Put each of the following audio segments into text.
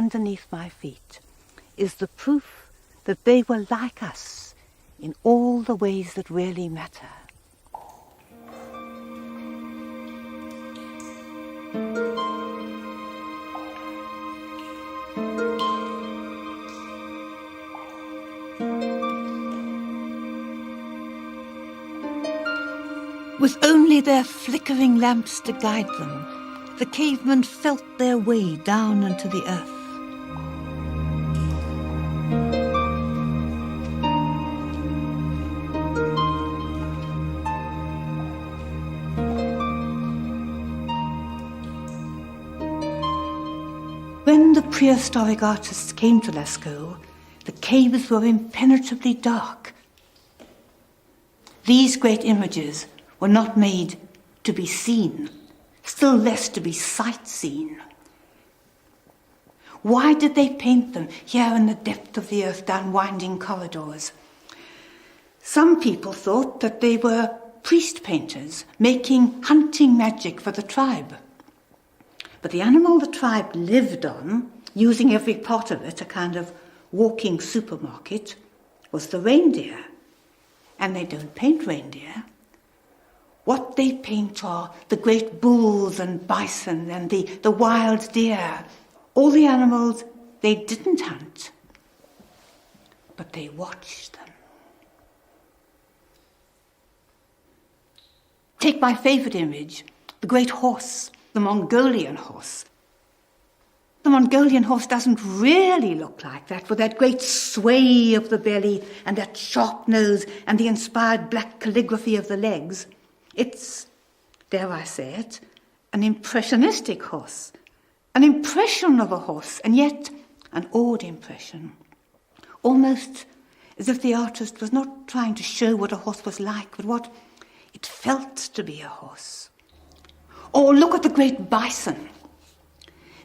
underneath my feet is the proof that they were like us in all the ways that really matter. With only their flickering lamps to guide them, the cavemen felt their way down into the earth. When the prehistoric artists came to Lascaux, the caves were impenetrably dark. These great images were not made to be seen, still less to be sight-seen. Why did they paint them here in the depth of the earth down winding corridors? Some people thought that they were priest painters making hunting magic for the tribe. But the animal the tribe lived on, using every part of it, a kind of walking supermarket, was the reindeer. And they don't paint reindeer. What they paint are the great bulls and bison and the wild deer, all the animals they didn't hunt, but they watched them. Take my favorite image, the great horse, the Mongolian horse. The Mongolian horse doesn't really look like that, with that great sway of the belly and that sharp nose and the inspired black calligraphy of the legs. It's, dare I say it, an impressionistic horse, an impression of a horse, and yet an odd impression, almost as if the artist was not trying to show what a horse was like, but what it felt to be a horse. Or look at the great bison.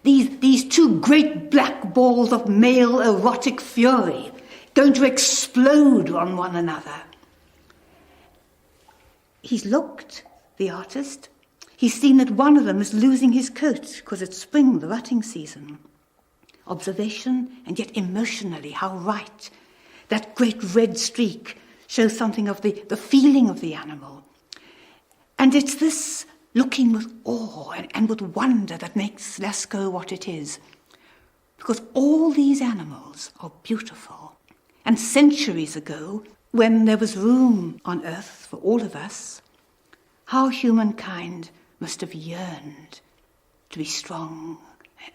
These two great black balls of male erotic fury going to explode on one another. He's looked, the artist. He's seen that one of them is losing his coat because it's spring, the rutting season. Observation, and yet emotionally, how right. That great red streak shows something of the feeling of the animal. And it's this looking with awe and with wonder that makes Lascaux what it is. Because all these animals are beautiful. And centuries ago, when there was room on earth for all of us, how humankind must have yearned to be strong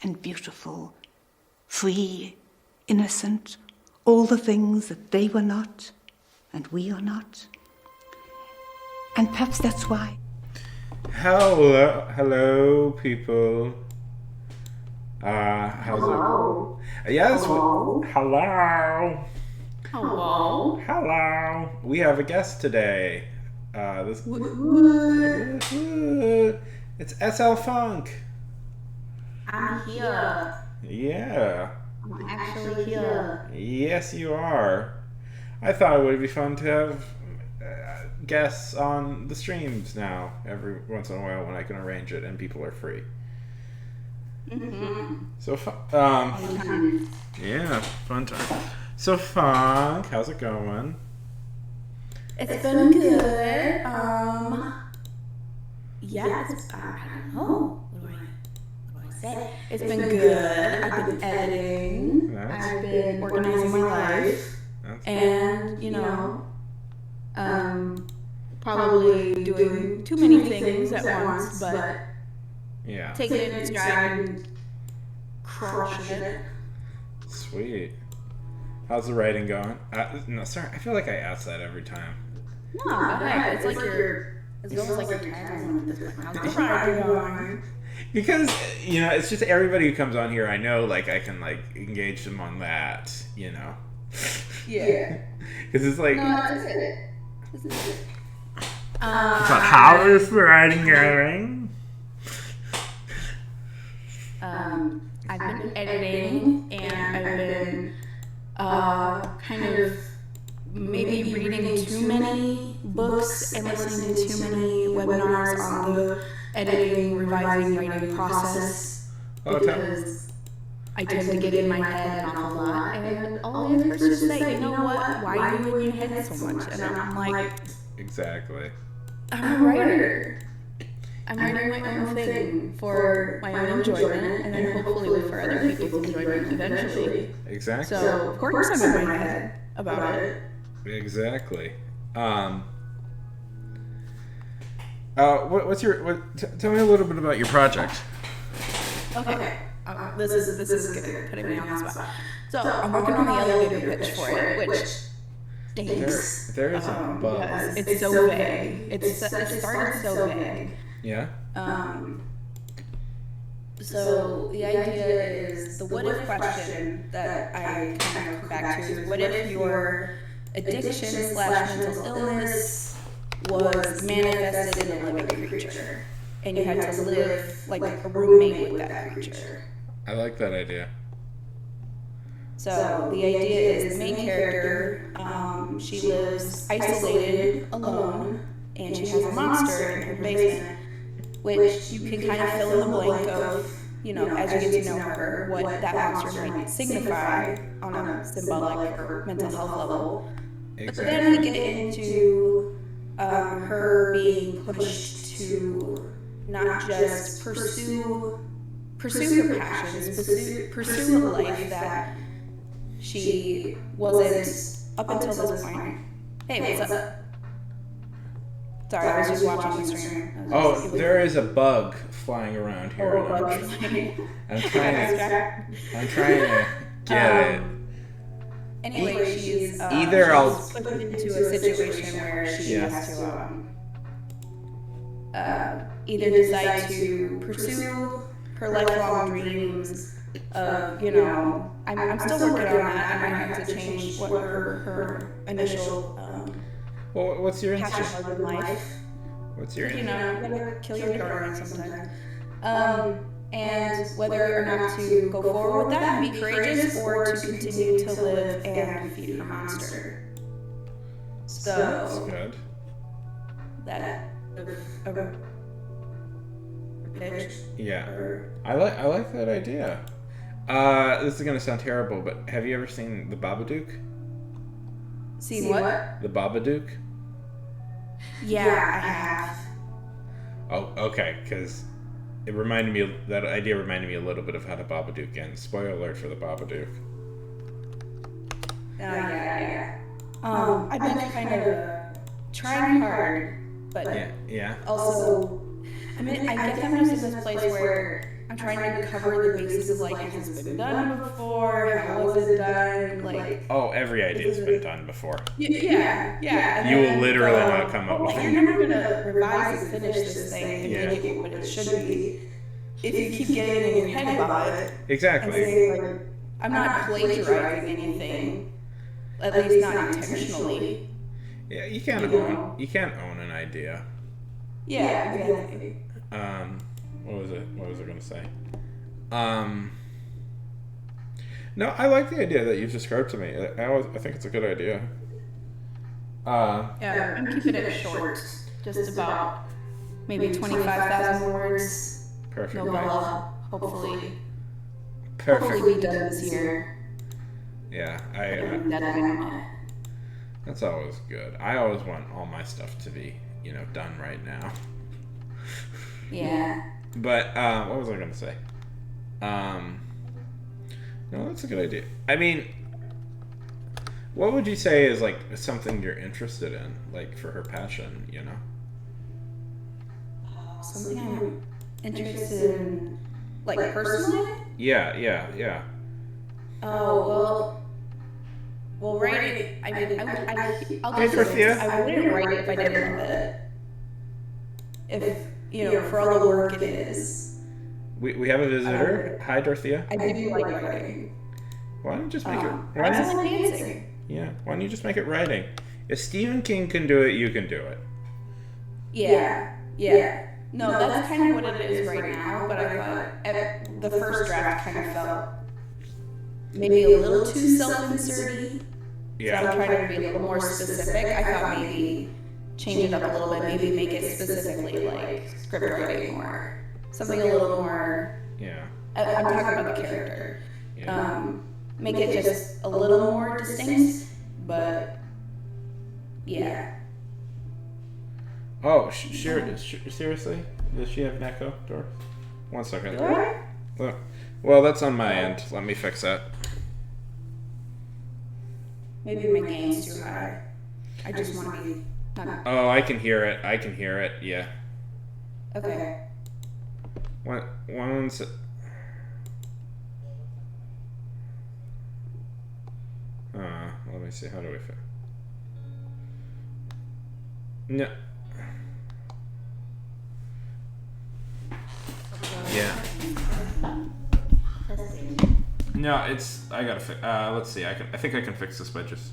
and beautiful, free, innocent, all the things that they were not and we are not. And perhaps that's why. Hello, people. How's Hello. it? Yes. Hello. Hello. Hello. Hello. We have a guest today. It's SL Funk. I'm here. Yeah. I'm actually here. Yes, you are. I thought it would be fun to have guests on the streams now every once in a while when I can arrange it and people are free. Mm-hmm. So yeah, fun time. So Funk, how's it going? It's been good. Yeah, I don't know. What do I say? It's been good. I've been editing. I've been organizing my life. And, probably doing too many things at once, but yeah, taking it in stride and crushing it. Sweet. How's the writing going? No, sorry, I feel like I ask that every time. No, it's like it's almost like you're tired at this point. How's the writing going? Because, it's just everybody who comes on here, I know, like, I can, like, engage them on that, Yeah. Because it's like... No, that's it. So how is the writing going? I've been editing, and I've been kind of maybe reading too many books and listening to too many webinars on the editing, revising, writing process. Oh, Because I tend to get in my head an awful lot, and all the other persons say, you know what, why are you in your head so much? And I'm like, exactly. I'm a writer. I'm writing my own thing for my own enjoyment, and then hopefully for other people's enjoyment eventually. Exactly. So, of course I'm in my head about it. Exactly. Tell me a little bit about your project. Okay. This is good. Putting me on the spot. So I'm working on the elevator pitch for it, which stinks. There is a bug. It's so vague. It started so vague. Yeah. So the idea is the what if question that I kind of come back to is what if your addiction / mental illness was manifested in a living creature and you had to live like a roommate with that creature. I like that idea. So the idea is the main character, she lives isolated, alone, and she has a monster in her basement, which you can kind of fill in the blank of, as you get to know her, what that monster might signify on a symbolic or mental health level. Exactly. But then we get into her being pushed to not just pursue her passions, pursue a life that she wasn't up until this point. Hey, what's up? Sorry, I was just watching the stream. There is a bug flying around here. I'm trying to get it. Anyway, she's either I'll put into a situation where she has to either decide to pursue her lifelong dreams of, I'm still working on that. I might have to change what her initial well, what's your passion was in life. What's your you gotta kill your darling sometimes. And whether or not to go forward with that and be courageous or to continue to live and feed her monster. So that's good. That a pitch. Yeah, I like that idea. This is gonna sound terrible, but have you ever seen The Babadook? Seen what? The Babadook? Yeah, I have. Oh, okay, because that idea reminded me a little bit of how The Babadook ends. Spoiler alert for The Babadook. Yeah. I've been kind of trying hard, but yeah. Also, I guess I'm just in this place where I'm trying to cover the bases of like, has this been done before? How was it done? Like, every idea's been done before. Yeah. And you will literally not come up with it. You're never gonna revise and finish this thing and make it what it should be if you keep getting in your head about it. Exactly. And saying, like, I'm not plagiarizing anything, at least not intentionally. Yeah, you can't own an idea. Yeah, exactly. What was I going to say? No, I like the idea that you've described to me. I think it's a good idea. I'm keeping it short, just about maybe 25,000 words. Perfect. Novella, hopefully. Perfect. Hopefully be done this year. Yeah, that's always good. I always want all my stuff to be, done right now. Yeah. But what was I going to say? No, that's a good idea. I mean, what would you say is like something you're interested in, like for her passion? Something I'm interested in, like personally. Yeah. Oh well, writing. I'll Hey, Dorothea. I wouldn't write it if I didn't love it. If for all the work it is. We have a visitor. Hi, Dorothea. I do like writing. Why don't you just make it? I also like dancing. Yeah. Why don't you just make it writing? If Stephen King can do it, you can do it. Yeah. No, that's kind of what it is right now. But I thought the first draft kind of felt maybe a little too self-inserty. Yeah. So I'm trying to be a little more specific. I thought maybe change it up a little bit, maybe make it specifically like script writing or something a little more. Yeah. I'm talking about the character. make it just a little more distinct, but yeah. Oh, seriously? Does she have an echo, Doris? 1 second. Well, that's on my end. Let me fix that. Maybe my gain's too high. I just want to be... Oh, I can hear it. Yeah. Okay. One sec. Let me see. How do we fix? No. Yeah. No, it's. I gotta fix. Let's see. I think I can fix this by just.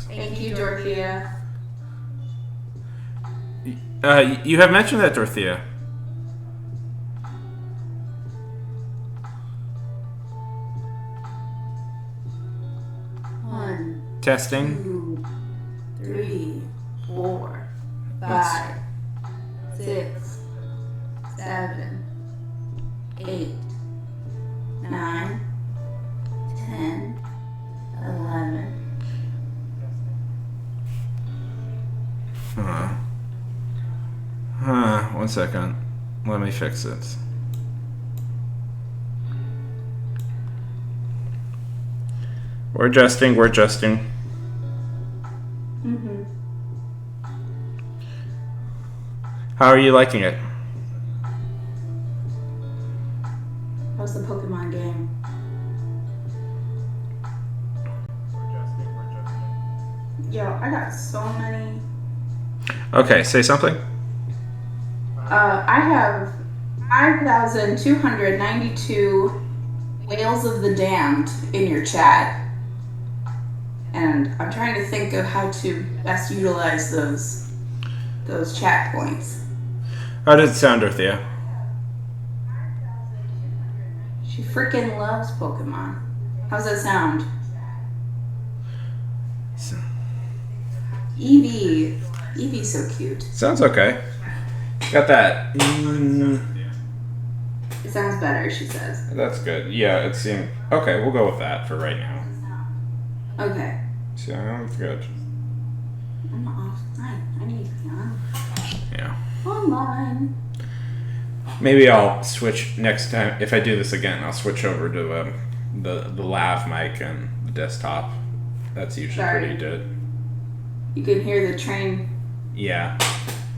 Thank you, Dorothea. You have mentioned that, Dorothea. One, Testing. 2, 3, 4, 5, 6, 7, 8, 9, 10, 11. One second. Let me fix it. We're adjusting. Mm-hmm. How are you liking it? How's the Pokemon game? Yo, I got so many. Okay, say something. I have 5,292 Whales of the Damned in your chat. And I'm trying to think of how to best utilize those chat points. How does it sound, Dorothea? She freaking loves Pokemon. How's that sound? Eevee's so cute. Sounds okay. Got that. It sounds better, she says. That's good. Yeah, it seemed... Okay, we'll go with that for right now. Okay. Sounds good. I'm offline. I need to be on. Yeah. Online. Maybe I'll switch next time. If I do this again, I'll switch over to the lav mic and the desktop. That's usually pretty good. You can hear the train. Yeah.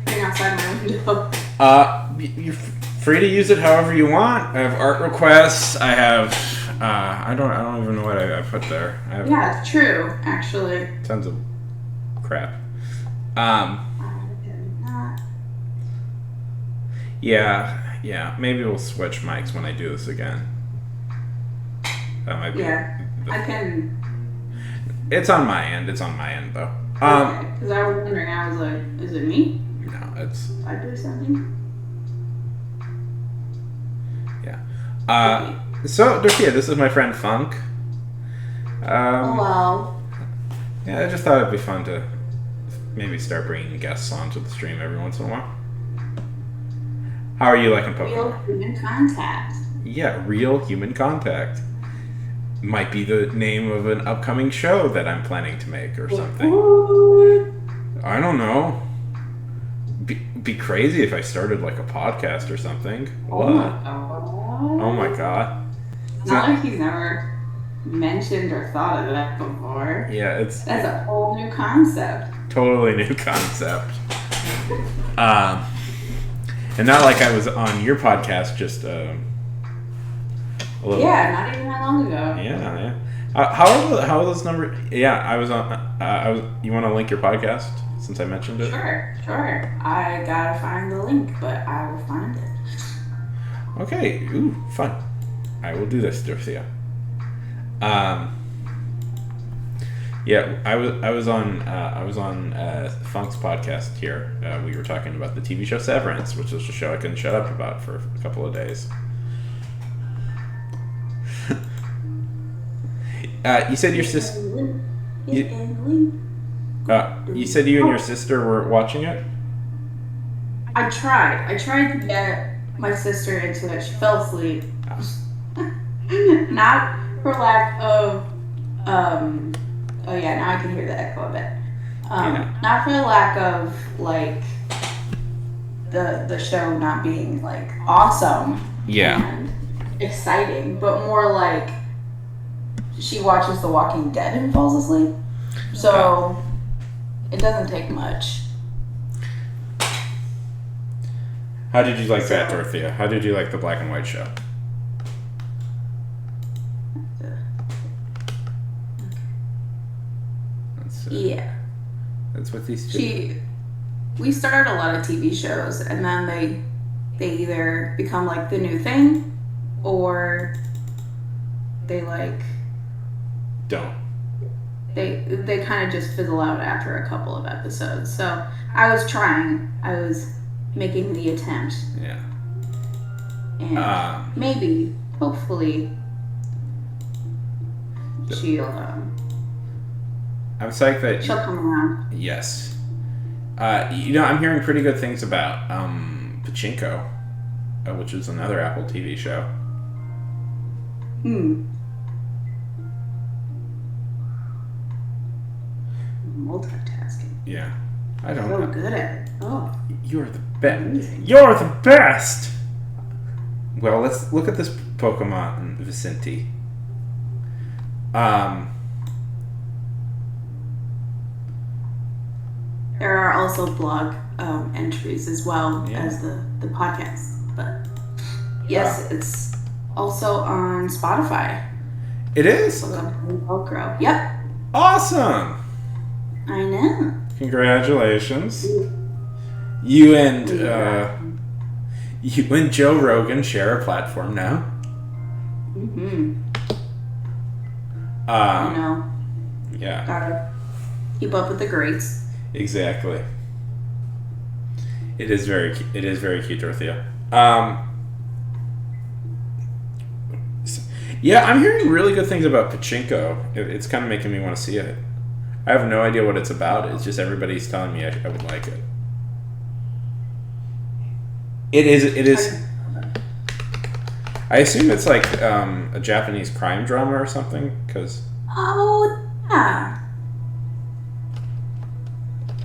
Train outside my window. You're free to use it however you want. I have art requests. I have. I don't even know what I put there. Yeah, it's true. Actually. Tons of crap. Yeah. Maybe we'll switch mics when I do this again. That might be. Yeah, I can. It's on my end, though. Because I was wondering, I was like, is it me? No, it's. Did I do something? Yeah. So, Dorothea, this is my friend Funk. Hello. Yeah, I just thought it'd be fun to maybe start bringing guests onto the stream every once in a while. How are you liking Pokemon? Real human contact. Yeah, real human contact. Might be the name of an upcoming show that I'm planning to make or something. What? I don't know. Be crazy if I started like a podcast or something. What? Oh my god. It's not like he's never mentioned or thought of that before. Yeah, That's a whole new concept. Totally new concept. And not like I was on your podcast just a little. Yeah, not even that long ago. Yeah. How are those numbers? Yeah, I was on. You want to link your podcast since I mentioned it? Sure. I gotta find the link, but I will find it. Okay. Ooh, fun. I will do this, Dorothea. Yeah, I was on Funk's podcast here. We were talking about the TV show Severance, which was a show I couldn't shut up about for a couple of days. You said your sister. You said you and your sister were watching it. I tried to get my sister into it. She fell asleep. Not for lack of, oh yeah, now I can hear the echo of it. Not for lack of, like, the show not being, like, awesome and exciting, but more like she watches The Walking Dead and falls asleep. So it doesn't take much. How did you like that, Dorothea? How did you like the black and white show? That's what these two. We start a lot of TV shows, and then they either become like the new thing, or they like don't. They kind of just fizzle out after a couple of episodes. So I was making the attempt. Yeah. And maybe, hopefully, she'll I'm psyched that she'll come around. Yes. I'm hearing pretty good things about Pachinko, which is another Apple TV show. Multitasking. Yeah. I don't know. know. Good at it. Oh. You're the best. You're the best! Well, let's look at this Pokemon, Vicente. There are also blog entries as well as the podcast. But yes, it's also on Spotify. It is? Velcro. Yep. Awesome! I know. Congratulations. You and Joe Rogan share a platform now. I know. Yeah. Gotta keep up with the greats. Exactly. It is very cute, Dorothea. Yeah, I'm hearing really good things about Pachinko. It's kind of making me want to see it. I have no idea what it's about. It's just everybody's telling me I would like it. It is. I assume it's like a Japanese crime drama or something, because... Oh, yeah.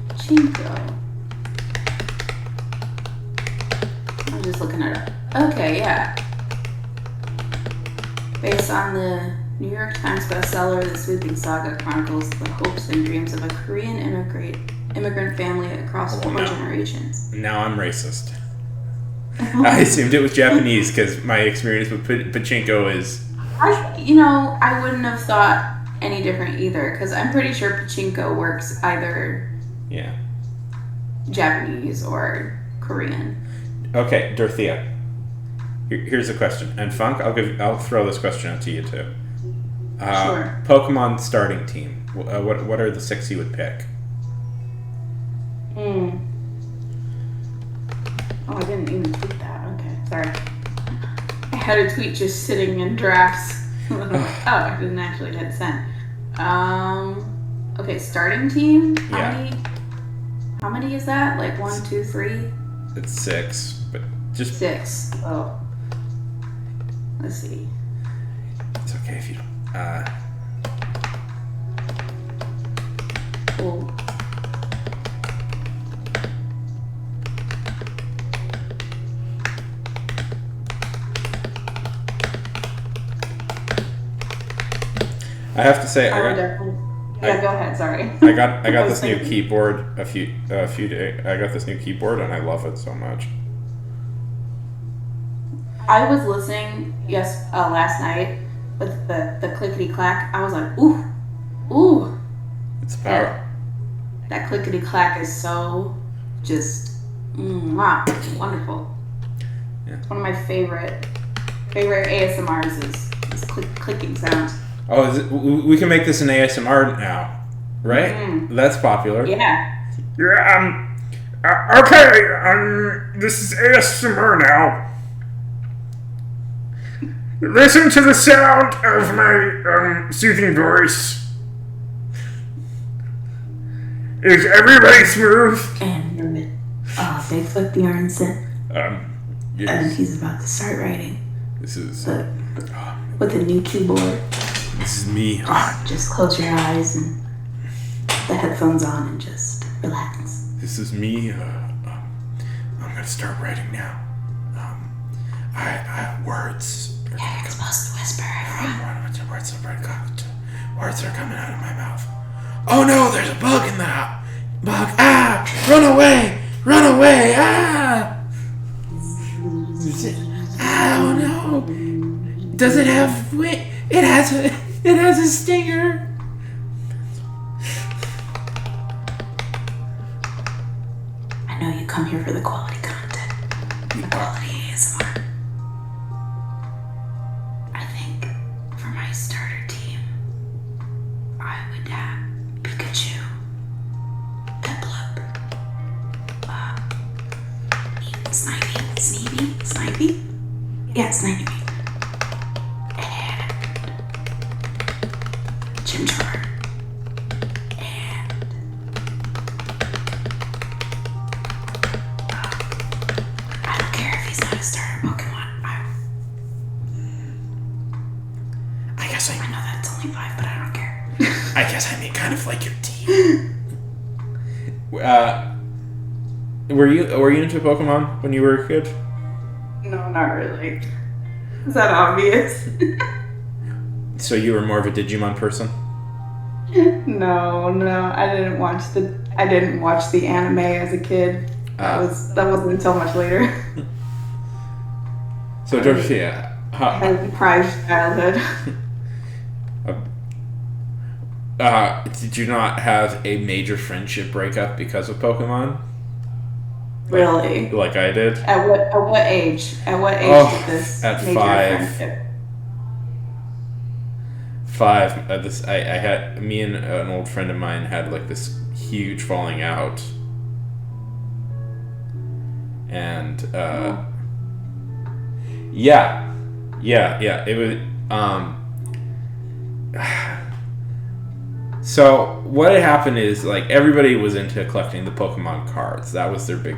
Pachinko. I'm just looking it up. Okay, yeah. Based on the New York Times bestseller, the sweeping saga chronicles the hopes and dreams of a Korean immigrant family across four generations. Now I'm racist. I assumed it was Japanese because my experience with Pachinko is... I wouldn't have thought any different either, because I'm pretty sure Pachinko works either Japanese or Korean. Okay, Dorothea. Here's a question, and Funk, I'll throw this question out to you too. Sure. Pokemon starting team. What are the 6 you would pick? Oh, I didn't even tweet that. Okay, sorry. I had a tweet just sitting in drafts. I didn't actually hit send. Okay, starting team. How many is that? Like 1, 2, 3? It's 6, but just 6. Oh. Let's see. It's okay if you don't. Cool. I have to say, go ahead. Sorry. I got this new keyboard a few days. I got this new keyboard and I love it so much. I was listening last night with the clickety clack. I was like, ooh. It's power. That clickety clack is so just wonderful. Yeah. It's one of my favorite ASMRs is clicking sounds. Oh, we can make this an ASMR now, right? Mm-hmm. That's popular. Yeah. Okay. This is ASMR now. Listen to the sound of my soothing voice. Is everybody smooth? And Bigfoot Bjornsson. Yes. And he's about to start writing. This is... with a new keyboard. This is me. Just close your eyes and put the headphones on and just relax. This is me. I'm gonna start writing now. I have words. Yeah, you're supposed to whisper. Words are coming out of my mouth. Oh no, there's a bug in the house. Bug. Ah! Run away! Run away! Ah! Oh no! Does it have wing? It has a stinger. I know you come here for the quality content. The quality ASMR. I think for my starter team, I would have Pikachu, Piplup, Snivy? Yeah, Snivy. And Chimchar. And I don't care if he's not a starter Pokemon. I guess I know that's only 5, but I don't care. I guess I mean kind of like your team. Were you into Pokemon when you were a kid? No, not really. Is that obvious? So you were more of a Digimon person? No, I didn't watch the anime as a kid. That wasn't until much later. So Dorothea, I had a deprived childhood. Did you not have a major friendship breakup because of Pokemon? Really? Like I did? At what age? At what age did this at major 5. friendship? 5. I had me and an old friend of mine had like this huge falling out, and yeah, it was So what had happened is like everybody was into collecting the Pokemon cards. That was the big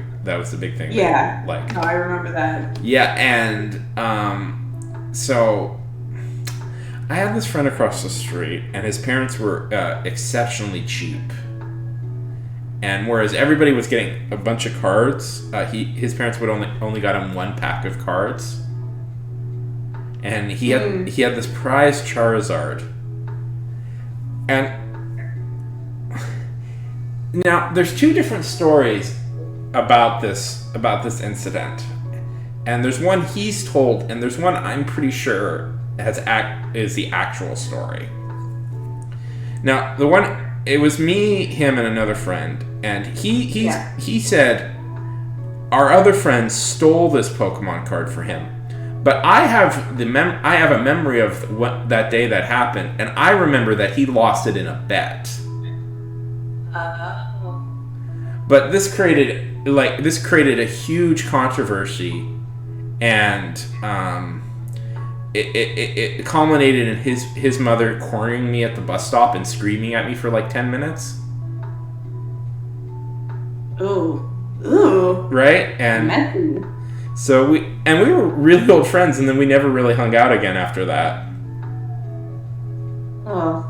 thing. Yeah. Like. No, I remember that. Yeah, and so I had this friend across the street, and his parents were exceptionally cheap. And whereas everybody was getting a bunch of cards, his parents would only got him 1 pack of cards. And he had this prized Charizard. And now there's 2 different stories about this incident. And there's one he's told, and there's one I'm pretty sure is the actual story. Now, it was me, him, and another friend, and he said our other friend stole this Pokemon card for him. But I have a memory of that day that happened, and I remember that he lost it in a bet. But this created a huge controversy, and it culminated in his mother cornering me at the bus stop and screaming at me for like 10 minutes. Ooh. Right? And messy. so we were really old friends, and then we never really hung out again after that. Oh.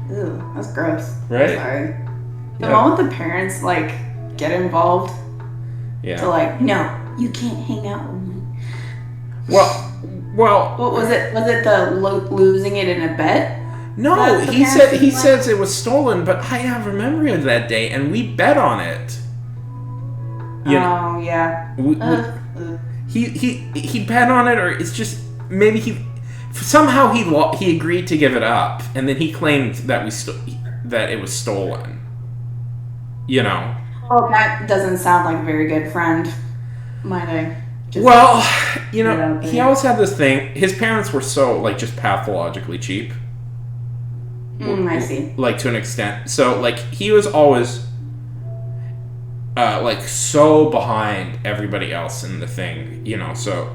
Ew, that's gross. Right? I'm sorry. The moment the parents like get involved. Yeah. To like, no, you can't hang out with me. Well. What was it? Was it the losing it in a bet? No, he says it was stolen, but I have a memory of that day, and we bet on it. Yeah. He bet on it, or it's just maybe he agreed to give it up, and then he claimed that that it was stolen. You know. Well, that doesn't sound like a very good friend. Might I? Well, you know, he always had this thing. His parents were so like just pathologically cheap. I see. Like to an extent. So like he was always like so behind everybody else in the thing, you know, so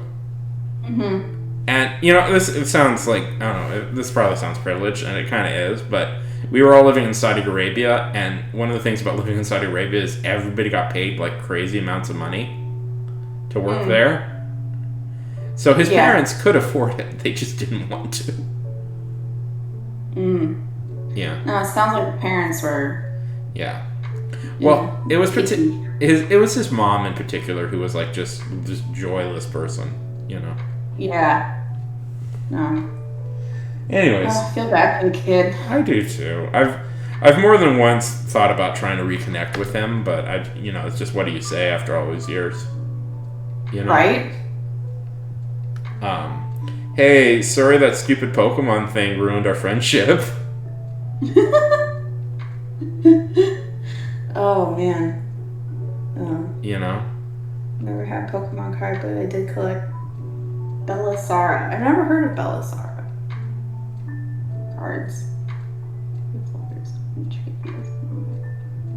and you know, it sounds like, I don't know, this probably sounds privileged, and it kind of is, but we were all living in Saudi Arabia, and one of the things about living in Saudi Arabia is everybody got paid like crazy amounts of money to work there. So his parents could afford it. They just didn't want to. Yeah. No, it sounds like the parents were... Yeah. Well, it was it was his mom in particular who was like just this joyless person, you know. Yeah. No. Anyways, I feel bad for the kid. I do too. I've more than once thought about trying to reconnect with him, but it's just what do you say after all these years? You know. Right? Hey, sorry that stupid Pokemon thing ruined our friendship. Oh man. You know. Never had Pokemon card, but I did collect Bellisara. I've never heard of Bellisara cards.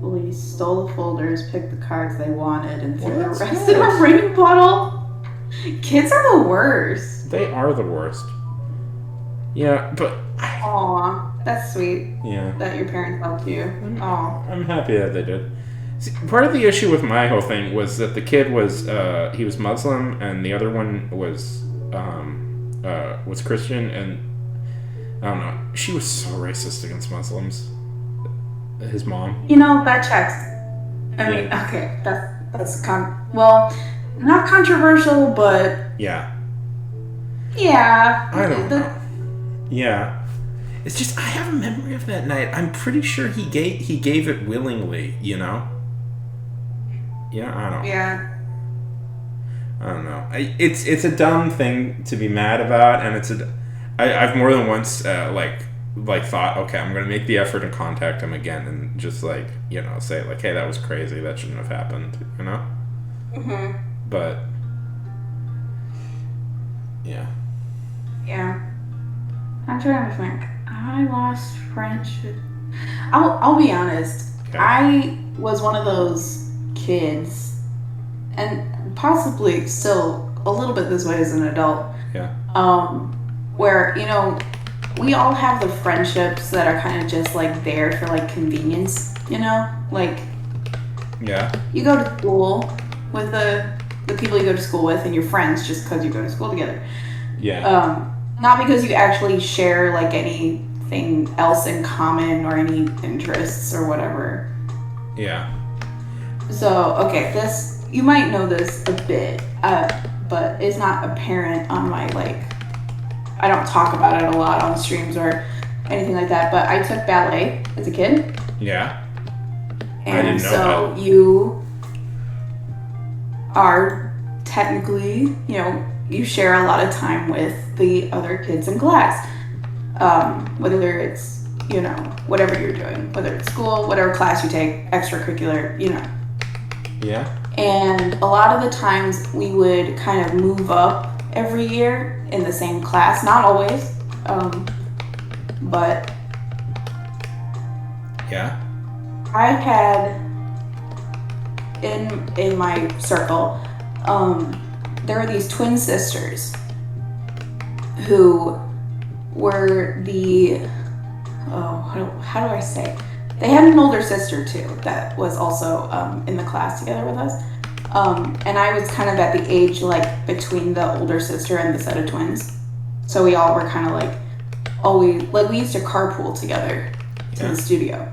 We stole the folders, picked the cards they wanted, and threw the rest in a rain puddle. Kids are the worst. They are the worst. Yeah, but... Aw, that's sweet. Yeah. That your parents helped you. Aw. I'm happy that they did. See, part of the issue with my whole thing was that the kid was, he was Muslim, and the other one was Christian, and I don't know. She was so racist against Muslims. His mom. You know, that checks. I mean, okay, that's not controversial, but yeah. I don't know. Yeah, it's just I have a memory of that night. I'm pretty sure he gave it willingly. You know. Yeah, I don't. Yeah. I don't know. It's a dumb thing to be mad about, and I've more than once thought, okay, I'm gonna make the effort and contact him again, and just say like, hey, that was crazy. That shouldn't have happened. You know. Mhm. But. Yeah. Yeah. I'm trying to think. I lost friendship. I'll be honest. Okay. I was one of those kids, and possibly still a little bit this way as an adult. Yeah. Where we all have the friendships that are kind of just like there for like convenience. Like. Yeah. You go to school with the people you go to school with, and your friends just because you go to school together. Yeah. Not because you actually share like anything else in common or any interests or whatever. Yeah. So, okay, you might know this a bit, but it's not apparent on my I don't talk about it a lot on streams or anything like that, but I took ballet as a kid. Yeah. And I didn't know that. You are technically, you share a lot of time with the other kids in class. Whether it's, whatever you're doing, whether it's school, whatever class you take, extracurricular, Yeah. And a lot of the times we would kind of move up every year in the same class. Not always, but... Yeah. I had in my circle, there were these twin sisters who were how do I say? They had an older sister too that was also in the class together with us. And I was kind of at the age between the older sister and the set of twins. So we all were kind of always we used to carpool together to the studio.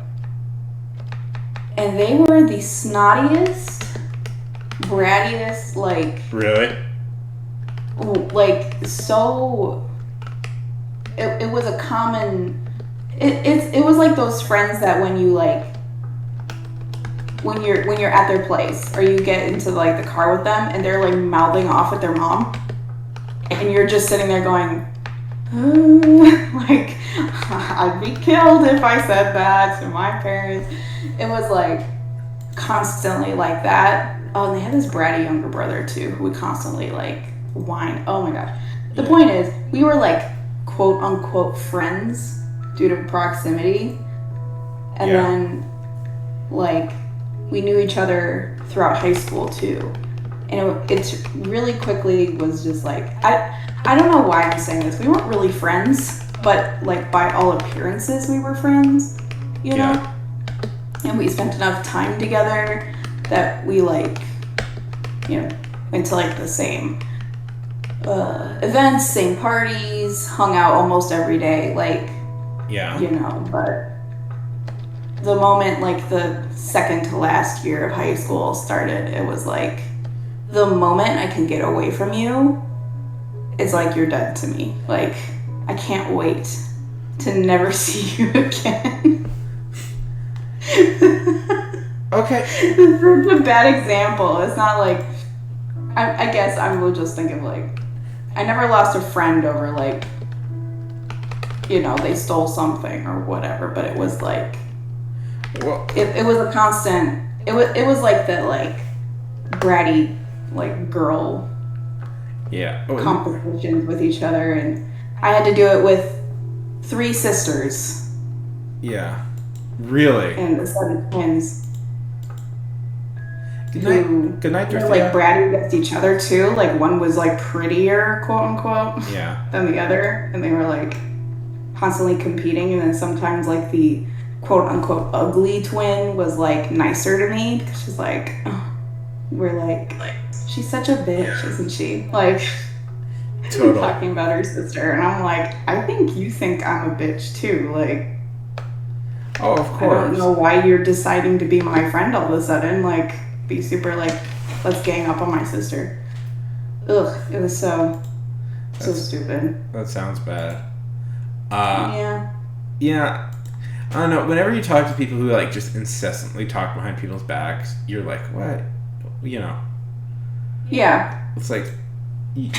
And they were the snottiest, brattiest, Really? So... It was a common... It was like those friends that when you, when you're at their place, or you get into, the car with them, and they're, mouthing off at their mom, and you're just sitting there going... I'd be killed if I said that to my parents. It was constantly like that. Oh, and they had this bratty younger brother too who would constantly whine. Oh my gosh. The point is, we were quote unquote friends due to proximity. And then we knew each other throughout high school too. And it's really quickly was just I don't know why I'm saying this. We weren't really friends, but by all appearances we were friends. you know? And we spent enough time together that we, like, you know, went to, like, the same events, same parties, hung out almost every day, like, you know, but the moment, like, the second to last year of high school started, it was like, the moment I can get away from you, it's like you're dead to me. Like, I can't wait to never see you again. Okay. This is a bad example. It's not like, I guess I will just think of, like, I never lost a friend over, like, you know, they stole something or whatever, but it was like, well, it was a constant, it was like that, like, bratty, like, girl competitions with each other, and I had to do it with 3 sisters. Yeah. Really? And a set of twins. Good night, They were, like, bratty against each other, too. Like, one was, like, prettier, quote-unquote, than the other, and they were, like, constantly competing, and then sometimes, like, the quote-unquote ugly twin was, like, nicer to me, because she's like, oh, we're like, she's such a bitch, isn't she? Like, talking about her sister, and I'm like, I think you think I'm a bitch, too, like, oh, of course. I don't know why you're deciding to be my friend all of a sudden, like, be super, like, let's gang up on my sister. Ugh, it was so stupid. That sounds bad. Yeah. I don't know. Whenever you talk to people who, like, just incessantly talk behind people's backs, you're like, what? You know. Yeah. It's like, you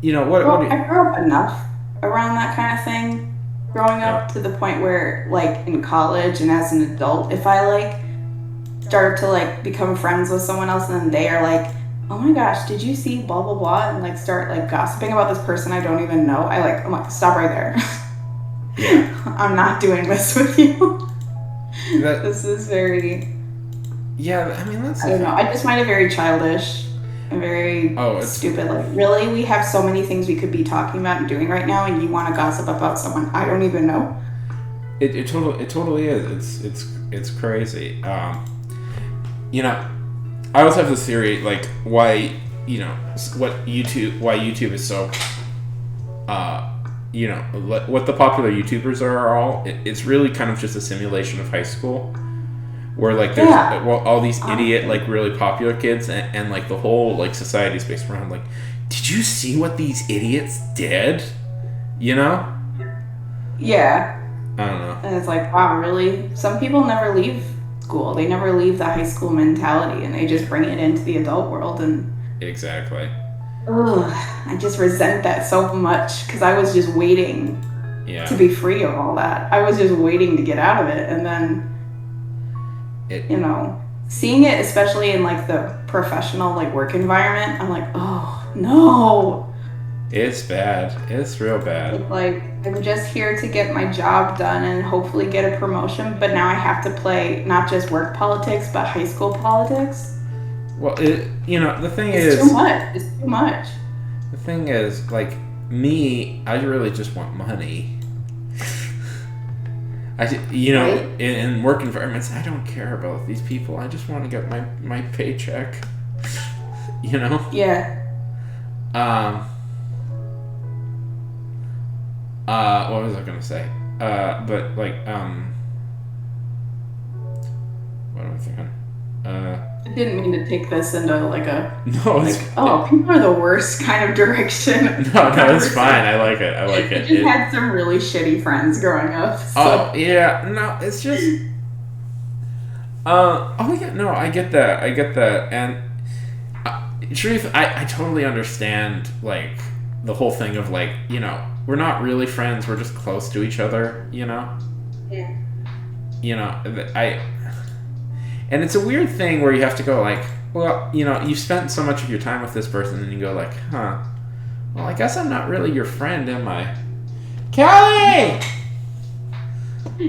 know, what? Well, I grew up enough around that kind of thing growing up to the point where, like, in college and as an adult, if I, like, start to, like, become friends with someone else and then they are like, oh my gosh, did you see blah, blah, blah, and, like, start, like, gossiping about this person I don't even know, I'm like, stop right there. Yeah. I'm not doing this with you. This is very... Yeah, I mean, that's... I don't know. I just find it very childish and very stupid. Like, really? We have so many things we could be talking about and doing right now, and you want to gossip about someone I don't even know? It totally is. It's crazy. You know, I always have this theory, like, why, you know, why YouTube is so, you know, what the popular YouTubers are all, it's really kind of just a simulation of high school, where, like, there's all these idiot, like, really popular kids, and like, the whole, like, society is based around, like, did you see what these idiots did? You know? Yeah. I don't know. And it's like, wow, really? Some people never leave school. They never leave the high school mentality, and they just bring it into the adult world, and... Exactly. Ugh, I just resent that so much, because I was just waiting to be free of all that. I was just waiting to get out of it, and then, you know, seeing it, especially in, like, the professional, like, work environment, I'm like, oh, no! It's bad. It's real bad. It's like, I'm just here to get my job done and hopefully get a promotion, but now I have to play not just work politics, but high school politics. Well, you know, the thing is... It's too much. It's too much. The thing is, like, me, I really just want money. You know, right? in work environments, I don't care about these people. I just want to get my paycheck. You know? Yeah. What was I gonna say? But, like, what am I thinking? I didn't mean to take this into, like, a... No, it's... Like, people are the worst kind of direction. No, it's fine. I like it. I just had some really shitty friends growing up. So. Oh, yeah. No, it's just... oh, yeah, no, I get that. And, truth, I totally understand, like, the whole thing of, like, you know, we're not really friends, we're just close to each other, you know? Yeah. You know, and it's a weird thing where you have to go, like, well, you know, you've spent so much of your time with this person, and you go, like, huh, well, I guess I'm not really your friend, am I? Callie!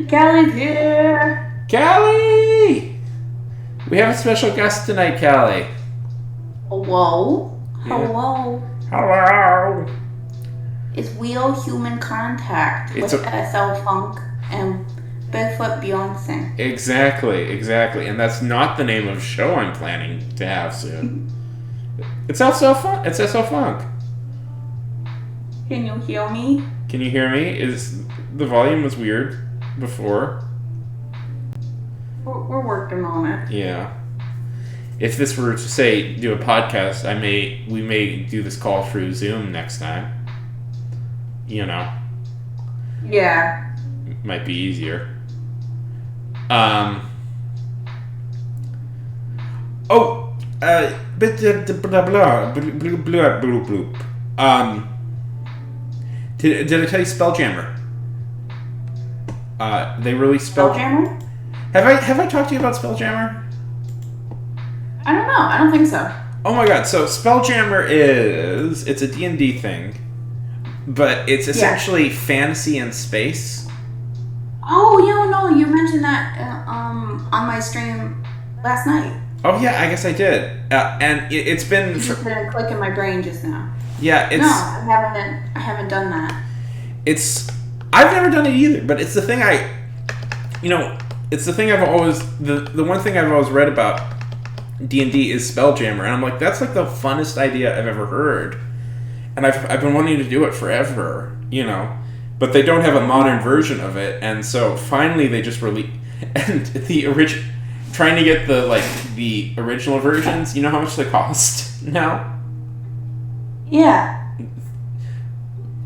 Callie's here! Callie! We have a special guest tonight, Callie. Hello? Yeah. Hello? Hello! It's Real Human Contact with SL Funk and Bigfoot Beyonce. Exactly. And that's not the name of the show I'm planning to have soon. It's SO Funk. It's SO Funk. Can you hear me? Can you hear me? The volume was weird before. We're working on it. Yeah. If this were to say do a podcast, we may do this call through Zoom next time. You know. Yeah. Might be easier. Did I tell you Spelljammer? They released Spelljammer? Have I talked to you about Spelljammer? I don't know. I don't think so. Oh my god! So Spelljammer it's a D&D thing, but it's essentially fantasy and space. Oh, no, you mentioned that on my stream last night. Oh yeah, I guess I did. And it's been. It's been a click in my brain just now. Yeah, it's. No, I haven't done that. I've never done it either, but it's the thing it's the thing I've always the one thing I've always read about D&D is Spelljammer, and I'm like, that's like the funnest idea I've ever heard, and I've been wanting to do it forever, but they don't have a modern version of it, and so finally they just released and trying to get the original versions. You know how much they cost now? Yeah.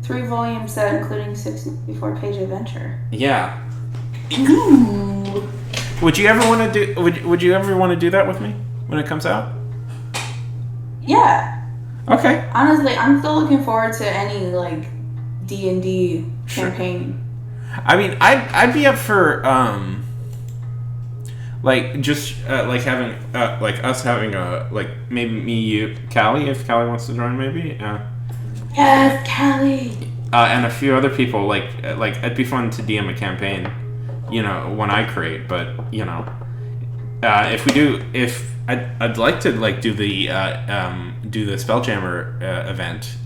3-volume set, including 64-page adventure. Yeah. Ooh. Would you ever want to do? Would you ever want to do that with me when it comes out? Yeah. Okay. Honestly, I'm still looking forward to any D&D campaign. I mean, I'd be up for having us having maybe me, you, Callie, if Callie wants to join, maybe. Yes, Callie. And a few other people. It'd be fun to DM a campaign, when I create. But I'd like to do the Spelljammer event.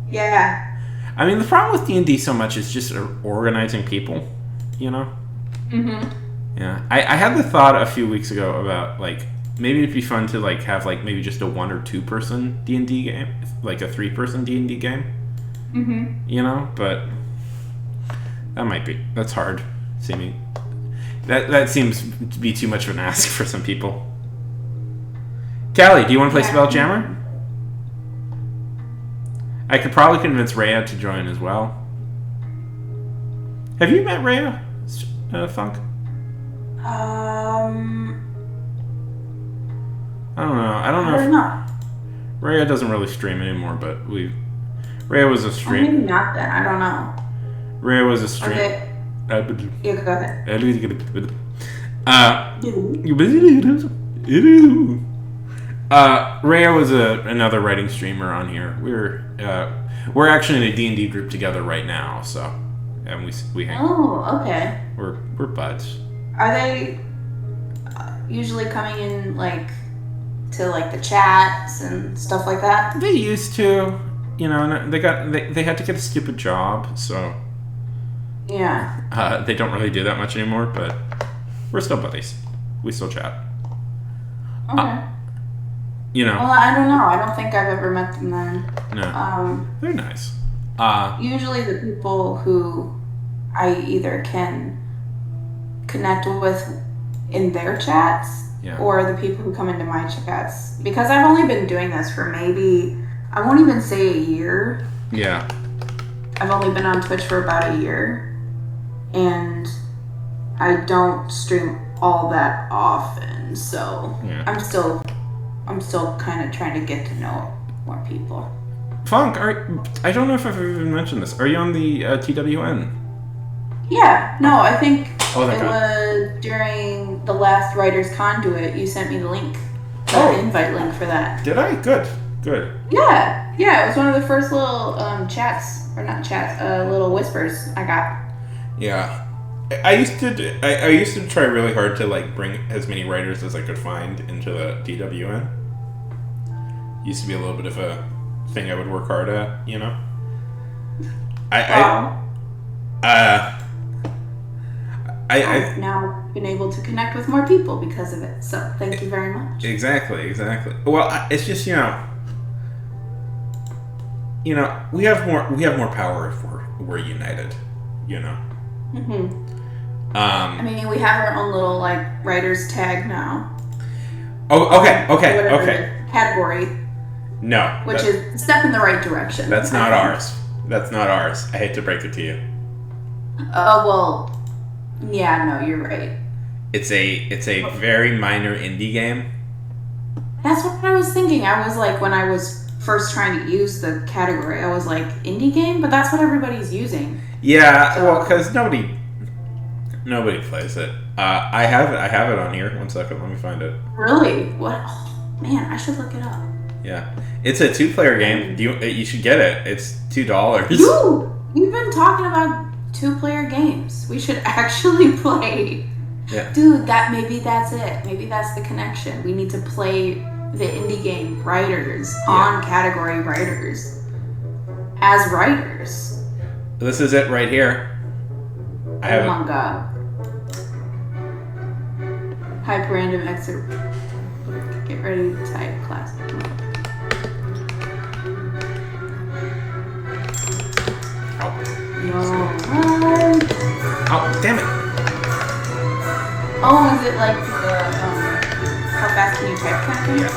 Yeah. I mean, the problem with D&D so much is just organizing people. Mhm. Yeah, I had the thought a few weeks ago about maybe it'd be fun to have maybe just a 1 or 2 person D&D game, a 3-person D&D game. Mhm. But that's hard. That seems to be too much of an ask for some people. Callie, do you want to play Spelljammer? I could probably convince Rhea to join as well. Have you met Rhea, Funk? I don't know. Rhea doesn't really stream anymore, but Rhea was a stream. Maybe not then. I don't know. Rhea was a stream. Okay. Yeah, go ahead. Rhea was another writing streamer on here. We're actually in a D&D group together right now, so and we hang. Oh, okay. We're buds. Are they usually coming in to the chats and stuff like that? They used to, and they had to get a stupid job, so yeah. They don't really do that much anymore, but we're still buddies. We still chat. Okay. Well, I don't know. I don't think I've ever met them then. No. They're nice. Usually the people who I either can connect with in their chats or the people who come into my chats. Because I've only been doing this for maybe, I won't even say a year. Yeah. I've only been on Twitch for about a year. And I don't stream all that often. So I'm still kind of trying to get to know more people. Funk, I don't know if I've even mentioned this. Are you on the TWN? Yeah, no, I think it was during the last Writer's Conduit. You sent me the link, the invite link for that. Did I? Good. Yeah, it was one of the first little little whispers I got. Yeah. I used to try really hard to bring as many writers as I could find into the TWN. Used to be a little bit of a thing I would work hard at, I've now been able to connect with more people because of it. So thank you very much. Exactly. Well, it's just we have more power if we're united. I mean, we have our own little writer's tag now. Oh, okay. Category. No, which is a step in the right direction. That's not ours. That's not ours. I hate to break it to you. Oh well. Yeah, no, you're right. It's a very minor indie game. That's what I was thinking. I was like, when I was first trying to use the category, I was like, indie game? But that's what everybody's using. Yeah, so. Well, because nobody plays it. I have it on here. One second, let me find it. Really? What? Oh, man, I should look it up. Yeah. It's a 2-player game. You should get it. It's $2. Dude, we've been talking about 2-player games. We should actually play. Yeah. Dude, maybe that's it. Maybe that's the connection. We need to play the indie game writers on category writers as writers. This is it right here. Oh my god. Type random excerpt. Get ready to type class. No. Oh, damn it. Oh, is it like the, how fast can you type kind of thing? Yeah.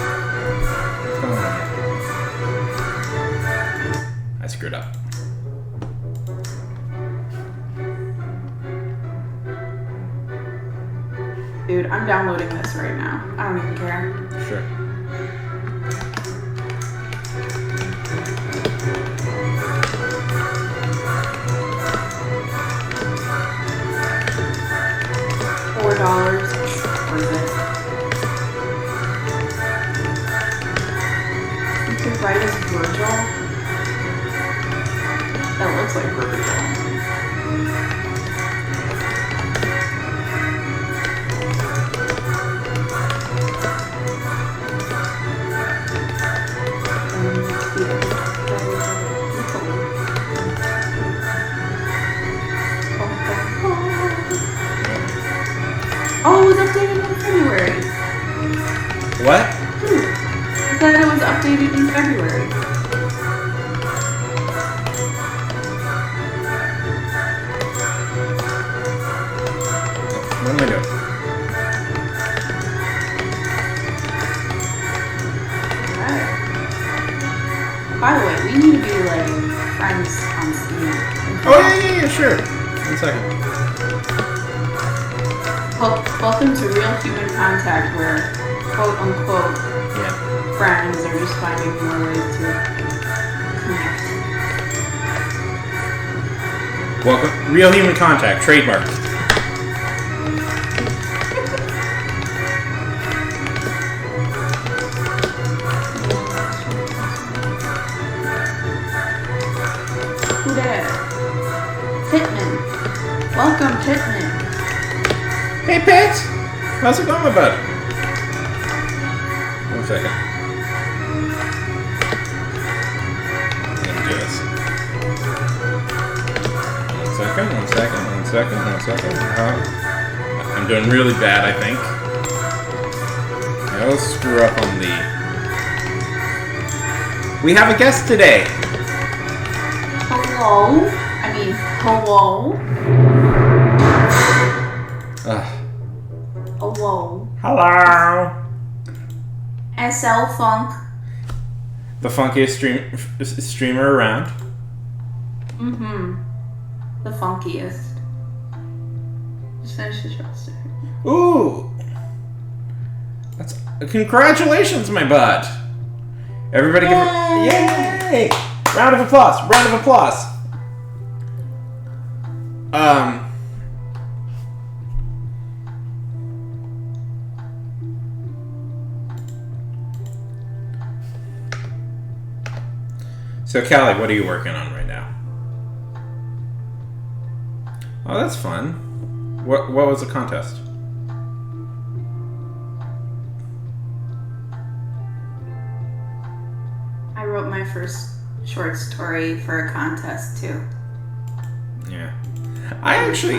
I screwed up. Dude, I'm downloading this right now. I don't even care. Sure. $4 worth it. You could write as Virgil. That looks like Virgil. Oh, it was updated in February. What? It said it was updated in February. What am I doing? Alright. By the way, we need to be friends on Steam. Oh yeah, sure. 1 second. Welcome to Real Human Contact, where quote unquote friends are just finding more ways to connect. Welcome, Real Human Contact, trademark. Who that? Pittman. Welcome, Pittman. Hey, Pets! How's it going, my bud? 1 second. Let me do this. 1 second. I'm doing really bad, I think. Now let's screw up on the... We have a guest today! Hello? Hello? Hello. Hello! SL Funk. The funkiest streamer around. The funkiest. Just finish the roster. Ooh! That's... Congratulations, my bud! Everybody give her... Yay! Round of applause! So, Callie, what are you working on right now? Oh, that's fun. What was the contest? I wrote my first short story for a contest, too. Yeah. I actually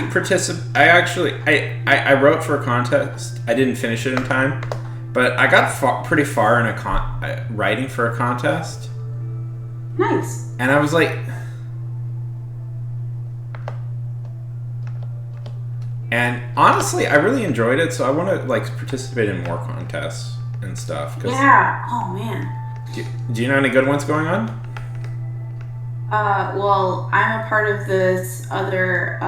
I wrote for a contest. I didn't finish it in time, but I got pretty far in writing for a contest. Nice. And I was like, and honestly, I really enjoyed it. So I want to like participate in more contests and stuff. Yeah. Oh man. Do you know any good ones going on? Well, I'm a part of this other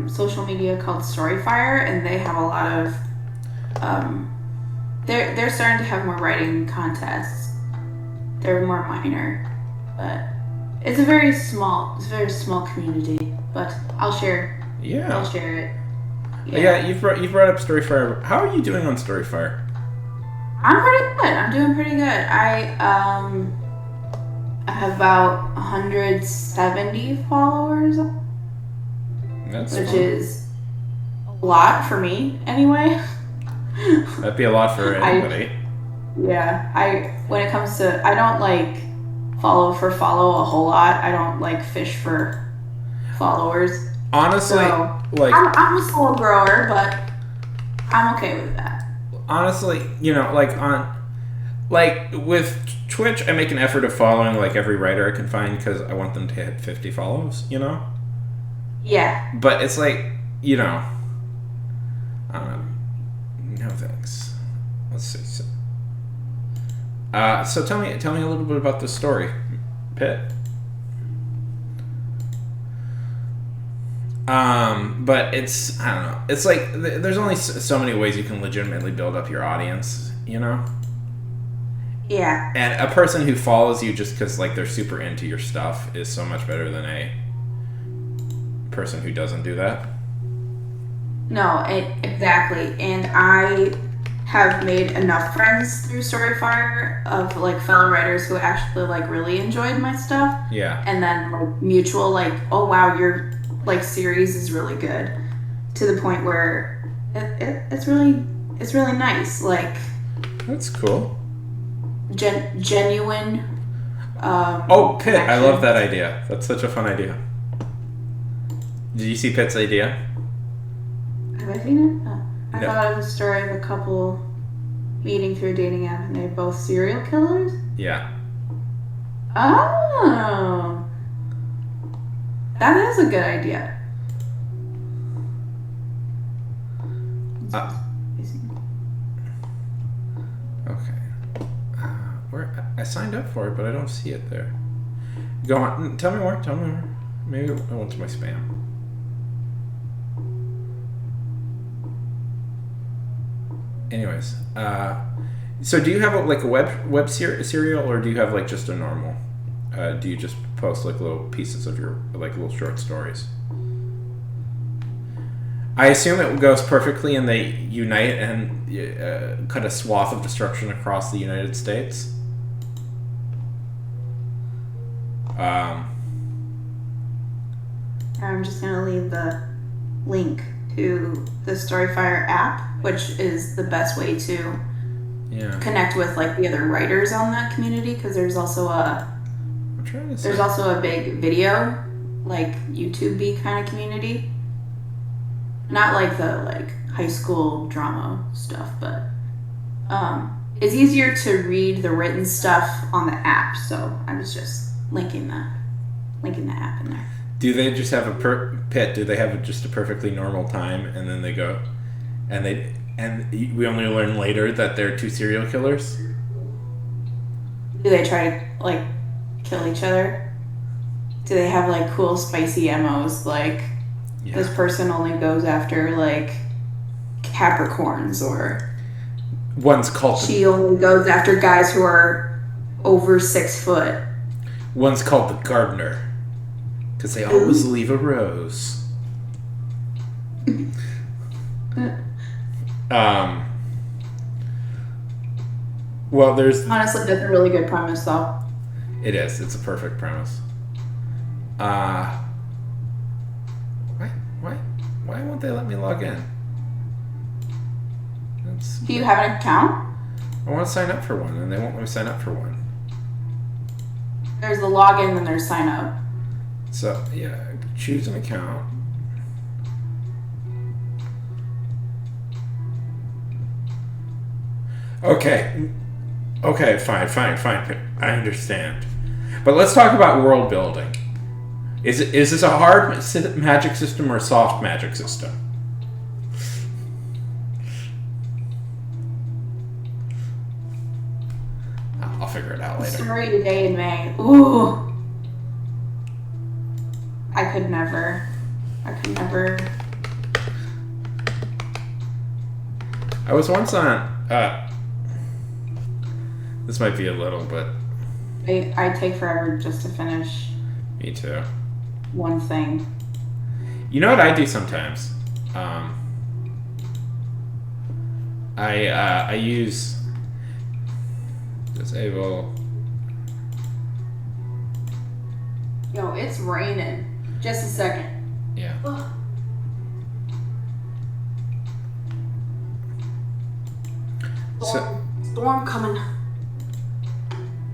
social media called Storyfire, and they have a lot of. They're starting to have more writing contests. They're more minor, but it's a very small community. But I'll share. Yeah. I'll share it. Yeah, you've brought up Storyfire. How are you doing on Storyfire? I'm pretty good. I'm doing pretty good. I have about 170 followers. That's which fun. Is a lot for me anyway. That'd be a lot for anybody. When it comes to, I don't like follow a whole lot. I don't like fish for followers. Honestly, so, like I'm a slow grower, but I'm okay with that. Honestly, like with Twitch, I make an effort of following like every writer I can find because I want them to hit 50 follows. Yeah. But it's like I don't know. No thanks. Let's see. So tell me a little bit about this story, Pitt. But it's, I don't know. It's like there's only so many ways you can legitimately build up your audience, Yeah. And a person who follows you just because like they're super into your stuff is so much better than a person who doesn't do that. No, exactly. And I have made enough friends through Storyfire of like fellow writers who actually like really enjoyed my stuff. Yeah. And then like mutual like, oh wow, your like series is really good, to the point where it's really nice. Like that's cool. Genuine. Pitt! I love that idea. That's such a fun idea. Did you see Pitt's idea? Have I seen it? I thought it was a story of a couple meeting through a dating app, and they're both serial killers. Yeah. Oh, that is a good idea. Okay. Where I signed up for it, but I don't see it there. Go on. Tell me more. Maybe I went to my spam. Anyways, so do you have a web serial, or do you have like just a normal? Do you just post like little pieces of your like little short stories? I assume it goes perfectly, and they unite and cut a swath of destruction across the United States. I'm just gonna leave the link to the Storyfire app, which is the best way to connect with like the other writers on that community, because there's also a big video like YouTube-y kind of community. Not like the like high school drama stuff, but it's easier to read the written stuff on the app. So I was just linking the app in there. Do they just have Pitt? Do they have just a perfectly normal time, and then they go, and we only learn later that they're two serial killers? Do they try to like kill each other? Do they have like cool spicy MOs like this person only goes after like Capricorns, or one's called she only goes after guys who are over 6 foot? One's called the gardener because they always leave a rose. Well, there's honestly, that's a really good premise, though. It is. It's a perfect premise. Why won't they let me log in? Do you have an account? I want to sign up for one, and they won't let me sign up for one. There's the login, and there's sign up. So, choose an account. Okay. Okay, fine. I understand. But let's talk about world building. Is this a hard magic system or a soft magic system? I'll figure it out later. Story today in May. Ooh. I could never. I was once on. This might be a little, but I take forever just to finish me too. one thing. You know what I do sometimes? I use disable. Yo, it's raining. Just a second. Yeah. Ugh. Storm coming.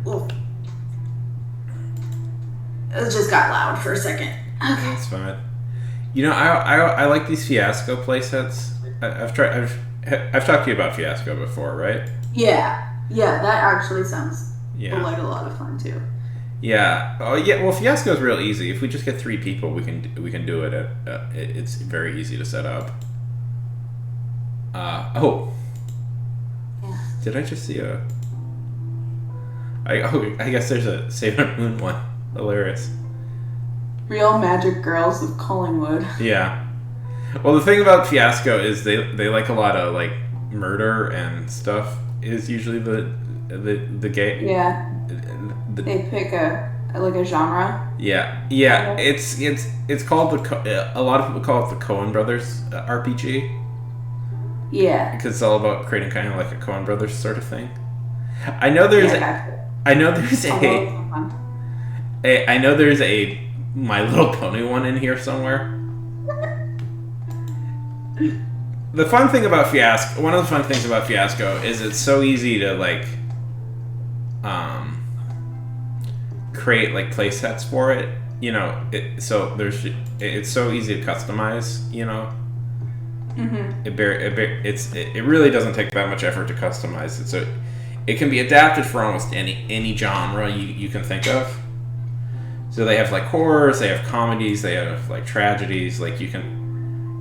Ugh. It just got loud for a second. Okay. That's fine. You know, I like these Fiasco playsets. I've talked to you about Fiasco before, right? Yeah, that actually sounds Yeah. like a lot of fun too. Yeah. Oh, yeah. Well, Fiasco is real easy. If we just get 3 people, we can do it. It's very easy to set up. Oh. Yeah. Did I just see a? I guess there's a Sailor Moon one. Hilarious. Real Magic Girls of Collingwood. Yeah. Well, the thing about Fiasco is they like a lot of like murder and stuff. Is usually the gay. Yeah. They pick a genre. Yeah. It's called a lot of people call it the Coen Brothers RPG. Yeah. Because it's all about creating kind of like a Coen Brothers sort of thing. I know there's a My Little Pony one in here somewhere. The fun thing about Fiasco, one of the fun things about Fiasco is it's so easy to like create like play sets for it. You know, it's so easy to customize, you know. Mm-hmm. It really doesn't take that much effort to customize it. So it can be adapted for almost any genre you can think of. So they have like horrors, they have comedies, they have like tragedies. Like you can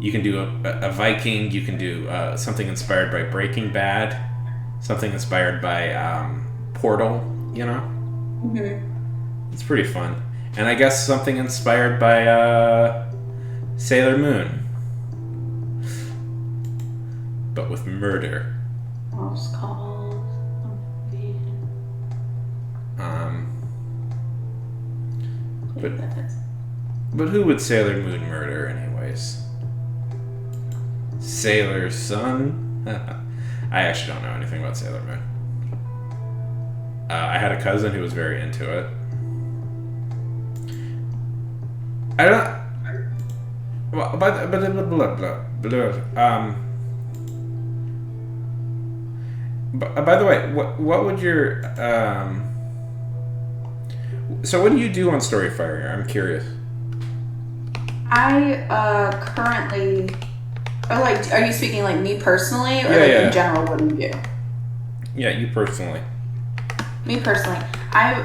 do a Viking, you can do something inspired by Breaking Bad, something inspired by Portal. You know, It's pretty fun. And I guess something inspired by Sailor Moon, but with murder. What's called? But who would Sailor Moon murder anyways? Sailor Sun? I actually don't know anything about Sailor Moon. I had a cousin who was very into it. I don't. Well, but blah blah blah blah. By the way, what would your So what do you do on Storyfire? I'm curious. I currently. Oh, like, are you speaking like me personally, or in general? What do you do? Yeah, you personally. Me personally, I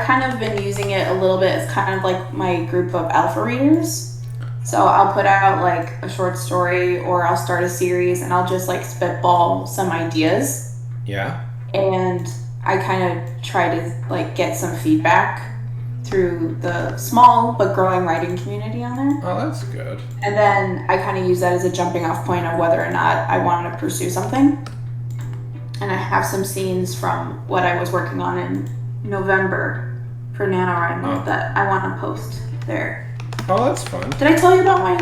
kind of been using it a little bit as kind of like my group of alpha readers. So I'll put out like a short story, or I'll start a series, and I'll just like spitball some ideas. Yeah. And I kind of try to like get some feedback through the small but growing writing community on there. Oh, that's good. And then I kind of use that as a jumping off point of whether or not I want to pursue something. And I have some scenes from what I was working on in November for NaNoWriMo that I want to post there. Oh, that's fun. Did I tell you about my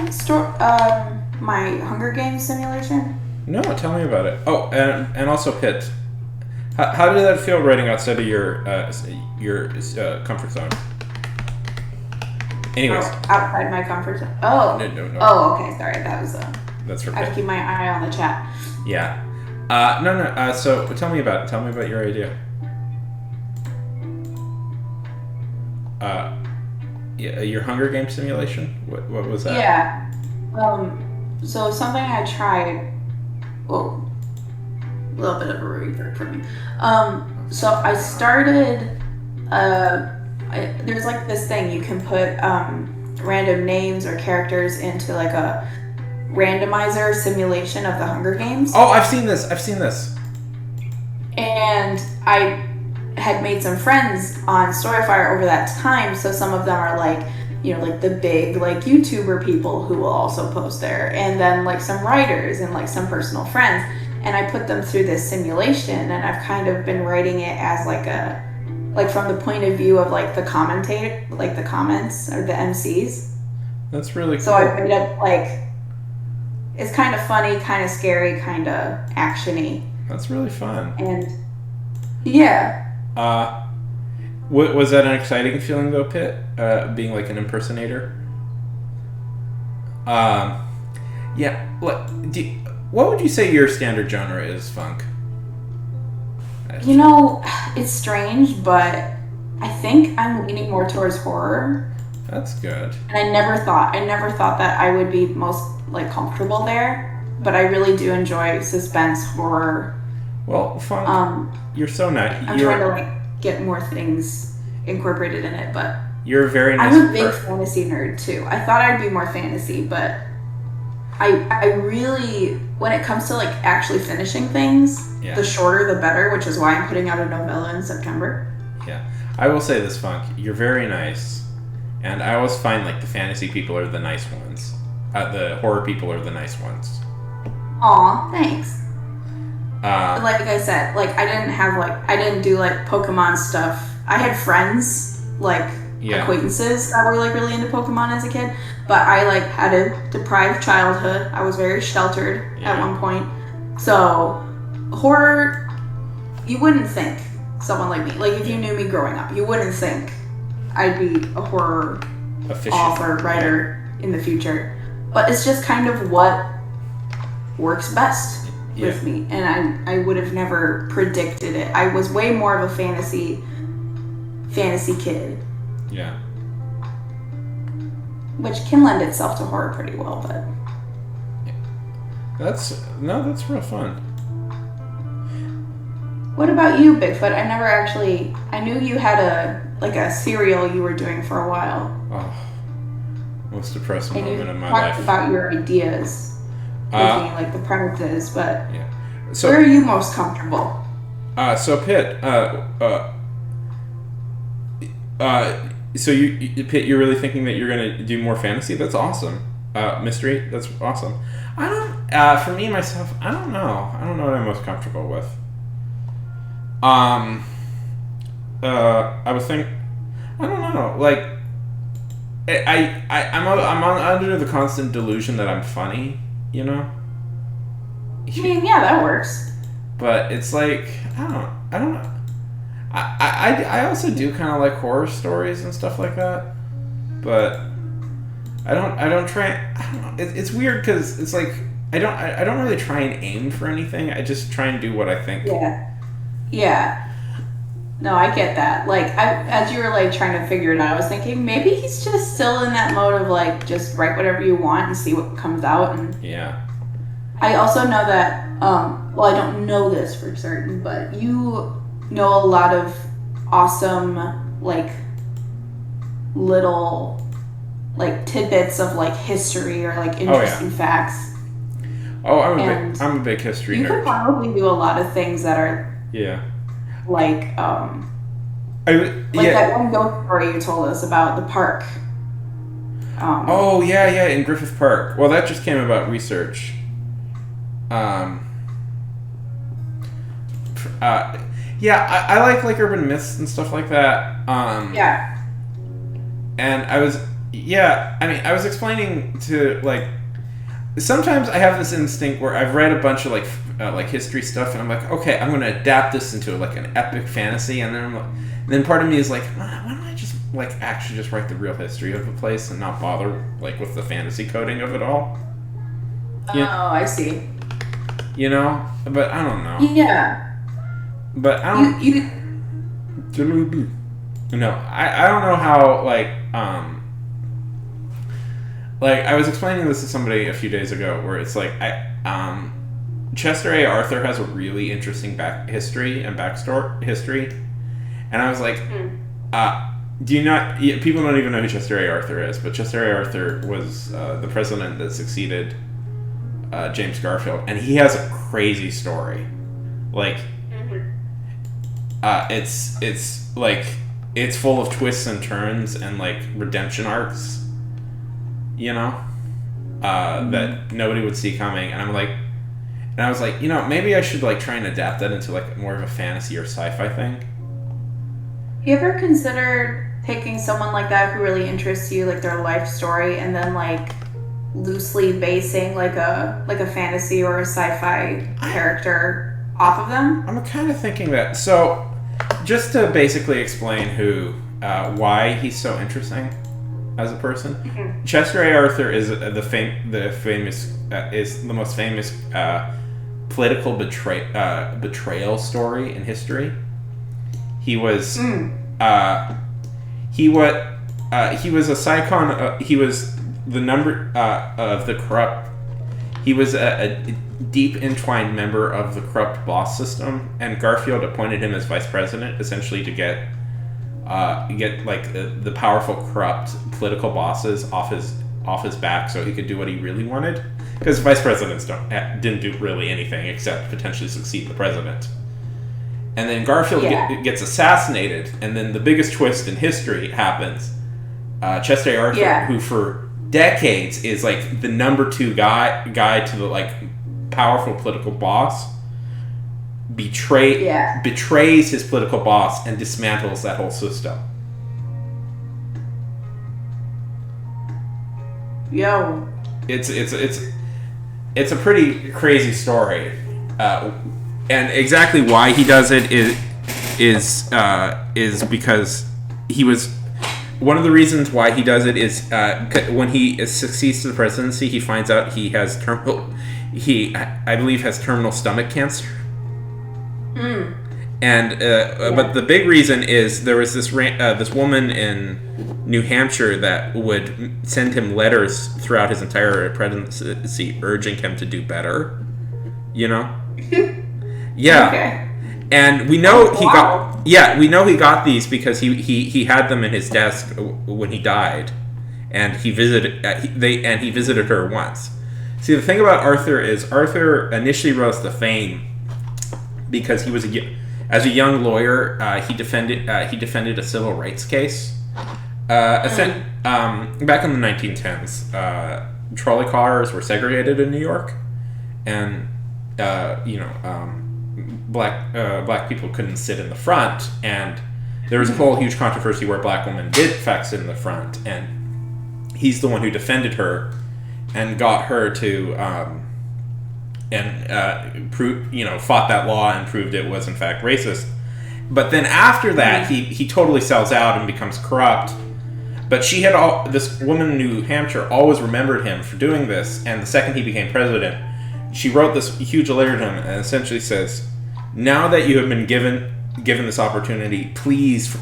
my Hunger Games simulation? No, tell me about it. Oh, and also Pitt. How did that feel writing outside of your comfort zone? Anyways. Oh, outside my comfort zone. Oh. No. Oh, okay. Sorry, that was. That's for I have to keep my eye on the chat. Yeah. No. So tell me about your idea. Yeah, your Hunger Games simulation. What was that? Yeah. So something I tried. Well, little bit of a revert for me. So I started. There's like this thing you can put random names or characters into like a randomizer simulation of the Hunger Games. Oh, I've seen this. And I had made some friends on Storyfire over that time, so some of them are like, like the big like YouTuber people who will also post there, and then like some writers and like some personal friends, and I put them through this simulation, and I've kind of been writing it as like from the point of view of like the commentator, like the comments or the MCs. That's really cool. So I made up like, it's kind of funny, kind of scary, kind of actiony. That's really fun. And yeah. Was that an exciting feeling though, Pitt? Being like an impersonator. Yeah. What would you say your standard genre is, Funk? It's strange, but I think I'm leaning more towards horror. That's good. And I never thought that I would be most like comfortable there, but I really do enjoy suspense, horror. Well, Funk, you're so nice. I'm trying to like get more things incorporated in it, but you're a very nice. I'm a big fantasy nerd too. I thought I'd be more fantasy, but I really, when it comes to like actually finishing things, the shorter the better, which is why I'm putting out a novella in September. Yeah, I will say this, Funk, you're very nice, and I always find like the fantasy people are the nice ones. The horror people are the nice ones. Aw, thanks. Like I said, like I didn't do like Pokemon stuff. I had friends, like acquaintances that were like really into Pokemon as a kid, but I like had a deprived childhood. I was very sheltered at one point. So horror, you wouldn't think someone like me, like if you knew me growing up, you wouldn't think I'd be a horror author, writer in the future. But it's just kind of what works best with me, and I would have never predicted it. I was way more of a fantasy kid. Yeah. Which can lend itself to horror pretty well, but that's real fun. What about you, Bigfoot? I knew you had a serial you were doing for a while. Oh, most depressing and moment in my life. You talked about your ideas, like the premises, but so, where are you most comfortable? So Pitt, so Pitt, you're really thinking that you're gonna do more fantasy? That's awesome. Mystery? That's awesome. I don't. For me myself, I don't know. I don't know what I'm most comfortable with. I was thinking. I don't know. Like, I'm under the constant delusion that I'm funny. You know. I mean, yeah, that works. But it's like I don't know. I also do kind of like horror stories and stuff like that, but I don't try. I don't know. It's weird because it's like I don't really try and aim for anything. I just try and do what I think. Yeah. No, I get that. Like, as you were like trying to figure it out, I was thinking maybe he's just still in that mode of like just write whatever you want and see what comes out. And I also know that. Well, I don't know this for certain, but you know a lot of awesome like little like tidbits of like history or like interesting facts. Oh, I'm a big history nerd. You could probably do a lot of things that are like that one ghost story you told us about the park. In Griffith Park. Well, that just came about research. I like urban myths and stuff like that. And I was explaining to like, sometimes I have this instinct where I've read a bunch of like history stuff, and I'm like, okay, I'm gonna adapt this into like an epic fantasy, and then part of me is like, why don't I just like actually just write the real history of the place and not bother like with the fantasy coding of it all? Oh, I see. You know, but I don't know. Yeah. But I don't. No, I don't know how like I was explaining this to somebody a few days ago, where it's like Chester A. Arthur has a really interesting history, and I was like, do you not? People don't even know who Chester A. Arthur is, but Chester A. Arthur was the president that succeeded James Garfield, and he has a crazy story. Like, it's like it's full of twists and turns and like redemption arcs, that nobody would see coming. And I was like, maybe I should like try and adapt that into like more of a fantasy or sci-fi thing. You ever considered picking someone like that who really interests you, like their life story, and then like loosely basing like a fantasy or a sci-fi character off of them? I'm kind of thinking that. So, just to basically explain why he's so interesting as a person, Chester A. Arthur is the most famous political betrayal story in history. He was he was a scion. He was the number of the corrupt. He was a deep entwined member of the corrupt boss system, and Garfield appointed him as vice president, essentially to get like the powerful corrupt political bosses off his back, so he could do what he really wanted. Because vice presidents didn't do really anything except potentially succeed the president. And then Garfield gets assassinated, and then the biggest twist in history happens. Chester A. Arthur, who for decades is like the number 2 guy to the like powerful political boss, betrays his political boss and dismantles that whole system. Yo, it's a pretty crazy story, and exactly why he does it is because he was. One of the reasons why he does it is when he succeeds to the presidency, he finds out he has I believe has terminal stomach cancer. And but the big reason is there was this woman in New Hampshire that would send him letters throughout his entire presidency urging him to do better. Yeah. Okay. And we know he got these because he had them in his desk when he died, and he visited her once. See, the thing about Arthur is Arthur initially rose to fame because he was as a young lawyer, he defended a civil rights case. Back in the 1910s, trolley cars were segregated in New York, and black people couldn't sit in the front, and there was a whole huge controversy where a black woman did in fact sit in the front, and he's the one who defended her and got her to fought that law and proved it was in fact racist. But then after that, he totally sells out and becomes corrupt. But this woman in New Hampshire always remembered him for doing this, and the second he became president, she wrote this huge letter to him and essentially says, "Now that you have been given this opportunity, please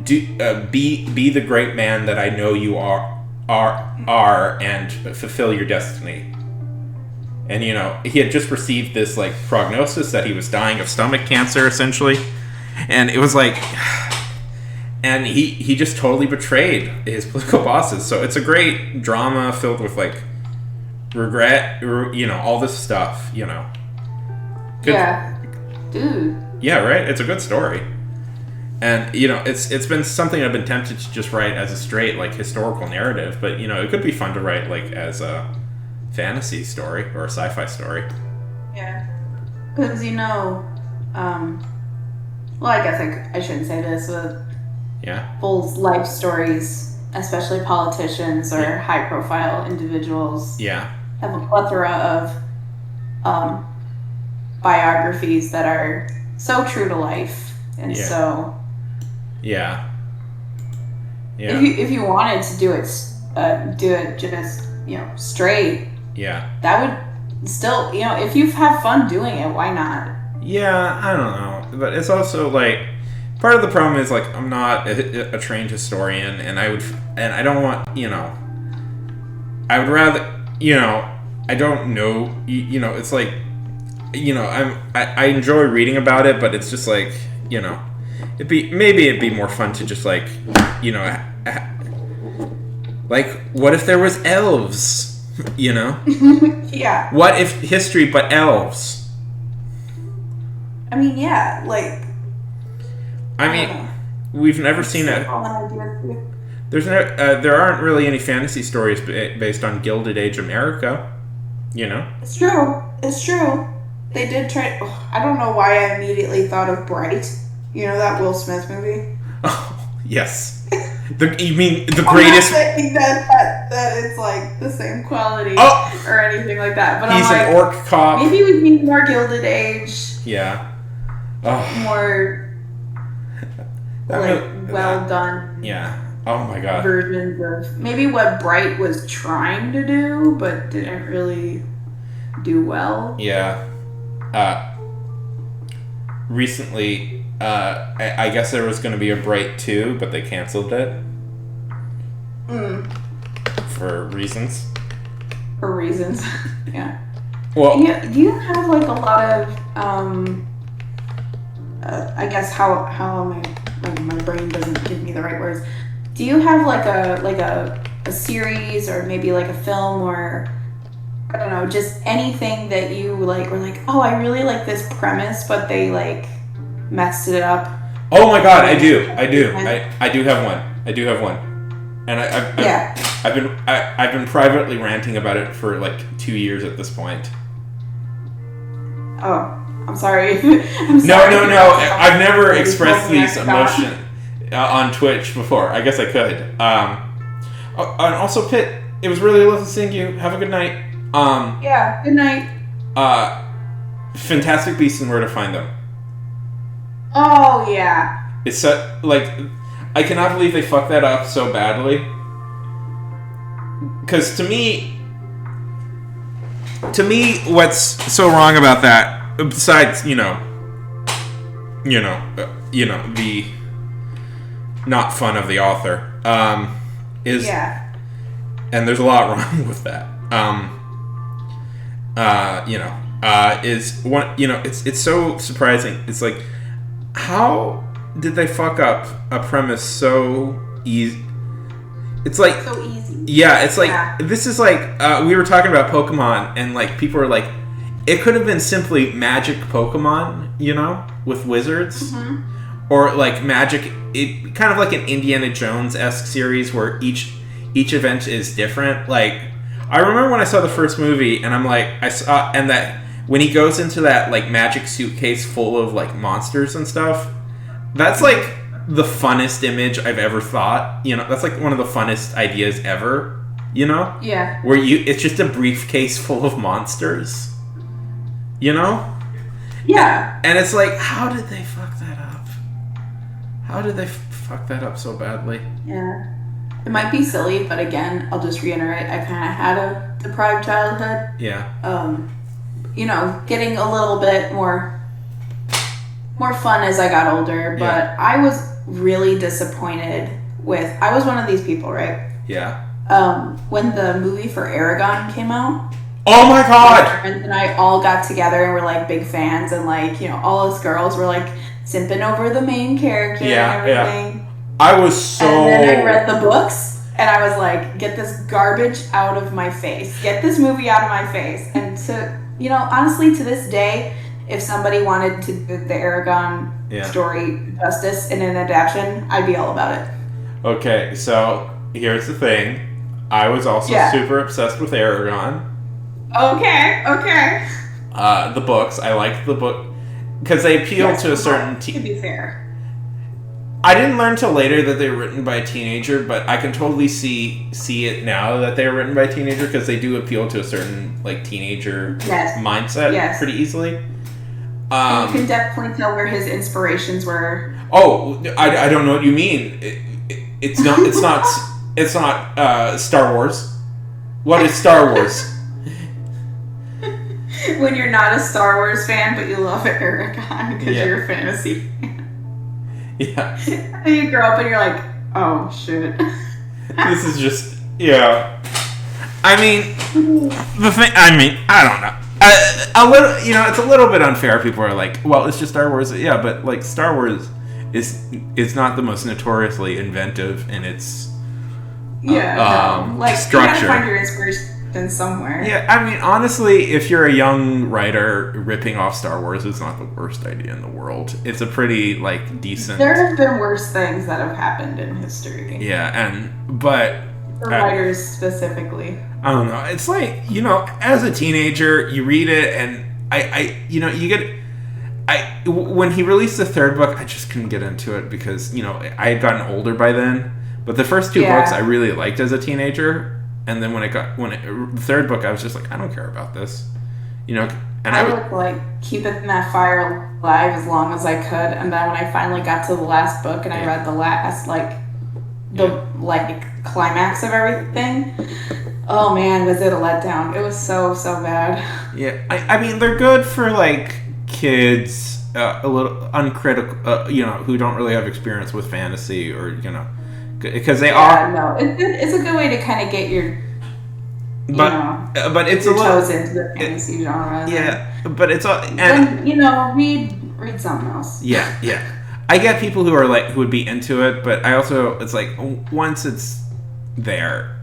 be the great man that I know you are and fulfill your destiny." And he had just received this like prognosis that he was dying of stomach cancer, essentially, and it was like, and he just totally betrayed his political bosses. So it's a great drama filled with like regret, all this stuff, Good. Yeah, dude. Yeah, right. It's a good story, and it's been something I've been tempted to just write as a straight like historical narrative, but it could be fun to write like as a fantasy story or a sci-fi story. Yeah, because well, I guess I shouldn't say this, but people's life stories, especially politicians or high-profile individuals, have a plethora of biographies that are so true to life, and so if you wanted to do it just straight, that would still if you have fun doing it, why not? I don't know, but it's also like part of the problem is like I'm not a trained historian, and I don't want I would rather I don't know it's like I enjoy reading about it, but it's just like, it'd be more fun to just like, like, what if there was elves, Yeah. What if history but elves? I mean, yeah, like. We've never seen it. There aren't really any fantasy stories based on Gilded Age America, It's true. It's true. They did try. I don't know why I immediately thought of Bright. That Will Smith movie. Oh yes. You mean the greatest? I'm not saying that it's like the same quality or anything like that. But he's I'm like, an orc cop. Maybe we need more Gilded Age. Yeah. More. Well done. Yeah. Oh my god. Versions of maybe what Bright was trying to do, but didn't really do well. Yeah. Recently, I guess there was going to be a Bright 2, but they canceled it. For reasons. Yeah. Well, do you have like a lot of I guess how my brain doesn't give me the right words. Do you have like a series or maybe like a film or I don't know, just anything that you like were like, oh, I really like this premise, but they like messed it up? Oh my god, I do have one, and I've been privately ranting about it for like 2 years at this point. Oh, I'm sorry. No. I've never expressed these emotions on Twitch before. I guess I could. And also, Pitt, it was really lovely seeing you. Have a good night. Yeah, good night. Fantastic Beasts and Where to Find Them. Oh, yeah. It's so, like, I cannot believe they fucked that up so badly. Because to me, what's so wrong about that, besides, the not fun of the author, is, and there's a lot wrong with that, is one, it's so surprising. It's like, how did they fuck up a premise so easy? It's like so easy. Yeah, it's like this is like we were talking about Pokemon, and like people were like, it could have been simply magic Pokemon, with wizards, or like magic. It kind of like an Indiana Jones-esque series where each event is different. Like I remember when I saw the first movie, and I'm like, and that when he goes into that like magic suitcase full of like monsters and stuff, that's like the funnest image I've ever thought. That's like one of the funnest ideas ever. Yeah. Where it's just a briefcase full of monsters. Yeah. And it's like, how did they fuck that up? How did they fuck that up so badly? Yeah. It might be silly, but again, I'll just reiterate, I kind of had a deprived childhood. Yeah. Getting a little bit more fun as I got older, but I was really disappointed with, I was one of these people, right? Yeah. When the movie for Aragon came out. Oh my god! My friends and I all got together and were like big fans, and like, all us girls were like simping over the main character and everything. Yeah. I was so... And then I read the books, and I was like, get this garbage out of my face. Get this movie out of my face. And honestly, to this day, if somebody wanted to do the Aragon story justice in an adaptation, I'd be all about it. Okay, so here's the thing. I was also super obsessed with Aragon. Okay. The books. I liked the book because they appeal to a certain... To be fair. I didn't learn till later that they were written by a teenager, but I can totally see it now that they were written by a teenager because they do appeal to a certain like teenager mindset pretty easily. And you can definitely tell where his inspirations were. Oh, I don't know what you mean. It's not Star Wars. What is Star Wars? When you're not a Star Wars fan, but you love Aragon because you're a fantasy fan. Yeah. And you grow up and you're like, oh shit. This is just I mean, I don't know. A little, it's a little bit unfair. People are like, well, it's just Star Wars. Yeah, but like Star Wars is not the most notoriously inventive in its like structure. You gotta find your inspiration somewhere. Yeah, I mean, honestly, if you're a young writer ripping off Star Wars, it's not the worst idea in the world. It's a pretty like decent. There have been worse things that have happened in history. Yeah, but for writers specifically. I don't know. It's like, as a teenager, you read it, and when he released the third book, I just couldn't get into it because, I had gotten older by then. But the first two books I really liked as a teenager, and then the third book, I was just like, I don't care about this, and I would like keep it in that fire alive as long as I could, and then when I finally got to the last book and I read the last climax of everything, oh man, was it a letdown. It was so bad. Yeah, I mean, they're good for like kids, a little uncritical, who don't really have experience with fantasy, or because they are. No, it's a good way to kind of get your but it's your a little toes into the fantasy genre. Yeah, but it's all and read something else. Yeah. I get people who would be into it, but I also, it's like, once it's there,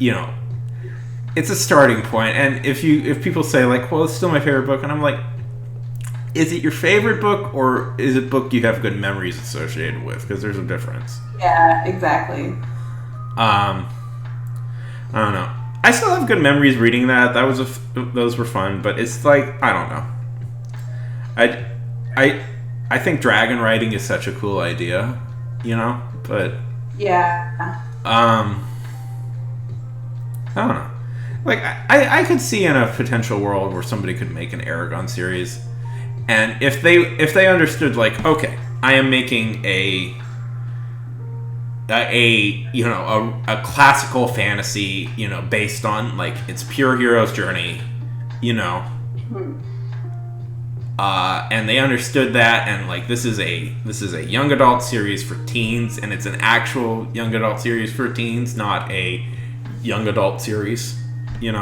it's a starting point. And if people say like, well, it's still my favorite book, and I'm like, is it your favorite book, or is it a book you have good memories associated with? Because there's a difference. Yeah, exactly. I don't know. I still have good memories reading that. Those were fun, but it's like, I don't know. I think dragon riding is such a cool idea, but yeah. I don't know. Like, I could see in a potential world where somebody could make an Aragon series, and if they understood, like, okay, I am making a classical fantasy, based on like its pure hero's journey, and they understood that, and like this is a young adult series for teens, and it's an actual young adult series for teens, not a young adult series, it's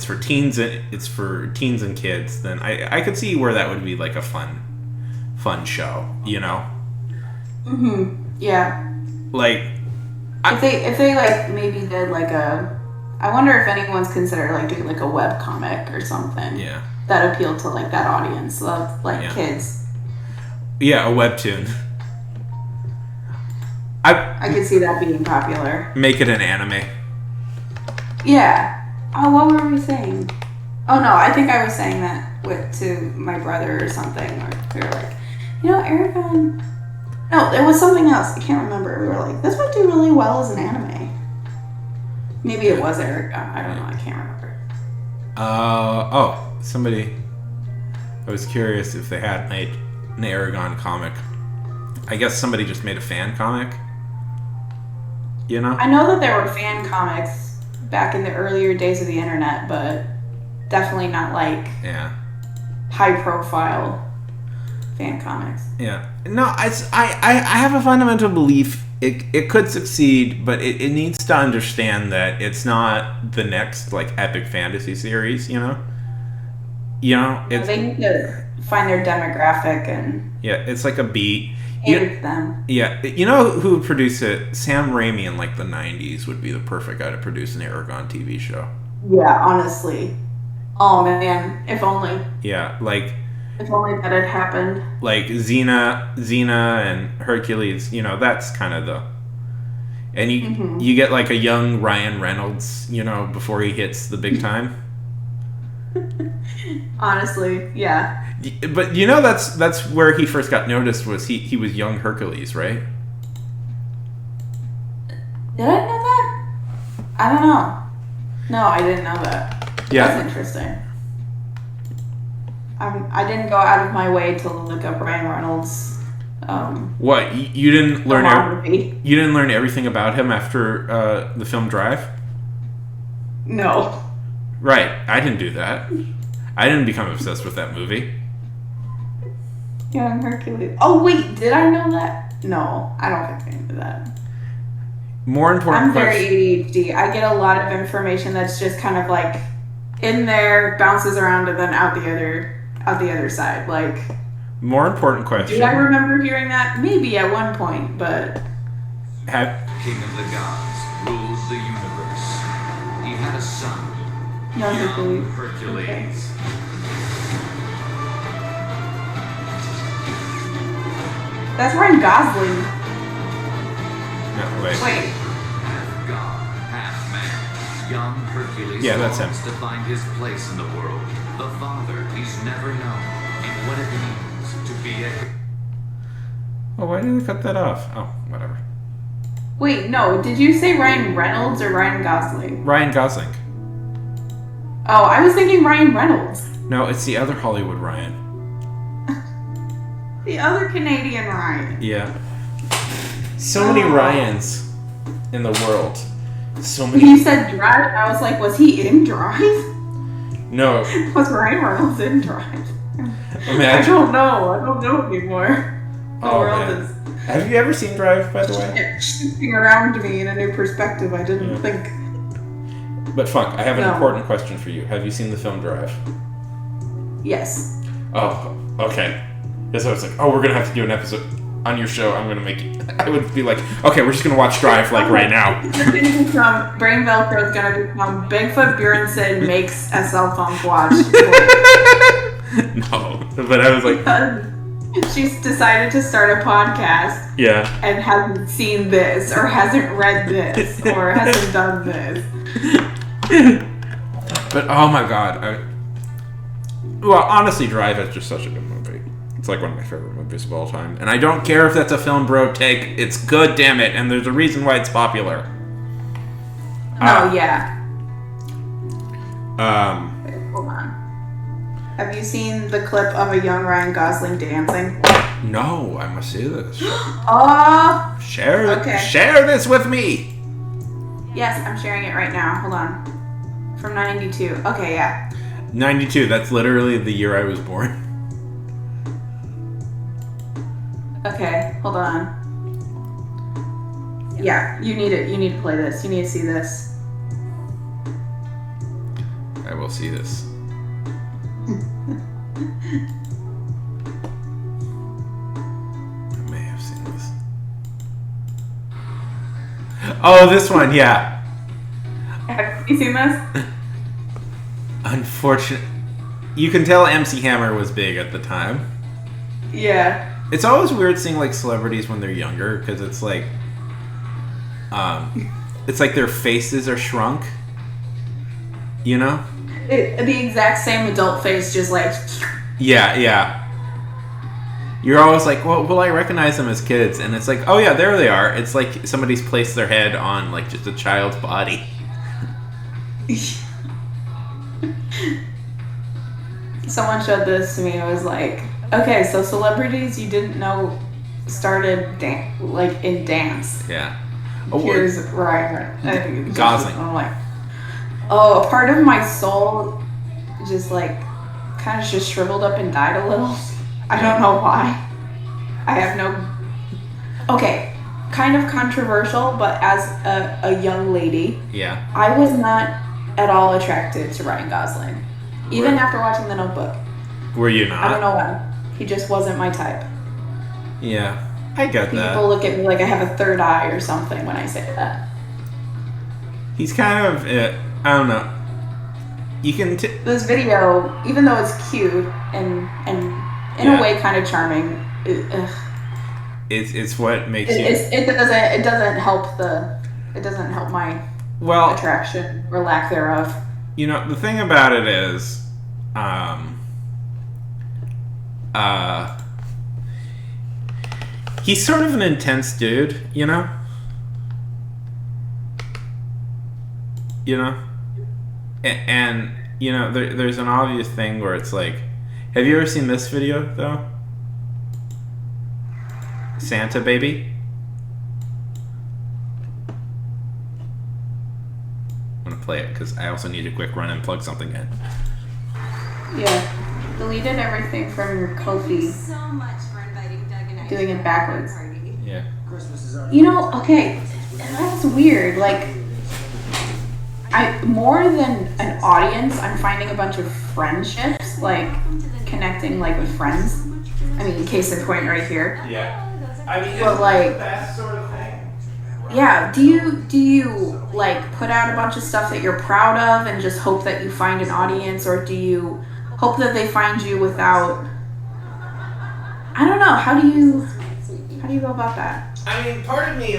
for teens, and it's for teens and kids. Then I could see where that would be like a fun show, Yeah. Like, if they like maybe did like I wonder if anyone's considered like doing like a web comic or something. Yeah. That appealed to like that audience of like kids. Yeah, a webtoon. I could see that being popular. Make it an anime. Yeah. Oh, what were we saying? Oh no, I think I was saying that to my brother or something. Or we were like, Aragon. No, it was something else. I can't remember. We were like, this would do really well as an anime. Maybe it was Aragon. I don't know. I can't remember. Somebody. I was curious if they had made an Aragon comic. I guess somebody just made a fan comic. I know that there were fan comics back in the earlier days of the internet, but definitely not like high profile fan comics. Yeah. No, I have a fundamental belief it could succeed, but it needs to understand that it's not the next like epic fantasy series, they need to find their demographic and it's like a beat. Them. Yeah, who would produce it? Sam Raimi in like the 90s would be the perfect guy to produce an Aragon TV show. Yeah, honestly. Oh man, if only. Yeah, like. If only that had happened. Like Xena and Hercules, that's kind of the. And you get like a young Ryan Reynolds, before he hits the big time. Honestly, yeah. But that's where he first got noticed, was he was young Hercules, right? Did I know that? I don't know. No, I didn't know that. Yeah. That's interesting. I didn't go out of my way to look up Ryan Reynolds. What, you didn't learn? You didn't learn everything about him after the film Drive? No. Right, I didn't do that. I didn't become obsessed with that movie. Young Hercules. Oh wait, did I know that? No, I don't think I knew that. More important I'm very question. ADHD. I get a lot of information that's just kind of like in there, bounces around, and then out the other side. Like, More important question. do I remember hearing that? Maybe at one point, but King of the gods ruled the universe. He had a son, no, young Hercules. That's Ryan Gosling. No, wait. Wait, Half god, half man. Young Hercules Yeah, that's him. longs to find his place in the world. The father he's never known, and what it means to be a... Oh, why did they cut that off? Oh, whatever. wait, no. Did you say Ryan Reynolds or Ryan Gosling? Ryan Gosling. Oh, I was thinking Ryan Reynolds. No, it's the other Hollywood Ryan. The other Canadian Ryan. Yeah. So many Ryans in the world. So You many. said Drive, and I was like, was he in Drive? No, Was Ryan Reynolds in Drive? I imagine. don't know. I don't know anymore. The Oh, world man. is Have you ever seen Drive, by the way? shifting around me in a new perspective. I didn't Yeah. think. But Funk, I have an No. important question for you. Have you seen the film Drive? Yes. Oh, okay. Because I was like, oh, we're gonna have to do an episode on your show. I'm gonna make it. I would be like, okay, we're just gonna watch Drive like right now. It's gonna become Brain Velcro is gonna become Bigfoot Bjornson makes a cell phone watch. No, but I was like, She's decided to start a podcast yeah. and hasn't seen this or hasn't read this or hasn't done this. But oh my god, well, honestly, Drive is just such a good movie. It's like one of my favorite movies of all time, and I don't care if that's a film bro take. It's good, damn it, and there's a reason why it's popular. Oh yeah. Um, Hold on. Have you seen the clip of a young Ryan Gosling dancing? no, I must see this. Oh, Okay. Share this with me. yes, I'm sharing it right now. Hold on. From 92. Okay, yeah. 92. That's literally the year I was born. Okay, hold on. Yeah, you need it. You need to play this. You need to see this. I will see this. I may have seen this. Oh, this one, yeah. Have you seen this? Unfortunate. You can tell MC Hammer was big at the time. Yeah. It's always weird seeing like celebrities when they're younger because it's like their faces are shrunk. You know? The exact same adult face, just like. Yeah. You're always like, well, will I recognize them as kids? And it's like, oh yeah, there they are. It's like somebody's placed their head on like just a child's body. Someone showed this to me. It was like, okay, so celebrities you didn't know started like in dance. Yeah. Here's Ryan Gosling. I'm like, oh, a part of my soul just like kind of just shriveled up and died a little. I don't know why. I have no. Okay, kind of controversial, but as a young lady, Yeah. I was not at all attracted to Ryan Gosling, even after watching The Notebook. Were you I don't not? know why. He just wasn't my type. Yeah. I get People that. look at me like I have a third eye or something when I say that. He's kind of I don't know. You can This video, even though it's cute and in Yeah. a way kind of charming, it's what makes you it doesn't help my well. attraction or lack thereof. You know, the thing about it is, he's sort of an intense dude, you know? And you know, there's an obvious thing where it's like, have you ever seen this video, though? Santa Baby? I'm gonna play it, because I also need to quick run and plug something in. Yeah, deleted everything from your Kofi. So much for inviting Doug and I Doing to it our backwards. party. Yeah. You know, okay, that's weird. Like, I more than an audience, I'm finding a bunch of friendships, like connecting like with friends. I mean, case in point right here. Yeah. I mean, But, like, the best sort of thing. Yeah, do you like put out a bunch of stuff that you're proud of and just hope that you find an audience, or do you hope that they find you without? I don't know. How do you go about that? I mean, part of me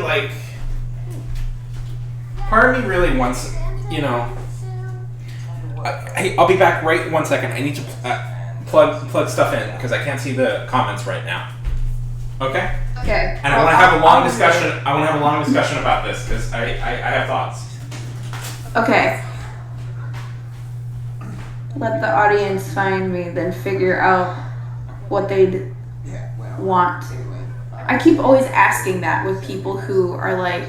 really wants, you know. Hey, I'll be back right 1 second. I need to plug stuff in because I can't see the comments right now. Okay. Okay. And I want to have a long discussion. I want to have a long discussion about this because I have thoughts. Okay. Let the audience find me, then figure out what they'd want. I keep always asking that with people who are like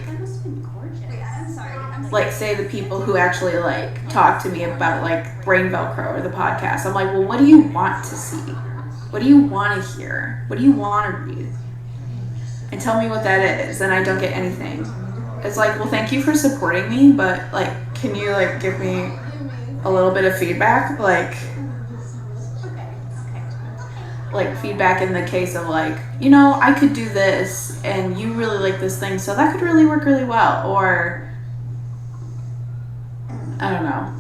say the people who actually like talk to me about like Brain Velcro or the podcast. I'm like, well, what do you want to see? What do you want to hear? What do you want to read? And tell me what that is, and I don't get anything. It's like, well, thank you for supporting me, but like, can you like give me a little bit of feedback? Like feedback in the case of like, you know, I could do this, and you really like this thing, so that could really work really well, or I don't know.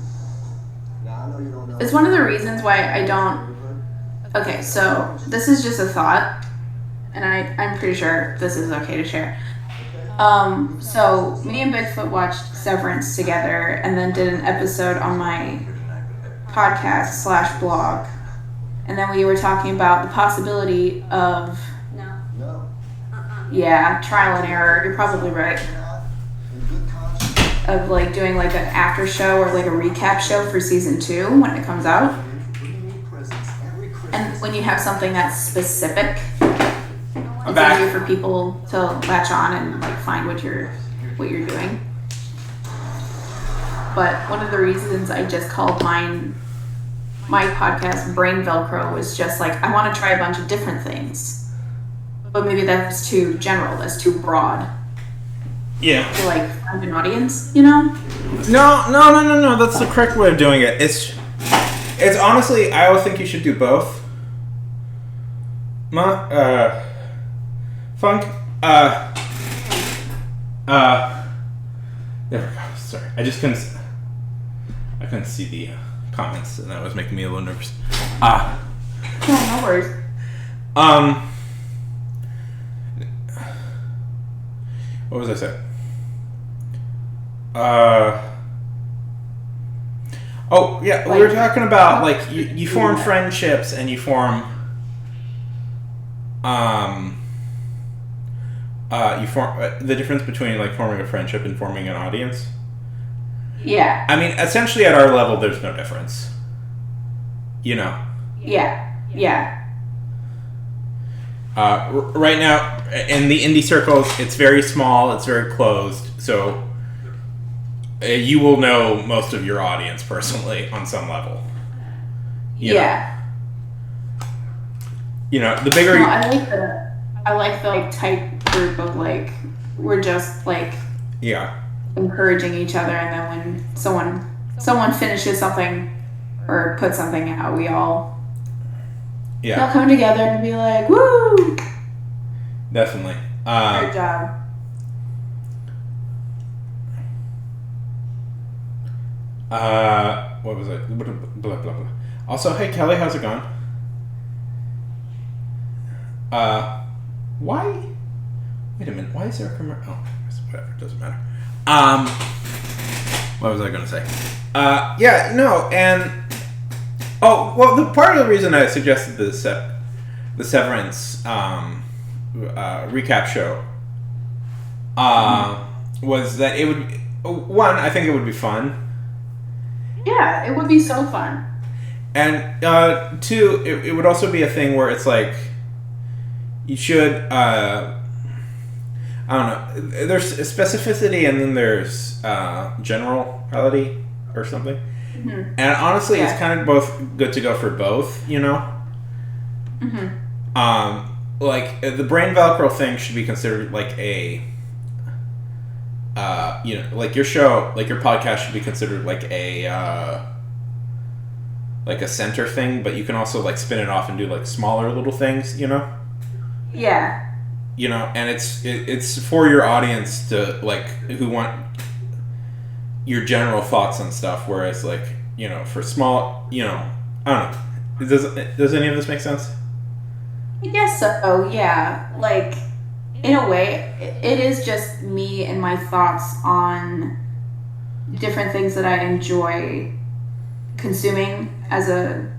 It's one of the reasons why I don't. Okay, so this is just a thought, and I'm pretty sure this is okay to share. So me and Bigfoot watched Severance together, and then did an episode on my podcast / blog, and then we were talking about the possibility of trial and error. You're probably right. Of like doing like an after show or like a recap show for season 2 when it comes out. And when you have something that's specific, it's easier for people to latch on and like find what you're doing. But one of the reasons I just called my podcast Brain Velcro was just like, I want to try a bunch of different things, but maybe that's too general, that's too broad. Yeah. To like find an audience, you know? No. That's the correct way of doing it. It's honestly, I always think you should do both. Funk. There we go. Sorry, I couldn't see the comments, and that was making me a little nervous. No worries. What was I saying? Oh yeah, we were talking about like you form friendships and you form the difference between like forming a friendship and forming an audience. Yeah. I mean, essentially at our level, there's no difference. You know. Yeah. Right now, in the indie circles, it's very small, it's very closed, so you will know most of your audience personally on some level. You know, the bigger. No, I like the like tight group of like we're just like encouraging each other, and then when someone finishes something or puts something out, we all come together and be like, woo! Definitely. Good job. What was it? Blah, blah, blah. Also, hey Kelly, how's it going? Why? Wait a minute. Why is there a commercial? Oh, whatever. It doesn't matter. What was I going to say? And the part of the reason I suggested the Severance recap show was that it would. One, I think it would be fun. Yeah, it would be so fun. And two, it would also be a thing where it's like you should. I don't know. There's specificity and then there's generality or something. Mm-hmm. And honestly, it's kind of both good to go for both, you know? Mm-hmm. Like, the Brain Velcro thing should be considered like a like your show, like your podcast should be considered like a center thing, but you can also like spin it off and do like smaller little things, Yeah. And it's for your audience to like who want your general thoughts on stuff, whereas like for small, I don't know. Does any of this make sense? I guess so. Yeah. Like, in a way, it is just me and my thoughts on different things that I enjoy consuming as a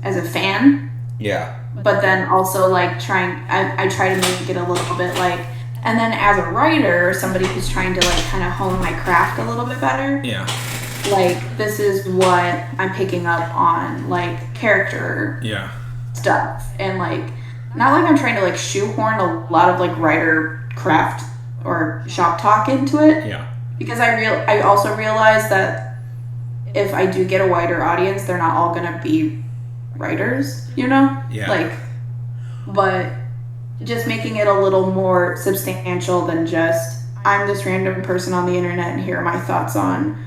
fan. Yeah. But then also like I try to make it a little bit like, and then as a writer, somebody who's trying to like kind of hone my craft a little bit better. Yeah. Like, this is what I'm picking up on, like, character stuff. And like, not like I'm trying to like shoehorn a lot of like writer craft or shop talk into it. Yeah. Because I also realize that if I do get a wider audience, they're not all gonna be writers, Yeah. Like, but just making it a little more substantial than just, I'm this random person on the internet and here are my thoughts on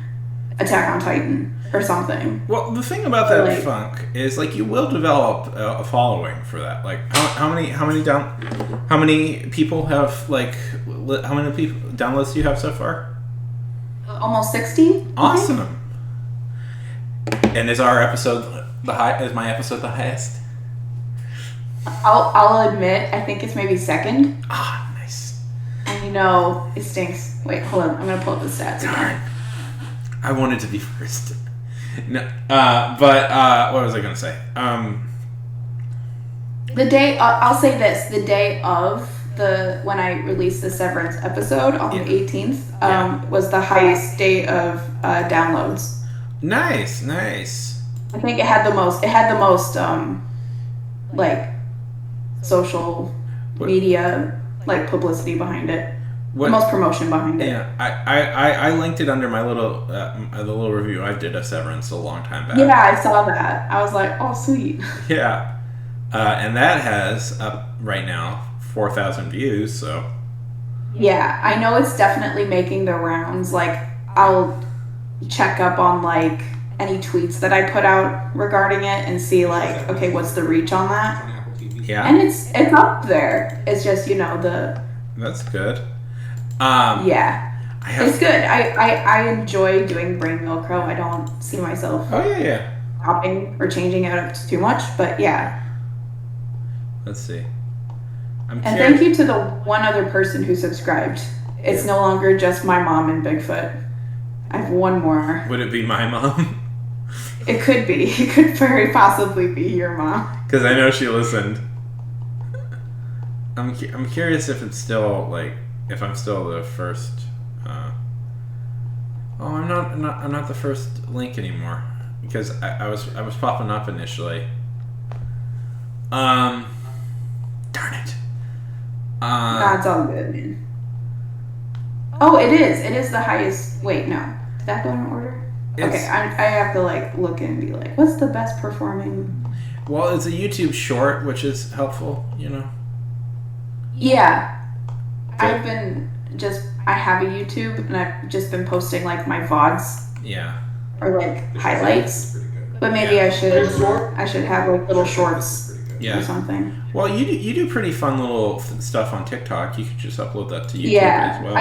Attack on Titan or something. Well, the thing about that funk is like you will develop a following for that. Like how many people have like how many people downloads do you have so far? Almost 60. Awesome. And is our episode is my episode the highest? I'll admit, I think it's maybe second. Ah, nice. And it stinks. Wait, hold on. I'm gonna pull up the stats again. I wanted to be first. No, but what was I gonna say? The day I'll say this: the day of when I released the Severance episode on the 18th was the highest day of downloads. Nice. I think it had the most. It had the most like social media like publicity behind it. The most promotion behind it. Yeah, I linked it under my little the little review I did of Severance a long time back. Yeah, I saw that. I was like, oh, sweet. Yeah, and that has up right now 4,000 views. So yeah, I know it's definitely making the rounds. Like, I'll check up on like any tweets that I put out regarding it and see like, okay, what's the reach on that? Yeah, and it's up there. It's just That's good. It's good. I enjoy doing Brain Milk Crow. I don't see myself stopping or changing it up too much, but yeah. Let's see. And thank you to the one other person who subscribed. It's no longer just my mom and Bigfoot. I have one more. Would it be my mom? It could be. It could very possibly be your mom. Because I know she listened. I'm curious if it's still like if I'm still the first. I'm not the first link anymore because I was popping up initially. Darn it. That's all good, man. Oh, it is. It is the highest. Wait, no. Did that go in order? Okay, I have to like look and be like, what's the best performing? Well, it's a YouTube short, which is helpful, Yeah. I have a YouTube and I've just been posting like my VODs. Yeah. Or like highlights. But maybe I should have like little shorts or something. Well, you do pretty fun little stuff on TikTok. You could just upload that to YouTube as well.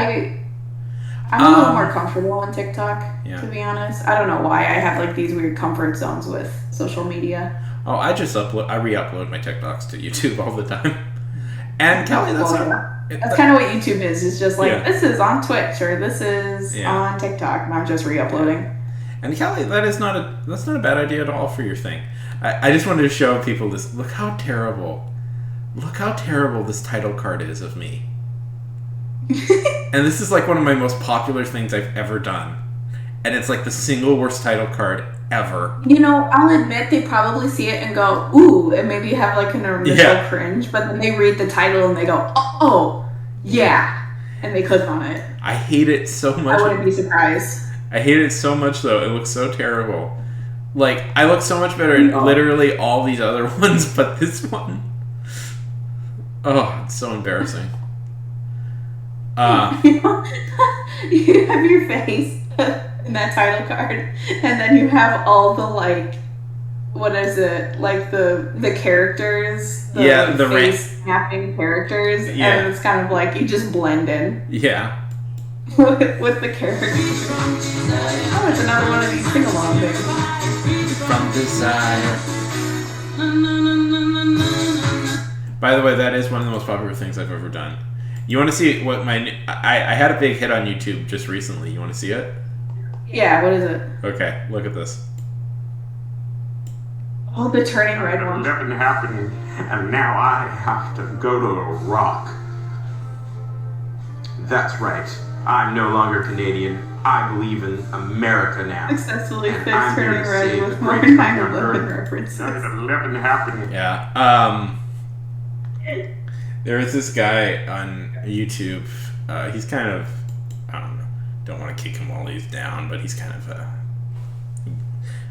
I'm a little more comfortable on TikTok, to be honest. I don't know why I have like these weird comfort zones with social media. Oh, I re-upload my TikToks to YouTube all the time. And Kelly, that's kind of what YouTube is. It's just like, this is on Twitch or this is on TikTok, and I'm just re-uploading. And Kelly, that's not a bad idea at all for your thing. I just wanted to show people this. Look how terrible this title card is of me. And this is like one of my most popular things I've ever done. And it's like the single worst title card ever. I'll admit they probably see it and go, ooh, and maybe have like an initial cringe, but then they read the title and they go, oh, yeah. And they click on it. I hate it so much. I wouldn't be surprised. I hate it so much though. It looks so terrible. Like, I look so much better in literally all these other ones, but this one. Oh, it's so embarrassing. You have your face in that title card, and then you have all the like, what is it? Like the characters, the face snapping characters, and it's kind of like you just blend in. Yeah. with the characters. Oh, it's another one of these sing-along things. From Desire. By the way, that is one of the most popular things I've ever done. You want to see what I had a big hit on YouTube just recently. You want to see it? Yeah, what is it? Okay, look at this. Oh, the turning red one. Nothing happening, and now I have to go to Iraq. That's right. I'm no longer Canadian. I believe in America now. Successfully fixed I'm here turning to red save with the more great 9/11 references. Nothing happening. Yeah. There is this guy on YouTube. He's kind of, I don't want to kick him while he's down, but he's kind of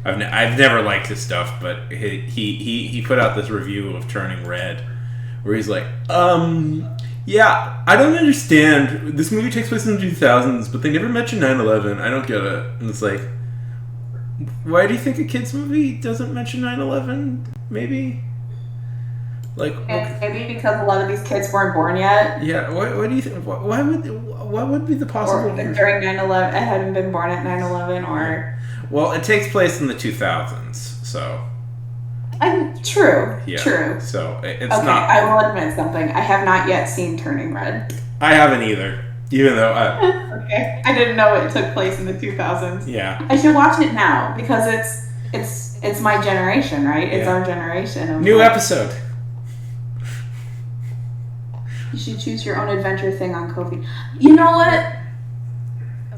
I've never liked his stuff, but he put out this review of Turning Red, where he's like, yeah, I don't understand. This movie takes place in the 2000s, but they never mention 9/11. I don't get it. And it's like, why do you think a kids movie doesn't mention 9/11? Maybe. Like, maybe because a lot of these kids weren't born yet. Yeah, what do you think? What would be the possible? Or during 9/11, I hadn't been born at 9/11, or. Well, it takes place in the 2000s, so. True. Yeah. True. So it's okay, not. I will admit something. I have not yet seen Turning Red. I haven't either, even though. Okay. I didn't know it took place in the 2000s. Yeah. I should watch it now because it's my generation, right? It's our generation. New episode. You should choose your own adventure thing on Kofi. You know what?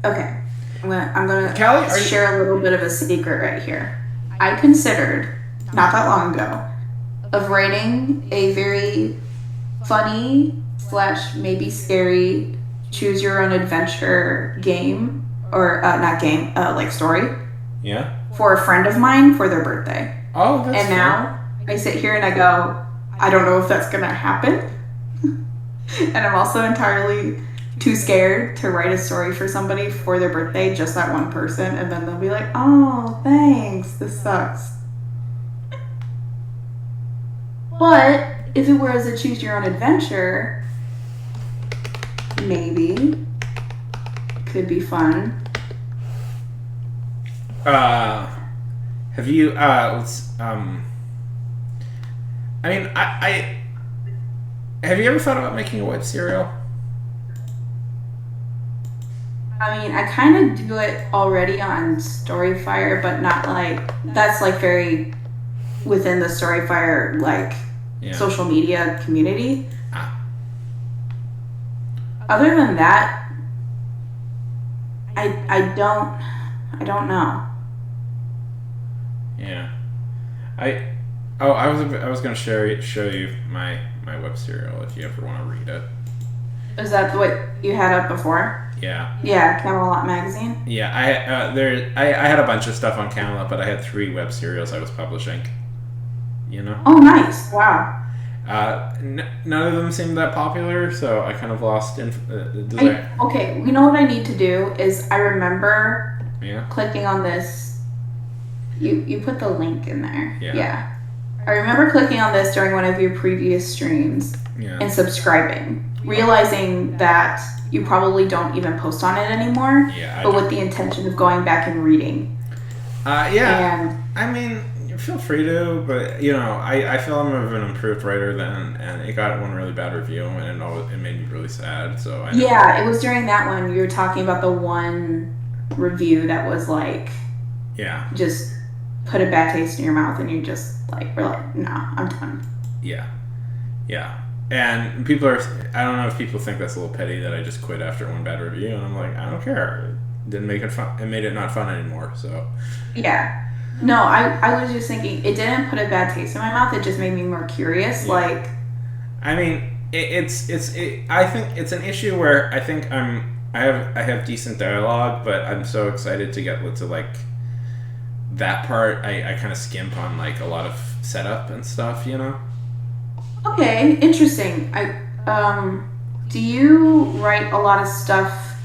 Okay. I'm gonna Callie, share a little bit of a secret right here. I considered, not that long ago, of writing a very funny / maybe scary choose your own adventure game, or not game, like story. Yeah. For a friend of mine for their birthday. Oh, that's And now I sit here and I go, I don't know if that's gonna happen. And I'm also entirely too scared to write a story for somebody for their birthday, just that one person, and then they'll be like, oh, thanks, this sucks. But if it were as a choose your own adventure, maybe could be fun. Have you I mean, I have you ever thought about making a web serial? I mean, I kind of do it already on Storyfire, but not like, that's like very within the Storyfire, like, social media community. Other than that, I don't know. Yeah. I was gonna show you my web serial if you ever want to read it. Is that what you had up before? Yeah. Yeah, Camelot magazine. Yeah, I had a bunch of stuff on Camelot, but I had 3 web serials I was publishing. You know. Oh, nice! Wow. None of them seemed that popular, so I kind of lost desire. Okay, you know what I need to do is I remember clicking on this. You put the link in there. Yeah. I remember clicking on this during one of your previous streams and subscribing, realizing that you probably don't even post on it anymore, but with the intention of going back and reading. And I mean, feel free to, but you know, I feel I'm of an improved writer then, and it got one really bad review, and it made me really sad. So it was during that one you were talking about the one review that was like, just put a bad taste in your mouth, and you just like, we're like, nah, I'm done. Yeah. And people are, I don't know if people think that's a little petty that I just quit after one bad review, and I'm like, I don't care. It didn't make it fun. It made it not fun anymore. So. Yeah. No, I was just thinking it didn't put a bad taste in my mouth. It just made me more curious. Like, I mean, I think it's an issue where I think I have decent dialogue, but I'm so excited to get to like that part. I kind of skimp on like a lot of setup and stuff, you know. Okay, interesting. Do you write a lot of stuff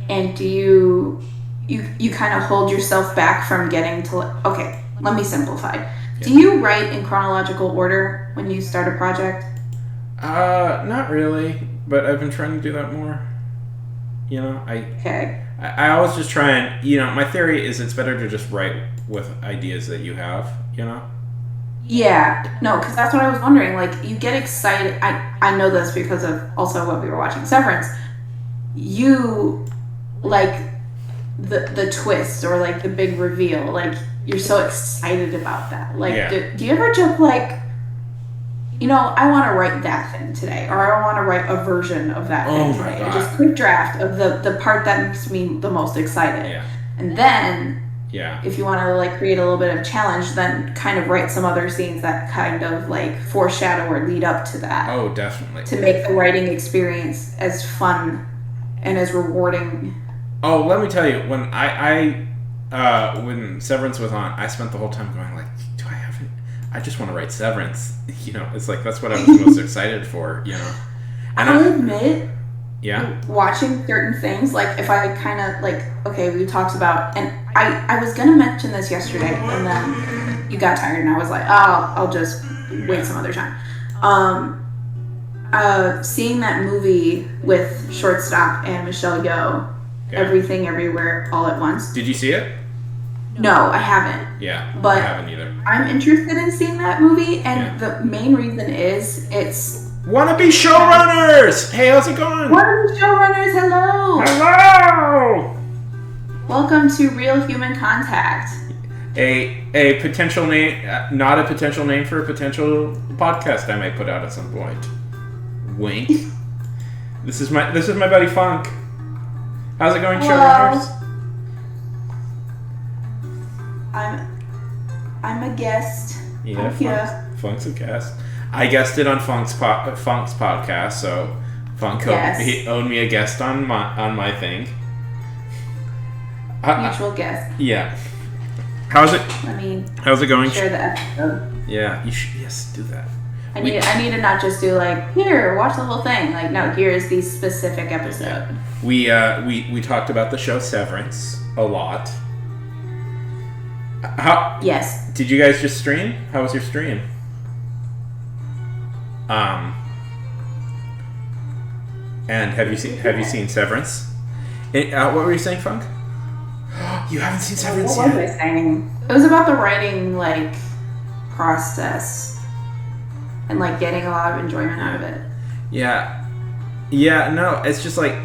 And do you kind of hold yourself back from getting to, okay, let me simplify. Do you write in chronological order when you start a project? Not really, but I've been trying to do that more. You know, I always just try and, you know, my theory is it's better to just write with ideas that you have, you know? Yeah, no, because that's what I was wondering. Like, you get excited. I know this because of also what we were watching, Severance. You like the twist or like the big reveal. Like, you're so excited about that. Like, do you ever just like, you know, I want to write that thing today, or I want to write a version of that thing today. Or just quick draft of the part that makes me the most excited. Yeah. And then, yeah, if you want to like create a little bit of challenge, then kind of write some other scenes that kind of like foreshadow or lead up to that. Oh, definitely. To make the writing experience as fun and as rewarding. Oh, let me tell you, when when Severance was on, I spent the whole time going like, I just want to write Severance. You know, it's like that's what I was most excited for. You know, and I'll admit. Yeah. Watching certain things, like if I kind of like, okay, we talked about, and I was gonna mention this yesterday, and then you got tired, and I was like, oh, I'll just wait some other time. Seeing that movie with Shortstop and Michelle Yeoh, Everything Everywhere All at Once. Did you see it? No, I haven't. Yeah, but I haven't either. I'm interested in seeing that movie, and the main reason is it's Wannabe showrunners! Hey, how's it going? Wannabe showrunners, hello! Hello! Welcome to Real Human Contact. A potential name, not a potential name for a potential podcast I might put out at some point. Wink. This is my buddy Funk. How's it going, showrunners? I'm a guest. Yeah, Funk's a guest. I guested on Funk's podcast, so Funk owed me a guest on my thing. Mutual guest. Yeah. How's it? How's it going? Share the episode. Yeah, you should. Yes, do that. I need to not just do like, here, watch the whole thing. Like, no, here's the specific episode. We talked about the show Severance a lot. Yes. Did you guys just stream? How was your stream? And have you seen Severance? What were you saying, Funk? You haven't seen Severance yet? What was I saying? It was about the writing like process and like getting a lot of enjoyment out of it. Yeah. No, it's just like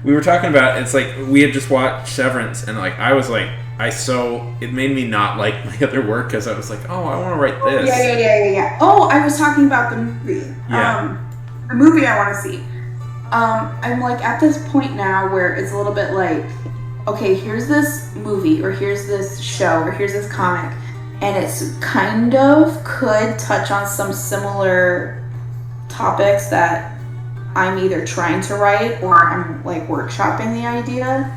we were talking about. It's like we had just watched Severance, and like I was like, it made me not like my other work because I was like, oh, I want to write this. Yeah. Oh, I was talking about the movie. Yeah. The movie I want to see. I'm like at this point now where it's a little bit like, okay, here's this movie, or here's this show, or here's this comic, and it's kind of could touch on some similar topics that I'm either trying to write or I'm like workshopping the idea.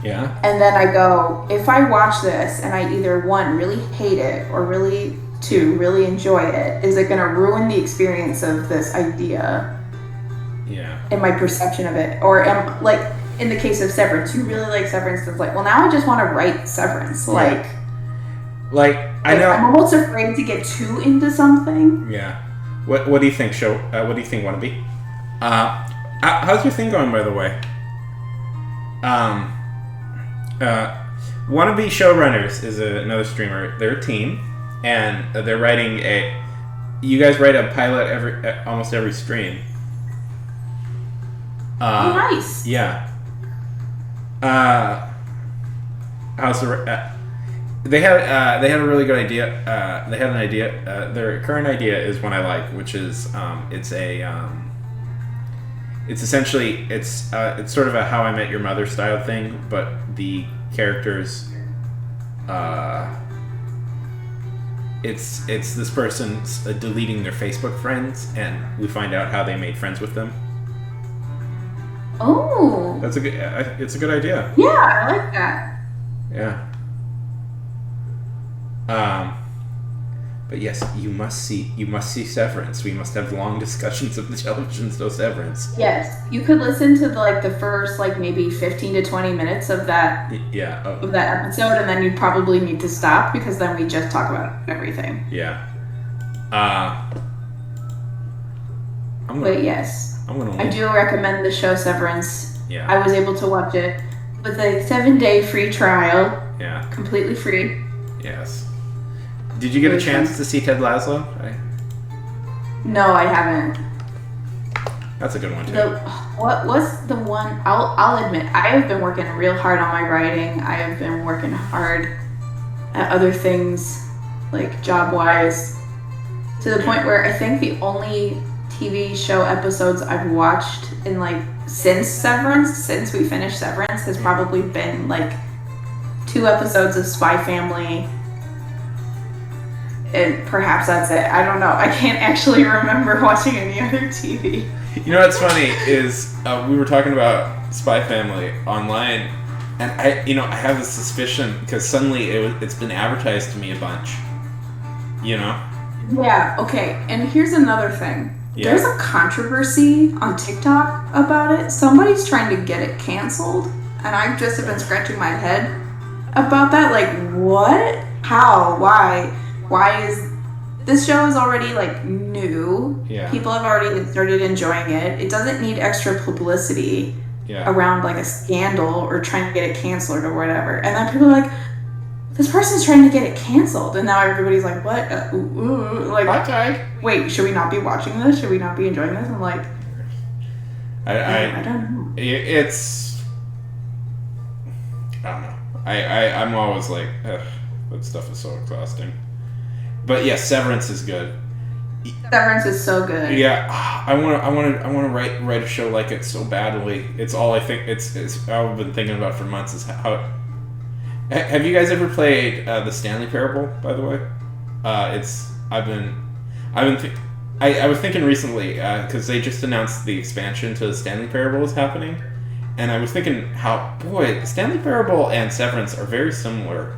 Yeah. And then I go, if I watch this and I either one, really hate it, or really two, really enjoy it, is it going to ruin the experience of this idea? Yeah. And my perception of it? Or am, like, in the case of Severance, you really like Severance, it's like, well, now I just want to write Severance. Like I know. I'm almost afraid to get too into something. Yeah. What do you think, what do you think, Wannabe? How's your thing going, by the way? Wannabe Showrunners is another streamer. They're a team, and they're writing you guys write a pilot almost every stream. Oh, nice. Yeah. How's they had a really good idea. They had an idea. Their current idea is one I like, which is it's essentially it's sort of a How I Met Your Mother style thing, but the characters it's this person deleting their Facebook friends, and we find out how they made friends with them. Oh, That's it's a good idea. Yeah, I like that. Yeah. But yes, you must see Severance. We must have long discussions of the television show Severance. Yes, you could listen to the first maybe 15 to 20 minutes of that of that episode, and then you'd probably need to stop because then we just talk about everything. Yeah. Yes, I do recommend the show Severance. Yeah. I was able to watch it with a 7-day free trial. Yeah. Completely free. Yes. Did you get a chance to see Ted Lasso? No, I haven't. That's a good one too. What was the one? I'll admit, I have been working real hard on my writing. I have been working hard at other things, job-wise, to the point where I think the only TV show episodes I've watched in since we finished Severance, has probably been 2 episodes of Spy Family. And perhaps that's it. I don't know. I can't actually remember watching any other TV. You know what's funny is we were talking about Spy Family online, and I have a suspicion because suddenly it's been advertised to me a bunch. Yeah. Okay. And here's another thing. Yeah. There's a controversy on TikTok about it. Somebody's trying to get it canceled, and I've just been scratching my head about that. What? How? Why? Why is this show is already new? Yeah. People have already started enjoying it. It doesn't need extra publicity around a scandal or trying to get it canceled or whatever. And then people are like, this person's trying to get it canceled, and now everybody's like, what? Okay. Wait, should we not be watching this? Should we not be enjoying this? I'm like, I don't know. It's I don't know. I'm always like, ugh, that stuff is so exhausting. But yeah, Severance is good. Severance is so good. Yeah, I want to write a show like it so badly. It's all I think. It's I've been thinking about for months. Is how. Have you guys ever played the Stanley Parable? By the way, I was thinking recently because they just announced the expansion to the Stanley Parable is happening, and I was thinking how Stanley Parable and Severance are very similar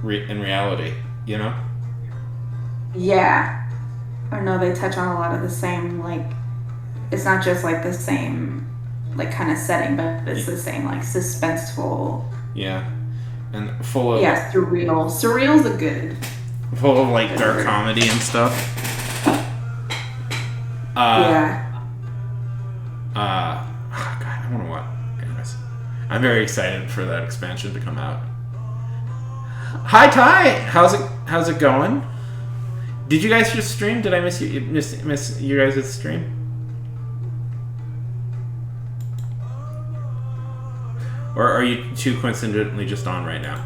in reality. Yeah. Or no, they touch on a lot of the same, it's not just the same, kind of setting, but it's the same, suspenseful. Yeah. And full of... Yeah, surreal. Surreal's a good. Full of, dark comedy and stuff. Yeah. God, I want to watch. Anyways, I'm very excited for that expansion to come out. Hi, Ty! How's it going? Did you guys just stream? Did I miss you guys' stream? Or are you two coincidentally just on right now?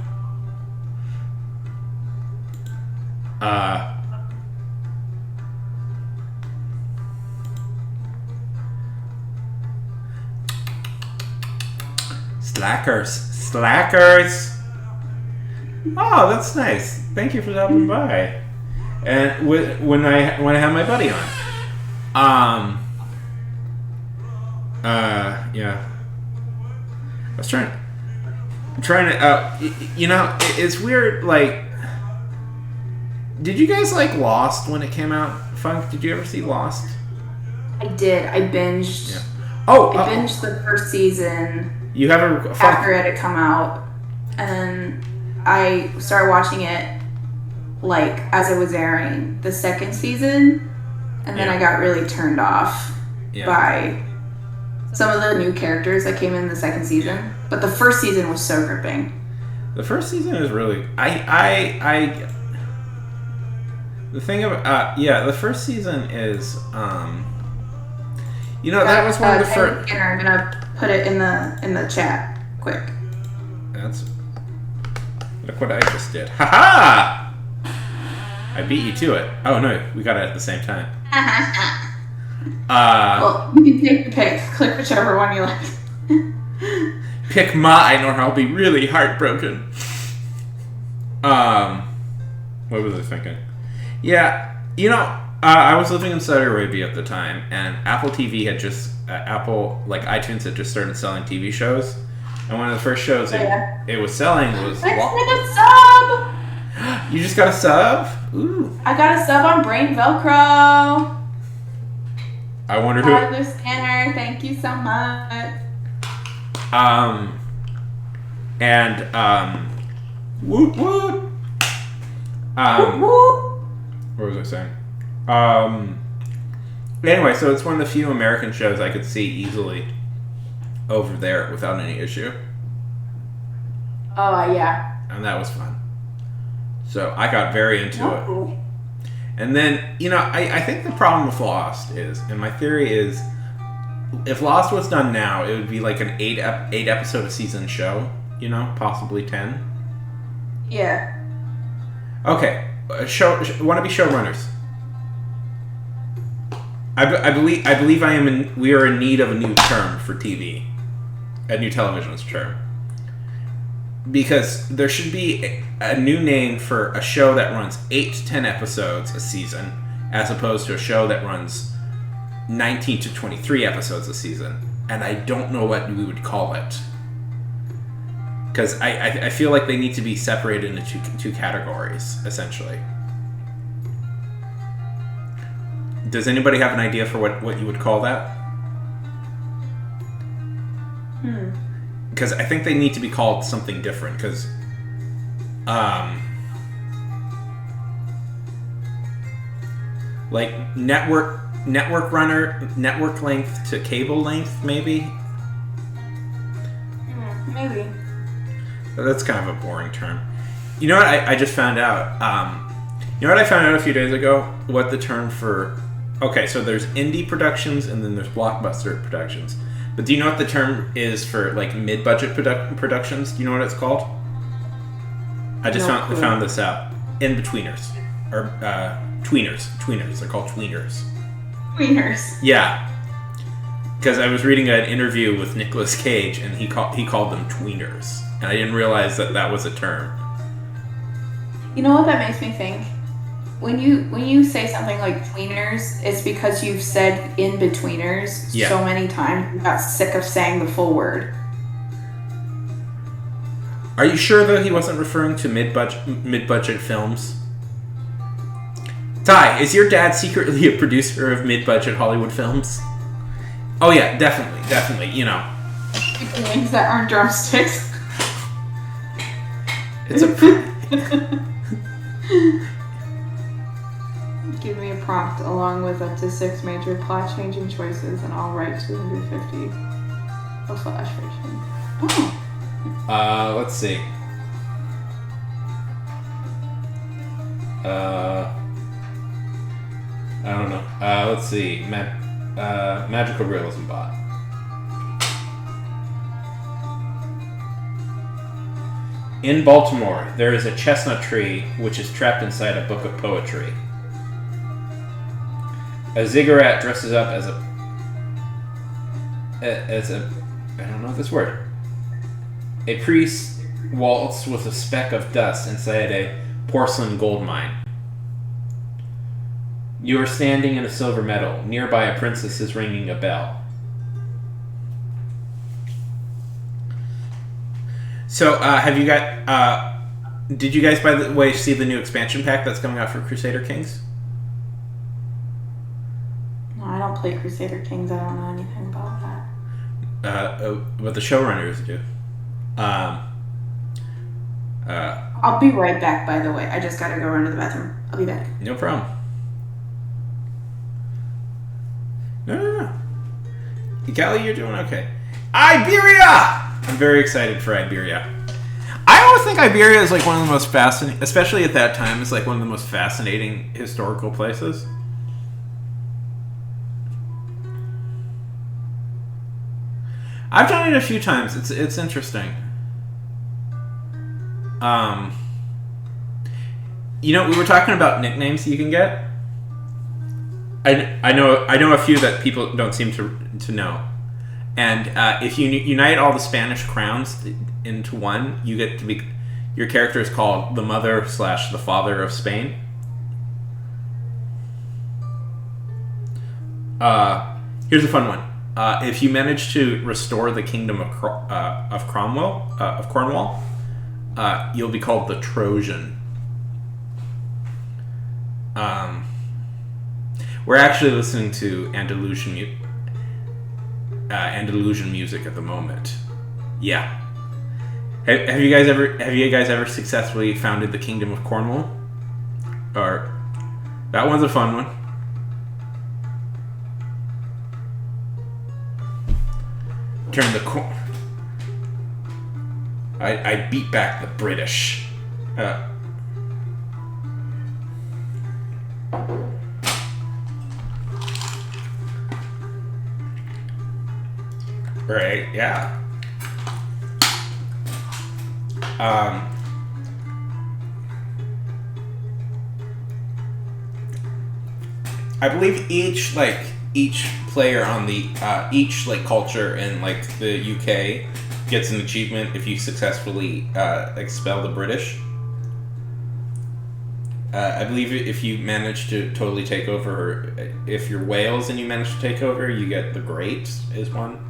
Slackers. Oh, that's nice. Thank you for stopping by. And when I have my buddy on, yeah, I was trying to, it's weird. Did you guys like Lost when it came out? Funk, did you ever see Lost? I did. I binged. Yeah. I binged the first season. You have a after it had come out, and then I started watching it as it was airing the second season, and then I got really turned off by some of the new characters that came in the second season. But the first season was so gripping. The first season is really the thing about the first season is that was one of the first. I'm gonna put it in the chat quick. Look what I just did. Ha! I beat you to it. Oh no, we got it at the same time. Well, you can take the pick. Click whichever one you like. Pick mine or I'll be really heartbroken. What was I thinking? Yeah, I was living in Saudi Arabia at the time, and Apple TV had just iTunes had just started selling TV shows, and one of the first shows it was selling was. Let's make a sub. You just got a sub? Ooh. I got a sub on Brain Velcro. I wonder who. Tyler Scanner, thank you so much. Woot woot. What was I saying? Anyway, so it's one of the few American shows I could see easily over there without any issue. Oh, yeah. And that was fun. So I got very into it. And then, I think the problem with Lost is, and my theory is, if Lost was done now, it would be like an 8 episode a season show, possibly 10. Yeah. Okay, wannabe showrunners. I believe we are in need of a new term for TV, a new television term, because there should be a new name for a show that runs 8 to 10 episodes a season, as opposed to a show that runs 19 to 23 episodes a season, and I don't know what we would call it, because I feel like they need to be separated into two categories essentially. Does anybody have an idea for what you would call that? Because I think they need to be called something different. Because, like network runner, network length to cable length, maybe. Maybe. That's kind of a boring term. You know what? I just found out. You know what I found out a few days ago? What the term for... Okay, so there's indie productions and then there's blockbuster productions. But do you know what the term is for like mid-budget productions? Do you know what it's called? I just found this out. In-betweeners. Or tweeners. Tweeners. They're called tweeners. Tweeners. Yeah. Because I was reading an interview with Nicolas Cage and he called them tweeners. And I didn't realize that was a term. You know what that makes me think? When you say something like tweeners, it's because you've said in-betweeners so many times you got sick of saying the full word. Are you sure that he wasn't referring to mid-budget films? Ty, is your dad secretly a producer of mid-budget Hollywood films? Oh yeah, definitely, Things that aren't drumsticks. It's a... Give me a prompt along with up to 6 major plot-changing choices, and I'll write 250 of flash fiction. Oh. Let's see. I don't know. Let's see. Magical realism bot. In Baltimore, there is a chestnut tree which is trapped inside a book of poetry. A ziggurat dresses up as a I don't know this word. A priest waltzed with a speck of dust inside a porcelain gold mine. You are standing in a silver medal. Nearby, a princess is ringing a bell. So, have you got? Did you guys, by the way, see the new expansion pack that's coming out for Crusader Kings? No, I don't play Crusader Kings. I don't know anything about that. But the showrunners do. I'll be right back, by the way. I just gotta go run to the bathroom. I'll be back. No problem. No. Callie, you're doing okay. Iberia! I'm very excited for Iberia. I always think Iberia is like one of the most fascinating, especially at that time, it's like one of the most fascinating historical places. I've done it a few times. It's interesting. We were talking about nicknames you can get. I know a few that people don't seem to know. And if you unite all the Spanish crowns into one, you get to be... Your character is called the mother / the father of Spain. Here's a fun one. If you manage to restore the kingdom of Cornwall, you'll be called the Trojan. We're actually listening to Andalusian music at the moment. Yeah. Have you guys ever successfully founded the Kingdom of Cornwall? Or that one's a fun one. Turn the corner. I beat back the British. Right, yeah. I believe each player on the each culture in the UK gets an achievement if you successfully expel the British. I believe if you manage to totally take over, if you're Wales and you manage to take over, you get the Great is one.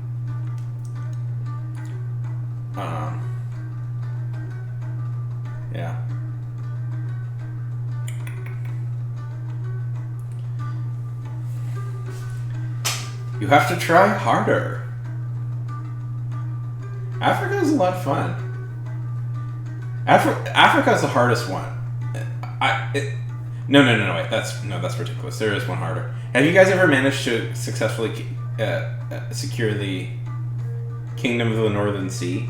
Yeah. You have to try harder. Africa is a lot of fun. Africa is the hardest one. No, wait. That's ridiculous. There is one harder. Have you guys ever managed to successfully secure the Kingdom of the Northern Sea?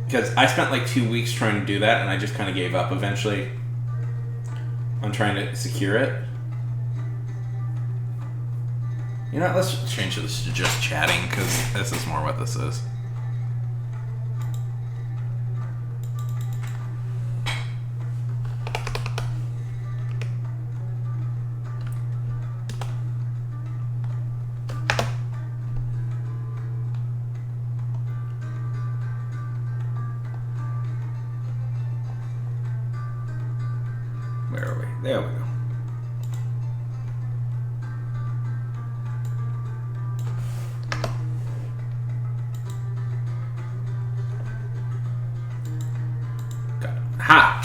Because I spent 2 weeks trying to do that, and I just kind of gave up eventually on trying to secure it. You know, let's change this to just chatting, because this is more what this is. Where are we? There we go. Got it. Ha!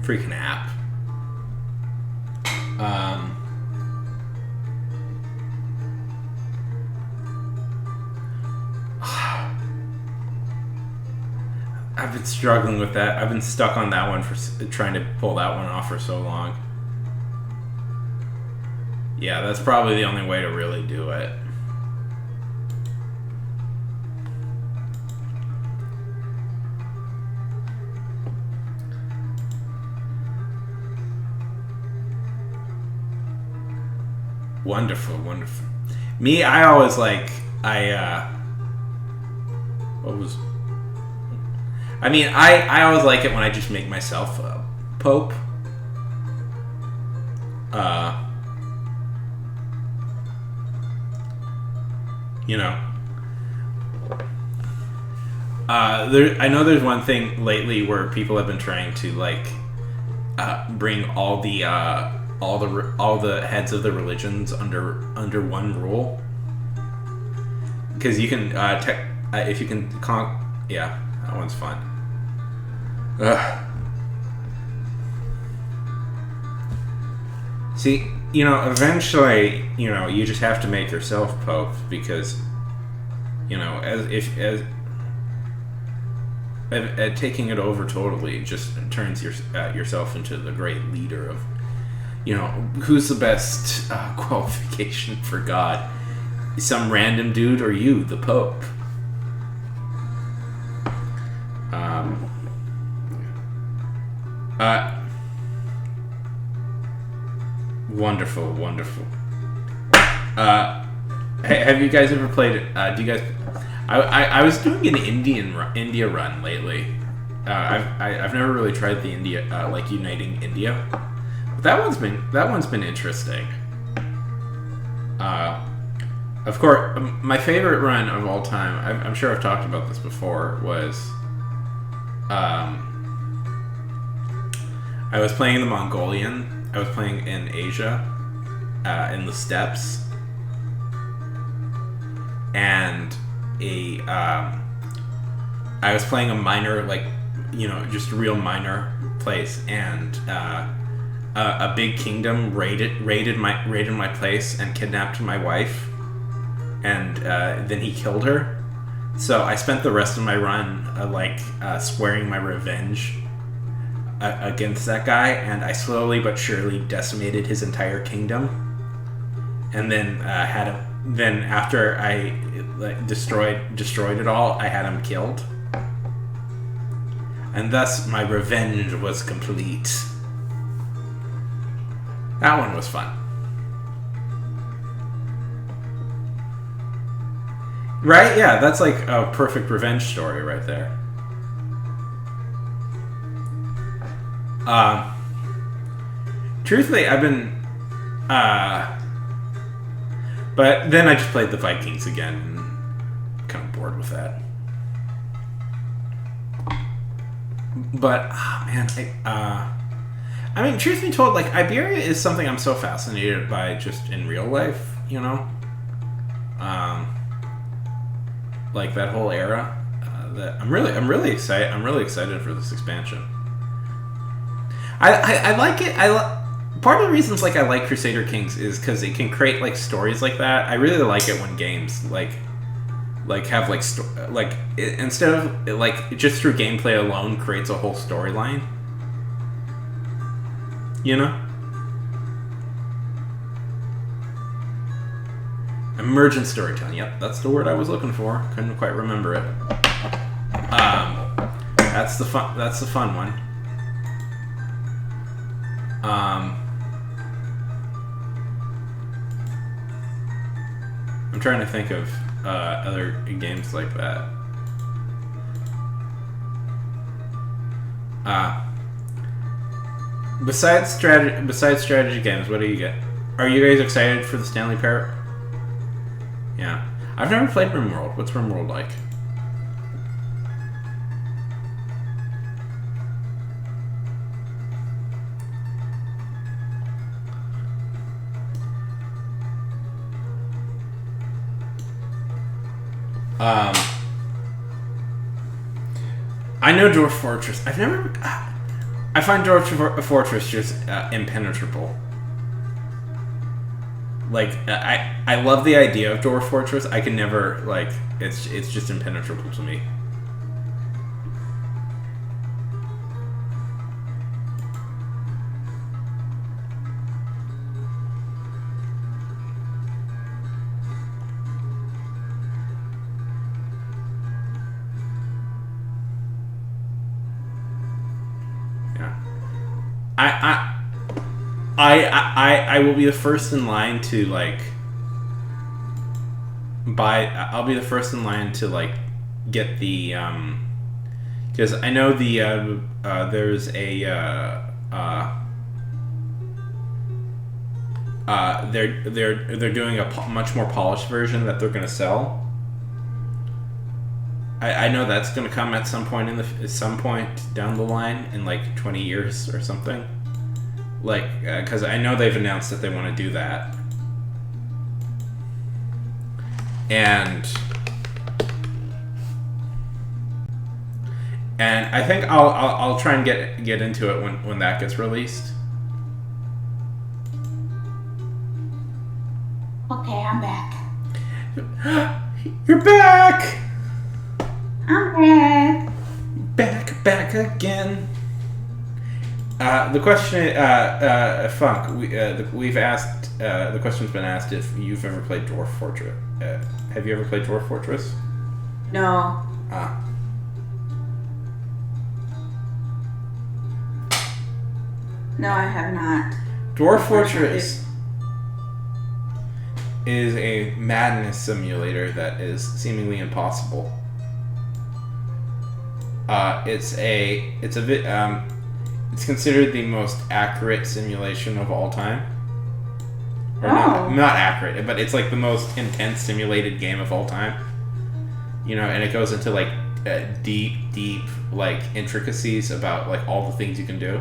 Freaking app. I've been struggling with that. I've been stuck on that one for trying to pull that one off for so long. Yeah, that's probably the only way to really do it. Wonderful, wonderful. Me, I always what was... I mean, I always like it when I just make myself a pope. You know. I know there's one thing lately where people have been trying to bring all the heads of the religions under one rule. Because you can if you can yeah, that one's fun. Ugh. See, eventually, you just have to make yourself pope because, as taking it over totally just turns yourself into the great leader of, who's the best qualification for God? Some random dude or you, the Pope? Wonderful, wonderful. Have you guys ever played? Do you guys? I was doing an India run lately. I've never really tried the India uniting India, but that one's been interesting. Of course, my favorite run of all time. I'm sure I've talked about this before. Was I was playing the Mongolian. I was playing in Asia, in the steppes, and I was playing a minor, just a real minor place, and a big kingdom raided my place and kidnapped my wife, and then he killed her. So I spent the rest of my run swearing my revenge against that guy, and I slowly but surely decimated his entire kingdom, and then had him. Then after I destroyed it all, I had him killed, and thus my revenge was complete. That one was fun. Right? Yeah, that's like a perfect revenge story right there. Truthfully, I've been... but then I just played the Vikings again, and kind of bored with that. But, man, I mean, truth be told, like, Iberia is something I'm so fascinated by just in real life, you know? Like, that whole era. That I'm really excited. I'm really excited for this expansion. I like it. Part of the reasons like I like Crusader Kings is because it can create like stories like that. I really like it when games like have instead of like just through gameplay alone creates a whole storyline. You know? Emergent storytelling. Yep, that's the word I was looking for. Couldn't quite remember it. That's the fun one. I'm trying to think of other games like that. Besides strategy games, what do you get? Are you guys excited for the Stanley Parrot? Yeah, I've never played RimWorld. What's RimWorld like? I know Dwarf Fortress. I find Dwarf Fortress just impenetrable. Like, I love the idea of Dwarf Fortress. I can never, like, it's just impenetrable to me. I will be the first in line to like buy. I'll be the first in line to like get the because I know the there's a they're doing a much more polished version that they're gonna sell. I know that's gonna come at some point down the line in like 20 years or something. Like, because I know they've announced that they want to do that, and I think I'll try and get into it when that gets released. Okay, I'm back. You're back. I'm back. Back again. The question, Funk, we've asked, the question's been asked if you've ever played Dwarf Fortress. Have you ever played Dwarf Fortress? No. No, I have not. Dwarf Fortress is a madness simulator that is seemingly impossible. It's considered the most accurate simulation of all time. Or not accurate, but it's like the most intense simulated game of all time. You know, and it goes into like deep like intricacies about like all the things you can do.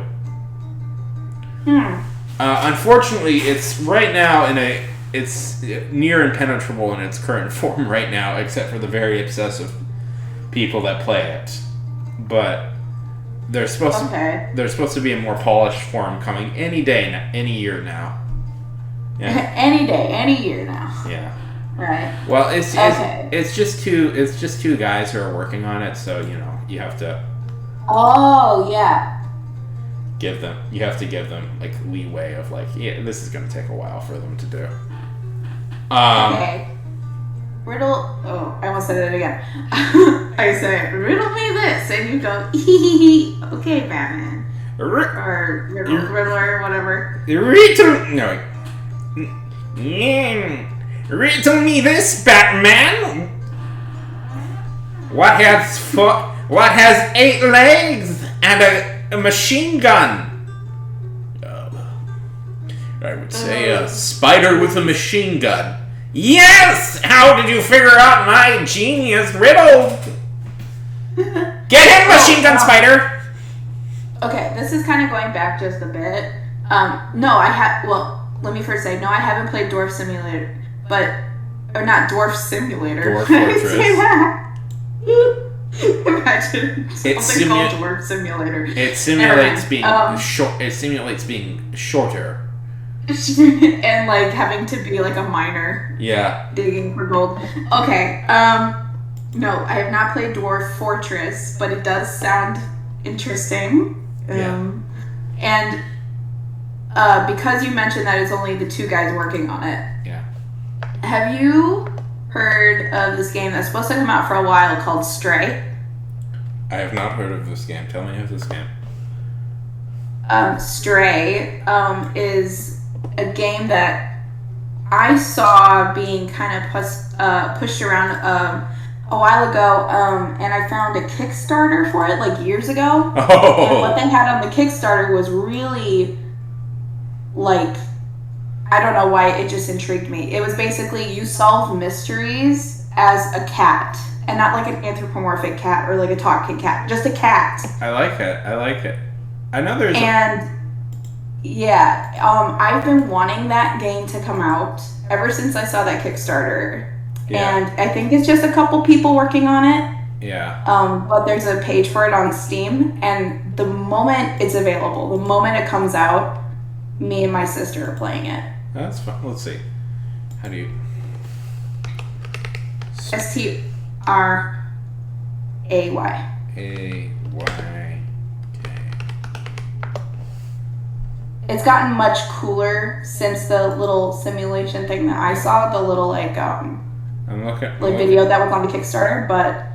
Unfortunately, it's right now it's near impenetrable in its current form right now, except for the very obsessive people that play it. But There's supposed to be a more polished form coming any year now. Yeah. Any day, any year now. Yeah. Right. Well, it's just two guys who are working on it, so you have to. Oh yeah. You have to give them like leeway of like, yeah, this is gonna take a while for them to do. Okay. Riddle. Oh, I almost said it again. I say, riddle me this, and you go, hee. Okay, Batman. Or Riddler, whatever. Riddle me this, Batman. What has 8 legs and a machine gun? I would say a spider with a machine gun. Yes! How did you figure out my genius riddle? Get him, machine gun spider! Okay, this is kind of going back just a bit. Let me first say, no, I haven't played Dwarf Simulator, or not Dwarf Simulator. Dwarf Fortress. Say that. Imagine something called Dwarf Simulator. It simulates being short. It simulates being shorter. And like having to be like a miner. Yeah. Digging for gold. Okay. No, I have not played Dwarf Fortress, but it does sound interesting. And because you mentioned that it's only the 2 guys working on it. Yeah. Have you heard of this game that's supposed to come out for a while called Stray? I have not heard of this game. Tell me of this game. Stray is a game that I saw being kind of pushed around a while ago, and I found a Kickstarter for it like years ago. Oh. And what they had on the Kickstarter was really like, I don't know why, it just intrigued me. It was basically you solve mysteries as a cat, and not like an anthropomorphic cat or like a talking cat, just a cat. I like it. I know there's I've been wanting that game to come out ever since I saw that Kickstarter. Yeah. And I think it's just a couple people working on it. Yeah. But there's a page for it on Steam, and the moment it's available, the moment it comes out, me and my sister are playing it. That's fun. Let's see. How do you... STRAY. AYK. It's gotten much cooler since the little simulation thing that I saw, the little video that was on the Kickstarter, but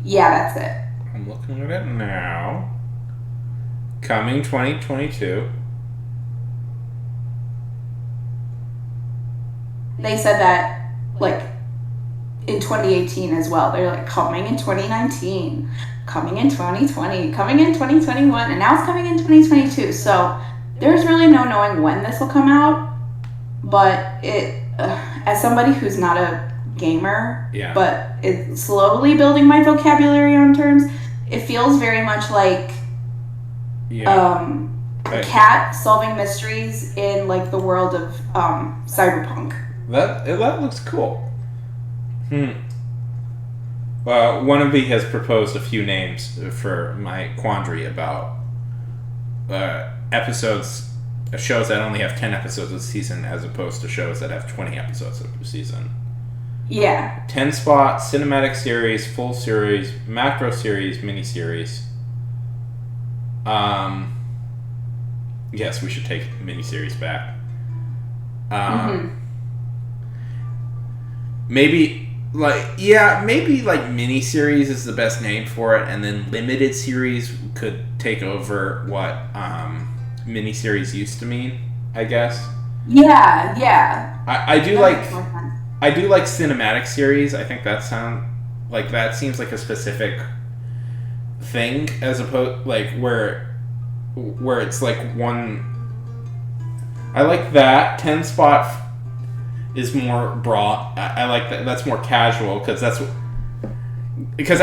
yeah, that's it. I'm looking at it now. Coming 2022. They said that like in 2018 as well. They're like coming in 2019, coming in 2020, coming in 2021, and now it's coming in 2022. So there's really no knowing when this will come out, but it, as somebody who's not a gamer, but it's slowly building my vocabulary on terms, it feels very much like a cat solving mysteries in like the world of cyberpunk. That looks cool. Well, Wannabe has proposed a few names for my quandary about shows that only have 10 episodes a season as opposed to shows that have 20 episodes a season. Yeah. 10 spot, cinematic series, full series, macro series, miniseries. Yes, we should take miniseries back. Maybe miniseries is the best name for it, and then limited series could take over what miniseries used to mean, I guess. Yeah. I do like cinematic series. I think that seems like a specific thing as opposed like where it's like one. I like that 10 spot is more broad. I like that. That's more casual because I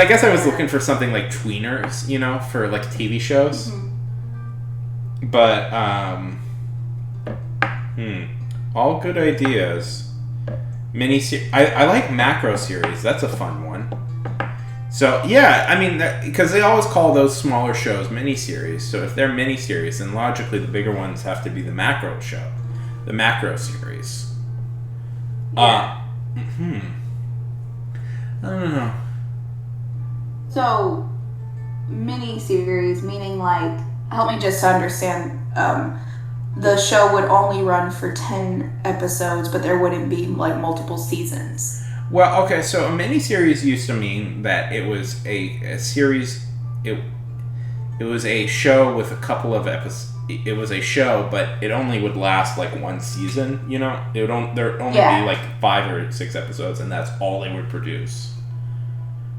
guess I was looking for something like tweeners, for like TV shows. But all good ideas. I like macro series. That's a fun one. So yeah, I mean, because they always call those smaller shows miniseries. So if they're miniseries, then logically the bigger ones have to be the macro show, the macro series. Yeah. I don't know. So, mini-series, meaning like, help me just understand, the show would only run for 10 episodes, but there wouldn't be like multiple seasons. Well, okay, so a miniseries used to mean that it was a series, it was a show with a couple of episodes. It was a show, but it only would last like one season, you know? There'd only be like 5 or 6 episodes, and that's all they would produce.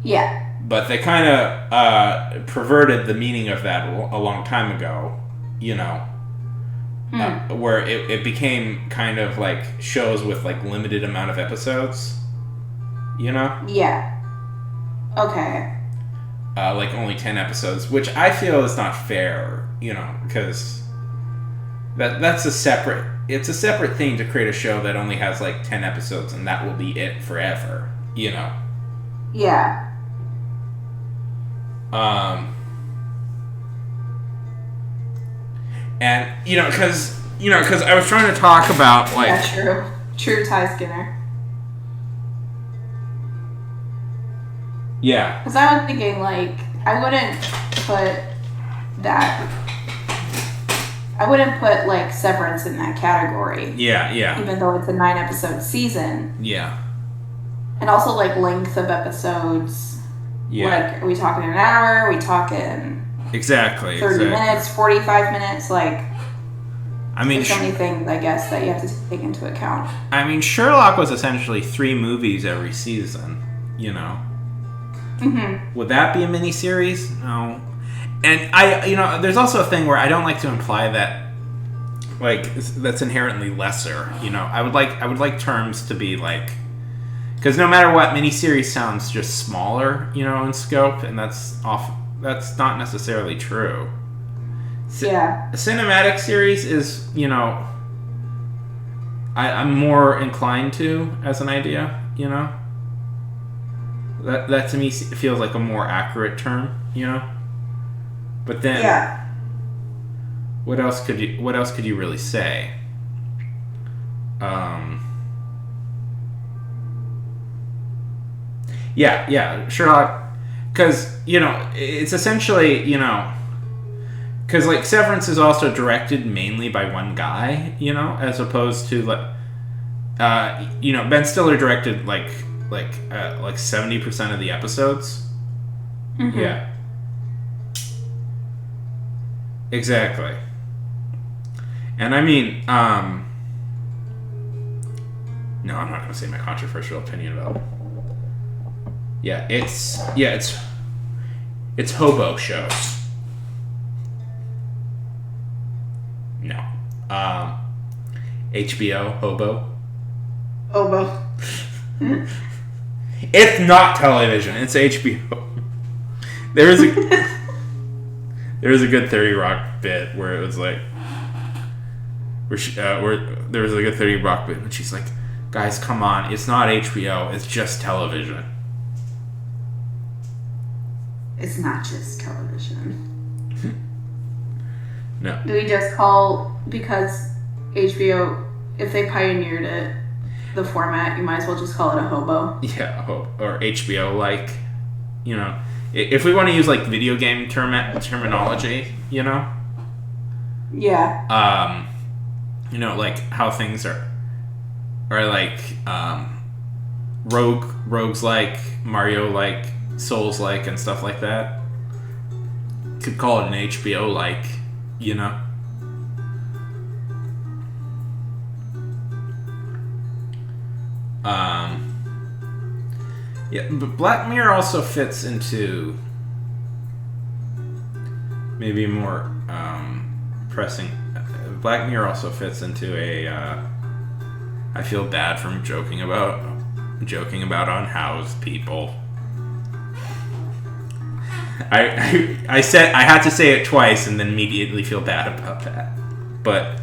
Yeah. But they kind of perverted the meaning of that a long time ago, you know? Where it became kind of like shows with like limited amount of episodes, you know? Yeah. Okay. Like only 10 episodes, which I feel is not fair, you know, because that's a separate thing to create a show that only has like 10 episodes and that will be it forever, you know? Yeah. And, because I was trying to talk about, like... Yeah, true Ty Skinner. Yeah. Because I was thinking, like, I wouldn't put, like, Severance in that category. Yeah. Even though it's a 9-episode season. Yeah. And also, like, length of episodes. Yeah. Like, are we talking an hour? Are we talking... Exactly. 30 minutes, 45 minutes, like... I mean... There's so many things, I guess, that you have to take into account. I mean, Sherlock was essentially 3 movies every season, you know? Mm-hmm. Would that be a miniseries? No. And there's also a thing where I don't like to imply that, like, that's inherently lesser, you know? I would like terms to be, like... Because no matter what, miniseries sounds just smaller, you know, in scope, and that's not necessarily true. Yeah. A cinematic series is, you know, I'm more inclined to as an idea, you know? That to me feels like a more accurate term, you know? But then... Yeah. What else could you really say? Yeah, Sherlock... Because, you know, it's essentially, you know... Because, like, Severance is also directed mainly by one guy, you know? As opposed to, like... Ben Stiller directed, like 70% of the episodes. Mm-hmm. Yeah. Exactly. And I mean, no, I'm not going to say my controversial opinion about it. Yeah, it's hobo shows. No. HBO, hobo. Hobo. It's not television, it's HBO. There is a good 30 Rock bit where it was like, where there was like a 30 Rock bit, and she's like, guys, come on, it's not HBO, it's just television. It's not just television. No. Do we just call, because HBO, if they pioneered it, the format, you might as well just call it a hobo? Yeah, or HBO, like, you know, if we want to use like video game terminology, you know? Yeah. You know, like how things are like, rogues-like, Mario-like, Souls-like, and stuff like that. Could call it an HBO-like, you know? Yeah, but Black Mirror also fits into maybe more pressing. Black Mirror also fits into a. I feel bad from joking about unhoused people. I said I had to say it twice and then immediately feel bad about that, but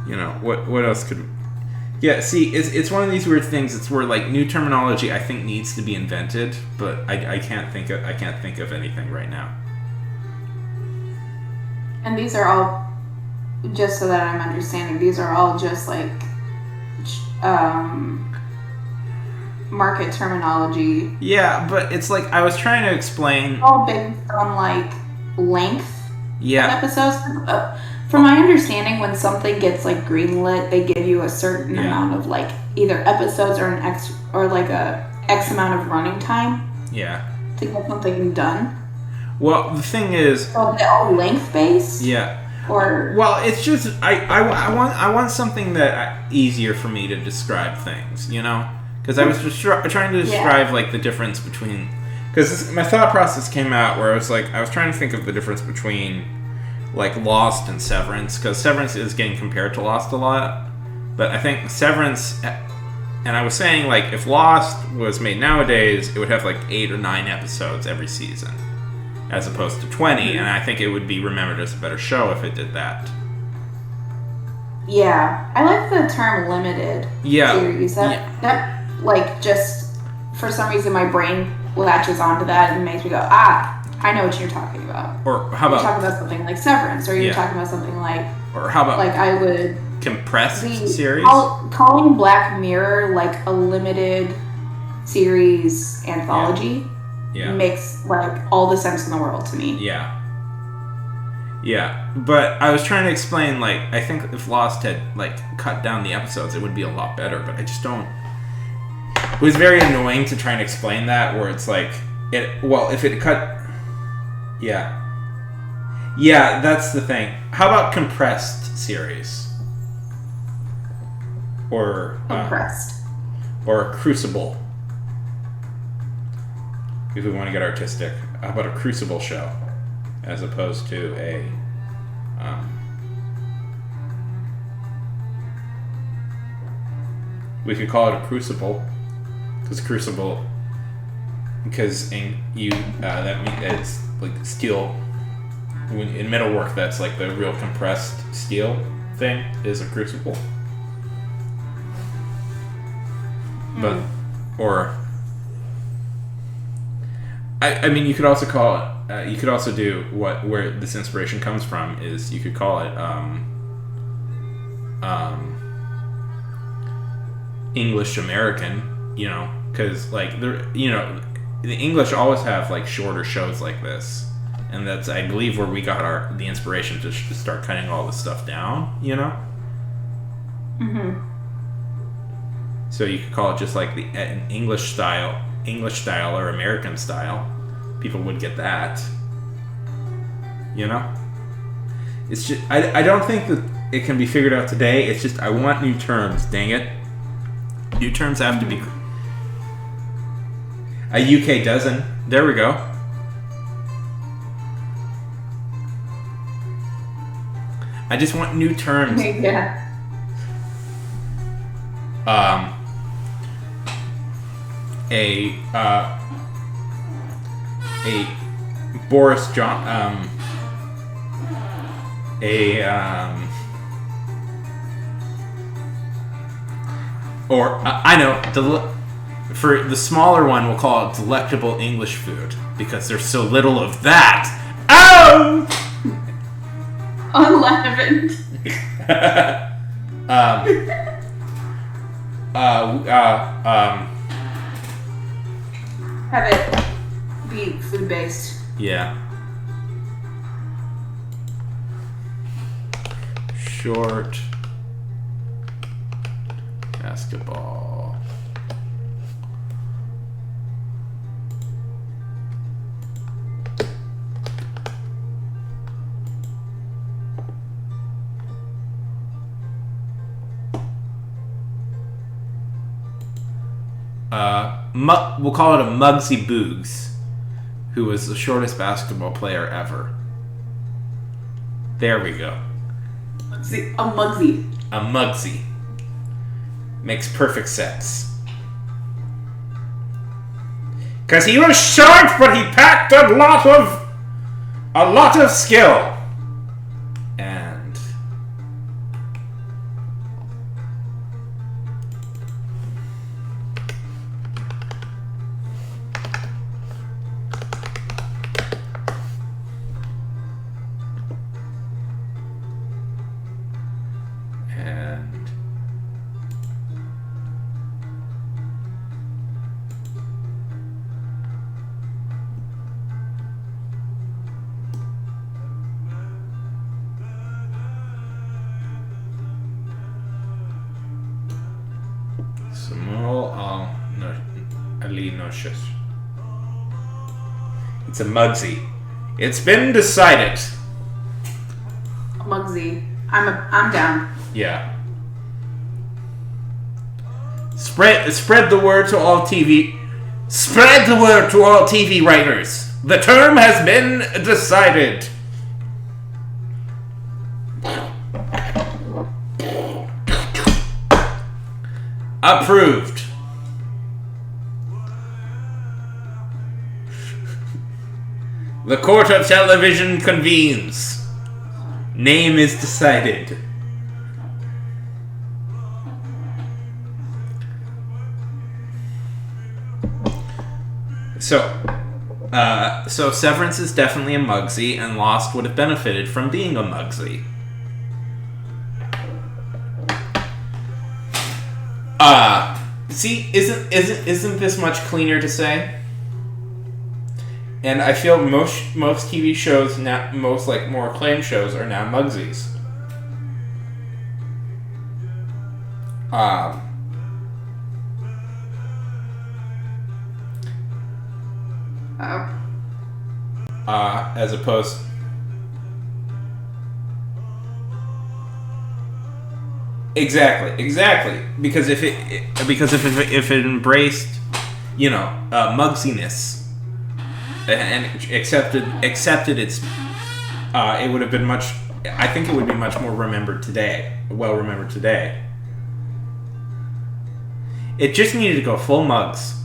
you know, what else could... Yeah, see, it's one of these weird things. It's where like new terminology I think needs to be invented, but I can't think of anything right now. And these are all, just so that I'm understanding, these are all just like market terminology. Yeah, but it's like I was trying to explain. All based on like length Yeah. of episodes. From my understanding, when something gets like greenlit, they give you a certain amount of like either episodes or a X amount of running time. Yeah. To get something done. Well, the thing is. So they're all length based. Yeah. Or well, it's just I want something that easier for me to describe things, you know, because I was just trying to describe like the difference between, because my thought process came out where I was trying to think of the difference between like Lost and Severance, because Severance is getting compared to Lost a lot, but I think Severance, and I was saying like if Lost was made nowadays, it would have like 8 or 9 episodes every season, as opposed to 20, and I think it would be remembered as a better show if it did that. Yeah, I like the term limited series. That like just for some reason my brain latches onto that and makes me go, I know what you're talking about. Or how about you're talking about something like Severance, or you're talking about something like, or how about like I would compressed series? Calling Black Mirror like a limited series anthology. Yeah. Makes like all the sense in the world to me. Yeah, but I was trying to explain, like, I think if Lost had like cut down the episodes, it would be a lot better, but I just don't. It was very annoying to try and explain that, where it's like if it cut. Yeah, that's the thing. How about compressed series? Or compressed. Or Crucible. If we want to get artistic, how about a Crucible show, as opposed to a, we could call it a Crucible, because that means it's like steel. In metalwork, that's like the real compressed steel thing is a Crucible, but or. I mean, you could also call it. You could also do where this inspiration comes from is you could call it English American. You know, because like the English always have like shorter shows like this, and that's I believe where we got the inspiration to start cutting all this stuff down. You know. Mm-hmm. So you could call it just like an English style or American style. People would get that, you know. It's just I don't think that it can be figured out today. It's just I want new terms. Dang it, new terms have to be a UK dozen. There we go. I just want new terms. Yeah. A Boris John I know for the smaller one we'll call it delectable English food because there's so little of that. Oh, unleavened. Have it be food based. Yeah. Short basketball. We'll call it a Muggsy Boogs, who was the shortest basketball player ever. There we go. A Muggsy. A Muggsy. Makes perfect sense. Because he was short, but he packed a lot of skill. And Samuel Alinocious. It's a Mugsy. It's been decided. Mugsy. I'm down. Yeah. Spread the word to all TV. Spread the word to all TV writers. The term has been decided. Approved. The Court of Television convenes. Name is decided. So Severance is definitely a Mugsy, and Lost would have benefited from being a Mugsy. See, isn't this much cleaner to say? And I feel most TV shows now, most like more acclaimed shows, are now Mugsies. As opposed. Exactly. Because if it embraced, mugsiness, and accepted its, it would have been much. I think it would be much more remembered today. Well remembered today. It just needed to go full mugs.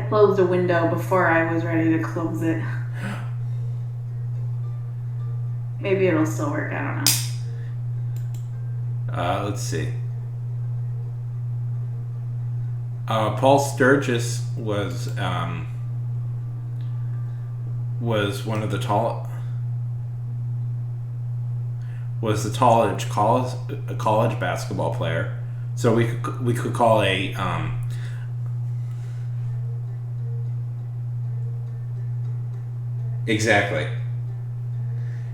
Closed a window before I was ready to close it. Maybe it'll still work, I don't know. Let's see. Paul Sturgis was one of the college basketball player. So we could call a exactly.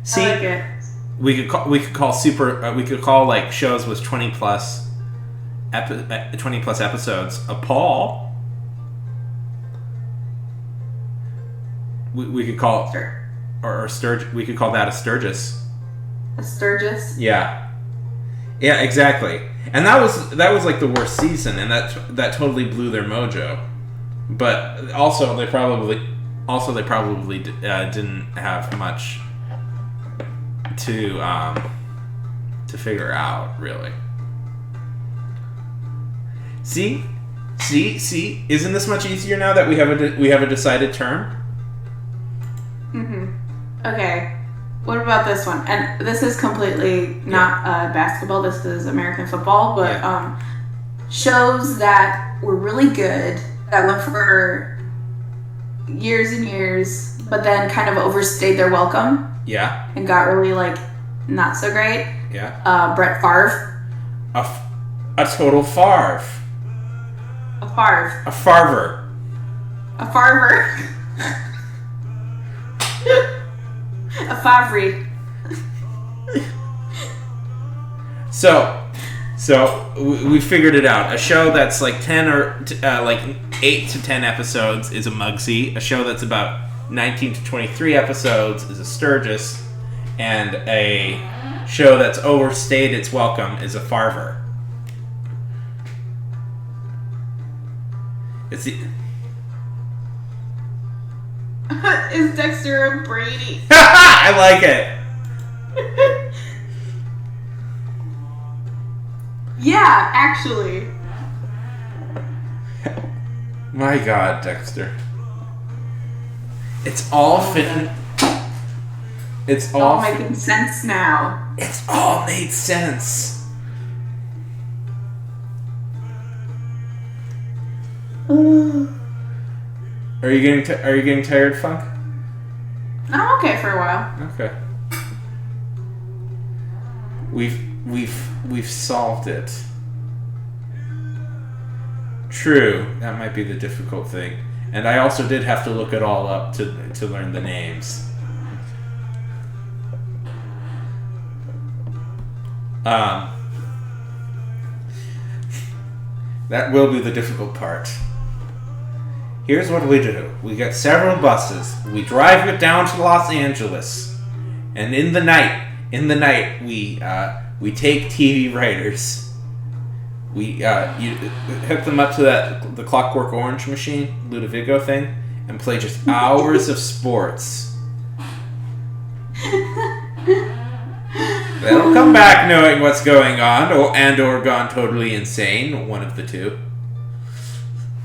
See, I like it. we could call like shows with 20 plus episodes a Paul. We could call or Sturgis. We could call that a Sturgis. A Sturgis. Yeah, exactly. And that was like the worst season, and that totally blew their mojo. But also they probably didn't have much to figure out, really. See, isn't this much easier now that we have a decided term? Okay. What about this one? And this is completely not basketball. This is American football. But shows that were really good, that went for years and years, but then kind of overstayed their welcome. Yeah. And got really, not so great. Yeah. Brett Favre. A total Favre. A Favre. A Farver. A Favre. A Favre. So we figured it out. A show that's like 10 or 8 to 10 episodes is a Mugsy. A show that's about 19 to 23 episodes is a Sturgis, and a show that's overstayed its welcome is a Farver. It's the Is Dexter a Brady? I like it. Yeah, actually. My God, Dexter. It's all fitting. It's all making sense now. It's all made sense. Are you getting tired, Funk? I'm okay for a while. Okay. We've solved it. True, that might be the difficult thing. And I also did have to look it all up to learn the names. That will be the difficult part. Here's what we do. We get several buses. We drive it down to Los Angeles. And in the night, we take TV writers. We you hook them up to the Clockwork Orange machine, Ludovico thing, and play just hours of sports. They'll come back knowing what's going on, or gone totally insane. One of the two.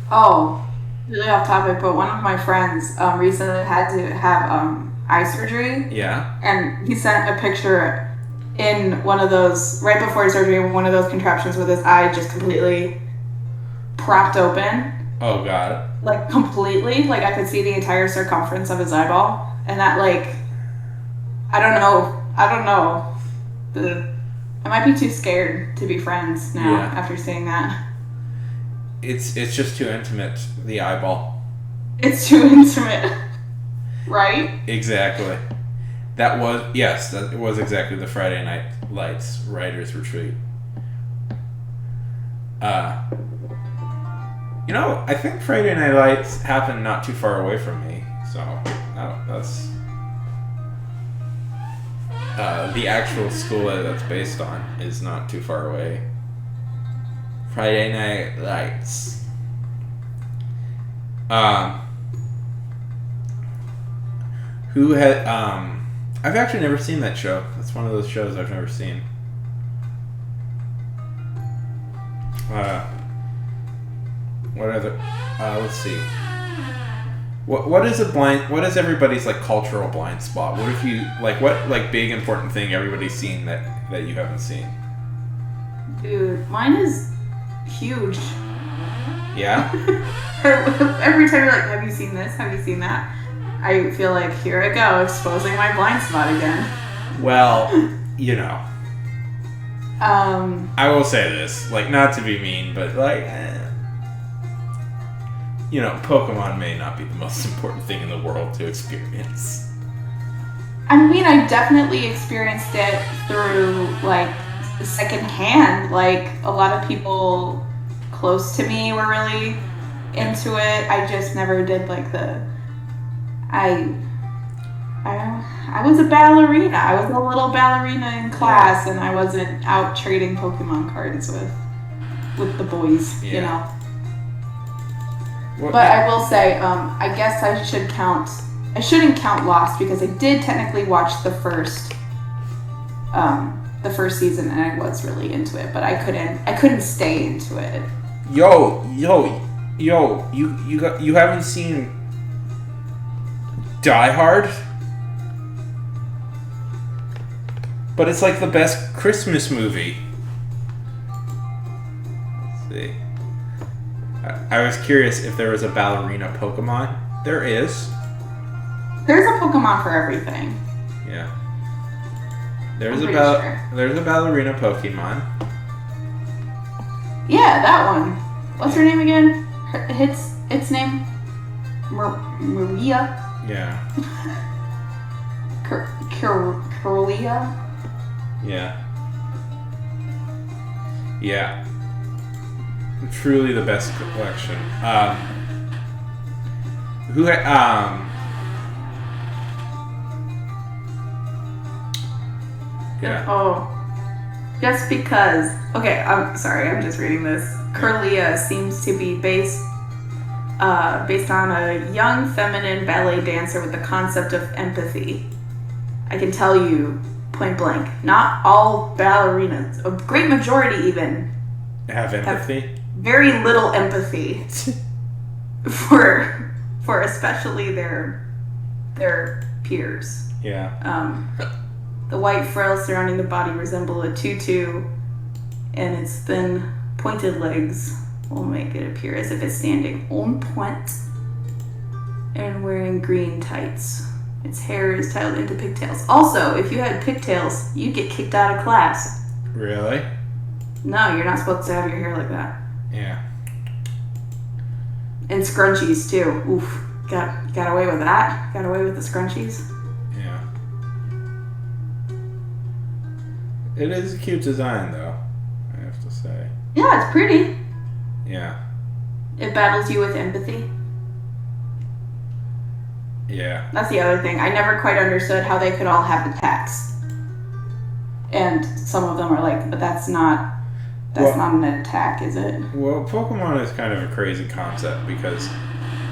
Oh, really off topic, but one of my friends recently had to have eye surgery. Yeah. And he sent a picture in one of those, right before his surgery, one of those contraptions with his eye just completely propped open. Oh, God. Like, completely. Like, I could see the entire circumference of his eyeball. And that, like, I don't know. I might be too scared to be friends now after seeing that. It's just too intimate, the eyeball. It's too intimate. Right? Exactly. That was exactly the Friday Night Lights Writers Retreat. I think Friday Night Lights happened not too far away from me, so that's the actual school that that's based on is not too far away. Friday Night Lights. Who had I've actually never seen that show. That's one of those shows I've never seen. What other? Let's see. What is everybody's like cultural blind spot? What if you what big important thing everybody's seen that you haven't seen? Dude, mine is huge. Yeah. Every time you're like, have you seen this? Have you seen that? I feel like, here I go, exposing my blind spot again. Well, I will say this, not to be mean, but Pokemon may not be the most important thing in the world to experience. I mean, I definitely experienced it through, secondhand. A lot of people close to me were really into it. I just never did, I was a ballerina. I was a little ballerina in class, and I wasn't out trading Pokemon cards with the boys, But I will say, I guess I shouldn't count Lost because I did technically watch the first season, and I was really into it, but I couldn't stay into it. Yo, you haven't seen Die Hard? But it's the best Christmas movie. Let's see. I was curious if there was a ballerina Pokemon. There is. There's a Pokemon for everything. Yeah. There's sure. There's a ballerina Pokemon. Yeah, that one. What's her name again? Its name? Maria? Yeah. Curlia? Yeah. Yeah. Truly the best collection. Yeah. Oh. Just because. Okay, I'm sorry, I'm just reading this. Curlia seems to be based on a young feminine ballet dancer with the concept of empathy. I can tell you, point blank, not all ballerinas, a great majority even, have empathy. Very little empathy for especially their peers. Yeah. The white frills surrounding the body resemble a tutu, and its thin, pointed legs will make it appear as if it's standing on point and wearing green tights. Its hair is tiled into pigtails. Also, if you had pigtails, you'd get kicked out of class. Really? No, you're not supposed to have your hair like that. Yeah. And scrunchies too. Oof. Got away with that. Got away with the scrunchies. Yeah. It is a cute design, though, I have to say. Yeah, it's pretty. Yeah. It battles you with empathy. Yeah. That's the other thing. I never quite understood how they could all have attacks. And some of them are like, but that's not an attack, is it? Well, Pokemon is kind of a crazy concept because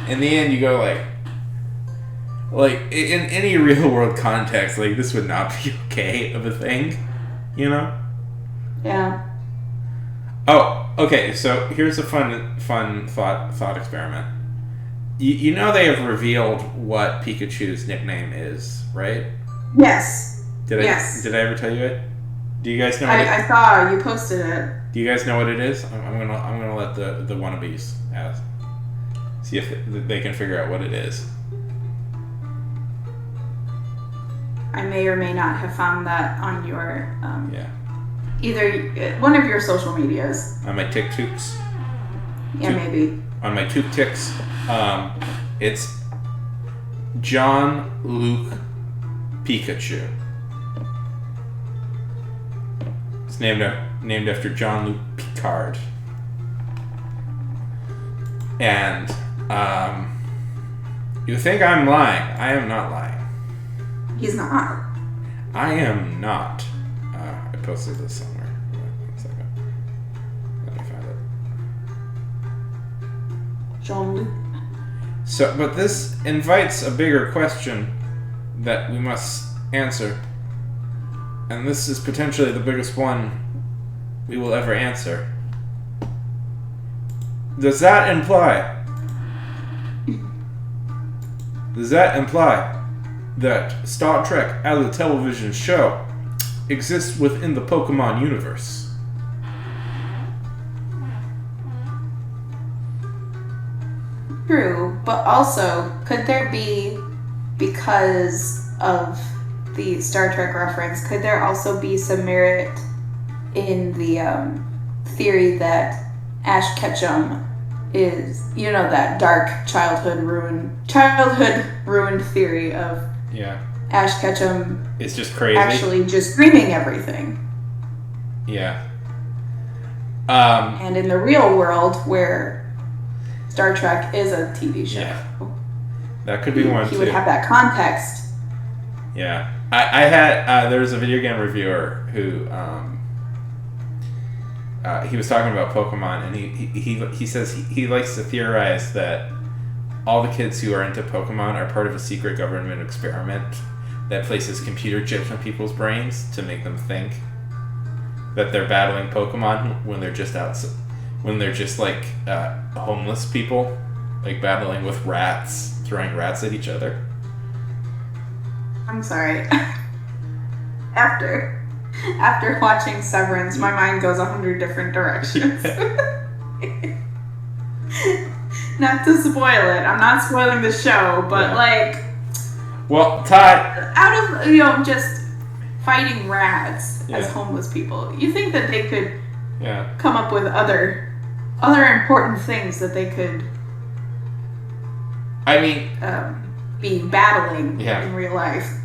in the end you go like in any real world context, like this would not be okay of a thing, you know? Yeah. Oh, okay, so here's a fun thought experiment. You know they have revealed what Pikachu's nickname is, right? Yes. Did I ever tell you it? Do you guys know what I saw you posted it. Do you guys know what it is? I'm gonna let the wannabes ask. See if they can figure out what it is. I may or may not have found that on your Yeah. either one of your social medias. On my TikToks. Yeah, maybe. On my TikToks, it's John Luke Pikachu. It's named after John Luke Picard. And you think I'm lying? I am not lying. He's not. I am not. I posted this somewhere. One second. Let me find it. Jean-Luc. So, but this invites a bigger question that we must answer. And this is potentially the biggest one we will ever answer. Does that imply that Star Trek as a television show exists within the Pokemon universe? True, but also, could there be, because of the Star Trek reference, could there also be some merit in the theory that Ash Ketchum is, you know, that dark childhood ruined theory of Yeah. Ash Ketchum It's just crazy. actually just dreaming everything. Yeah. And in the real world, where Star Trek is a TV show, Yeah. That could be one he too. would have that context. Yeah. I had there was a video game reviewer who he was talking about Pokemon, and he says he likes to theorize that all the kids who are into Pokemon are part of a secret government experiment that places computer chips in people's brains to make them think that they're battling Pokemon when they're just like homeless people, like battling with rats, throwing rats at each other. I'm sorry. After watching Severance, my mind goes 100 different directions. Not to spoil it. I'm not spoiling the show, but Well, Ty, out of just fighting rats as homeless people, you think that they could come up with other important things that they could I mean, be battling in real life.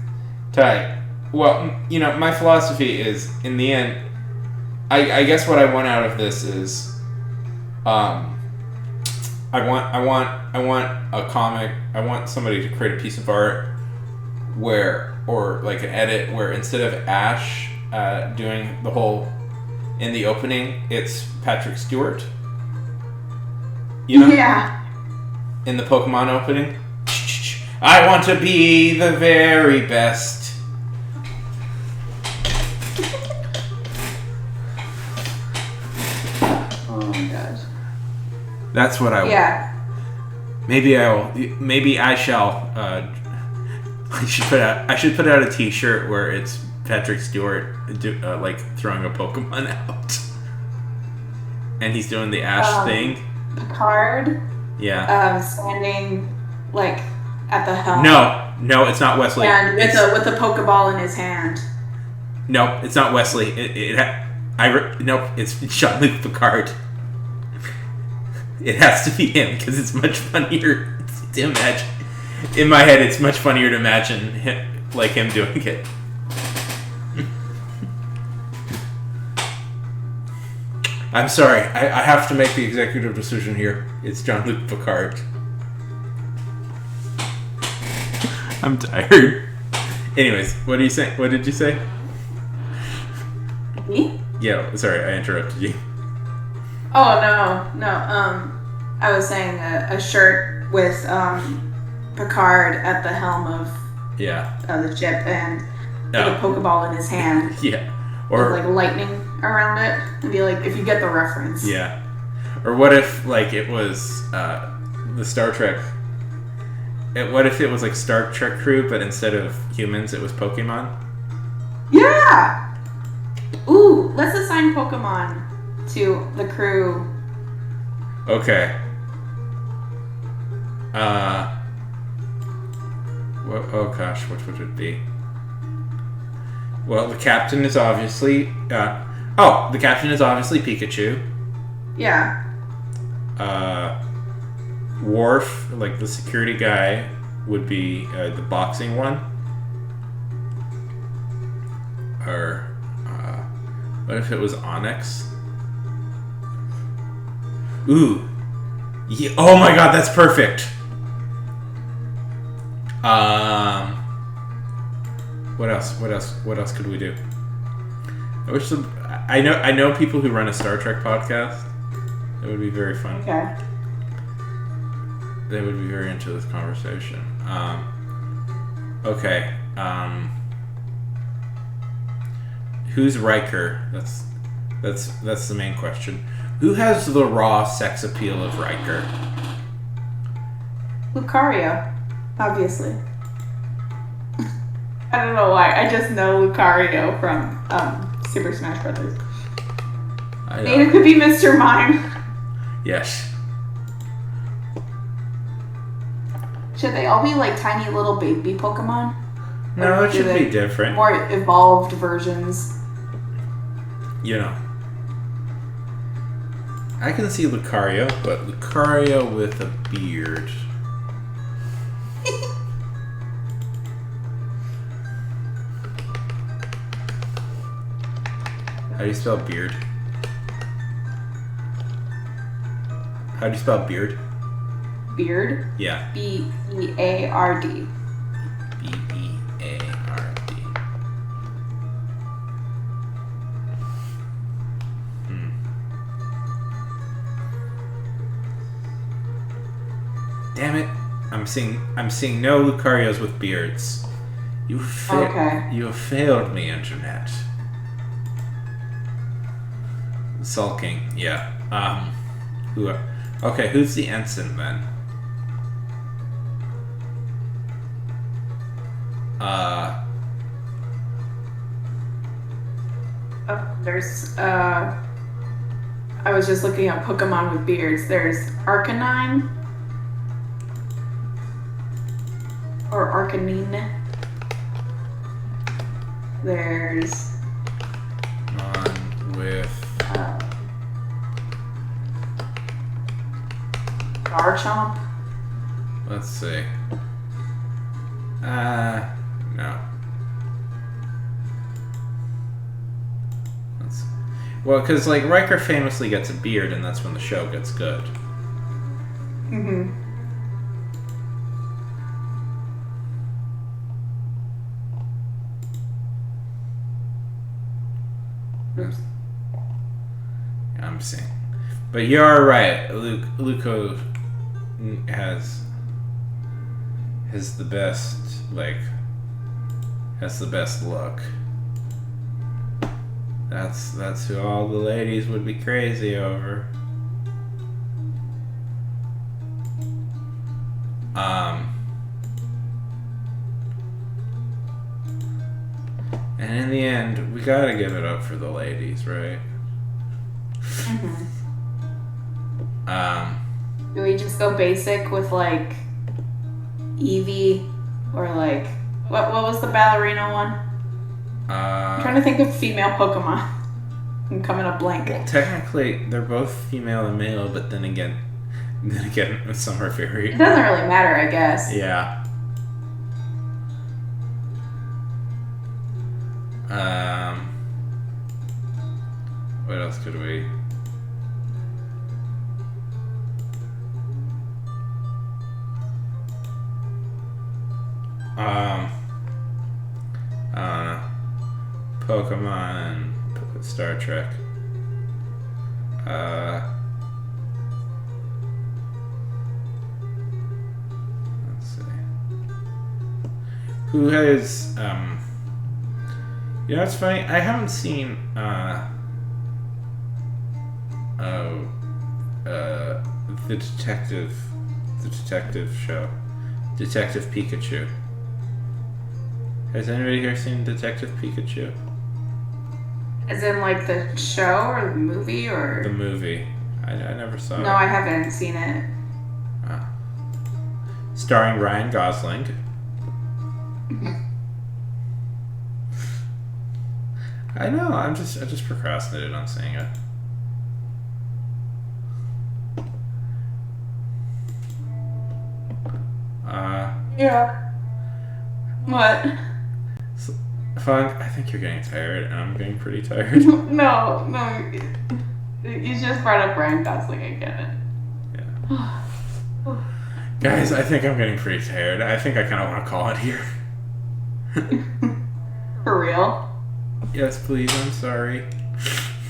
Ty, well, you know, my philosophy is, in the end, I guess what I want out of this is, I want a comic. I want somebody to create a piece of art or like an edit where instead of Ash doing the whole in the opening, it's Patrick Stewart. You know? Yeah. In the Pokemon opening, I want to be the very best. Oh my god. That's what I want. Yeah. Maybe I shall. I should put out a T-shirt where it's Patrick Stewart like throwing a Pokemon out, and he's doing the Ash thing. Picard. Yeah. Standing like at the helm. No, it's not Wesley. And with a Pokeball in his hand. No, it's not Wesley. Nope, it's Jean-Luc Picard. It has to be him because it's much funnier to imagine. In my head, it's much funnier to imagine him doing it. I'm sorry. I have to make the executive decision here. It's Jean-Luc Picard. I'm tired. Anyways, what do you say? What did you say? Me? Yeah, sorry, I interrupted you. Oh, no. I was saying a shirt with Picard at the helm of the ship and with a Pokeball in his hand. Yeah. Or with, lightning around it. And be like, if you get the reference. Yeah. Or what if, it was the Star Trek... What if it was like Star Trek crew, but instead of humans, it was Pokemon? Yeah! Ooh, let's assign Pokemon to the crew. Okay. Oh gosh, what would it be? Well, the captain is obviously... the captain is obviously Pikachu. Yeah. Worf, the security guy, would be the boxing one. Or what if it was Onyx? Ooh. Yeah, oh my god, that's perfect. What else could we do? I know people who run a Star Trek podcast. It would be very fun. Okay. They would be very into this conversation. Okay. Who's Riker? That's the main question. Who has the raw sex appeal of Riker? Lucario, obviously. I don't know why. I just know Lucario from Super Smash Brothers. And it could be Mr. Mime. Yes. Should they all be tiny little baby Pokemon? No, it should be different. More evolved versions. I can see Lucario, but Lucario with a beard. How do you spell beard? How do you spell beard? Beard? Yeah. B-E-A-R-D. B-E-A-R-D. Damn it! I'm seeing no Lucarios with beards. You have failed me, Internet. Sulking, yeah. Who's the ensign then? There's I was just looking at Pokemon with beards. There's Arcanine or Arcanine. There's one with Garchomp. Let's see. No. Because Riker famously gets a beard, and that's when the show gets good. Mm-hmm. Oops. I'm seeing, but you're right. Luco has the best has the best look. That's who all the ladies would be crazy over. And in the end, we gotta give it up for the ladies, right? Mm-hmm. Um, Do we just go basic with like Eevee or like what was the ballerina one? I'm trying to think of female Pokemon. I'm coming up blank. Well, technically, they're both female and male, but then again, some are very. It doesn't really matter, I guess. Yeah. What else could we? I don't know. Pokemon, Star Trek. Let's see. Who has you know, it's funny. I haven't seen the detective show, Detective Pikachu. Has anybody here seen Detective Pikachu? As in, like, the show or the movie or? The movie. I never saw it. No, I haven't seen it. Starring Ryan Gosling. I know. I just procrastinated on seeing it. Yeah. What? Funk, I think you're getting tired, and I'm getting pretty tired. No. You just brought up Ryan Gosling. I get it. Yeah. Guys, I think I'm getting pretty tired. I think I kind of want to call it here. For real? Yes, please. I'm sorry.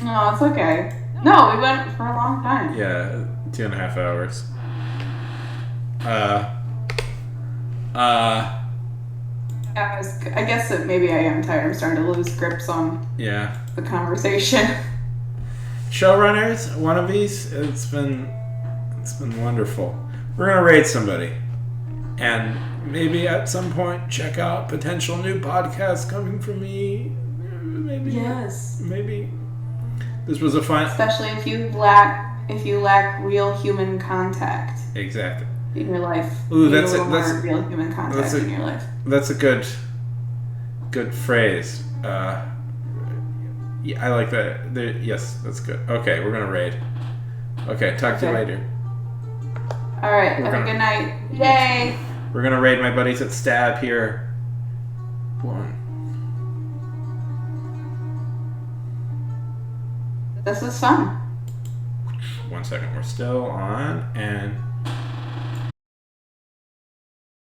No, it's okay. No, we went for a long time. Yeah, 2.5 hours. I guess that maybe I am tired. I'm starting to lose grips on the conversation. Showrunners, wannabes, it's been wonderful. We're gonna raid somebody, and maybe at some point check out potential new podcasts coming from me. Maybe. Yes. Maybe. This was a fun. Especially if you lack real human contact. Exactly. In your life. Ooh, that's real human contact in your life. That's a good phrase. Yeah, I like that. Yes, that's good. Okay, we're gonna raid. Okay, talk to you later. All right, have a good night. Yay! We're gonna raid my buddies at Stab here. This was fun. 1 second, we're still on, and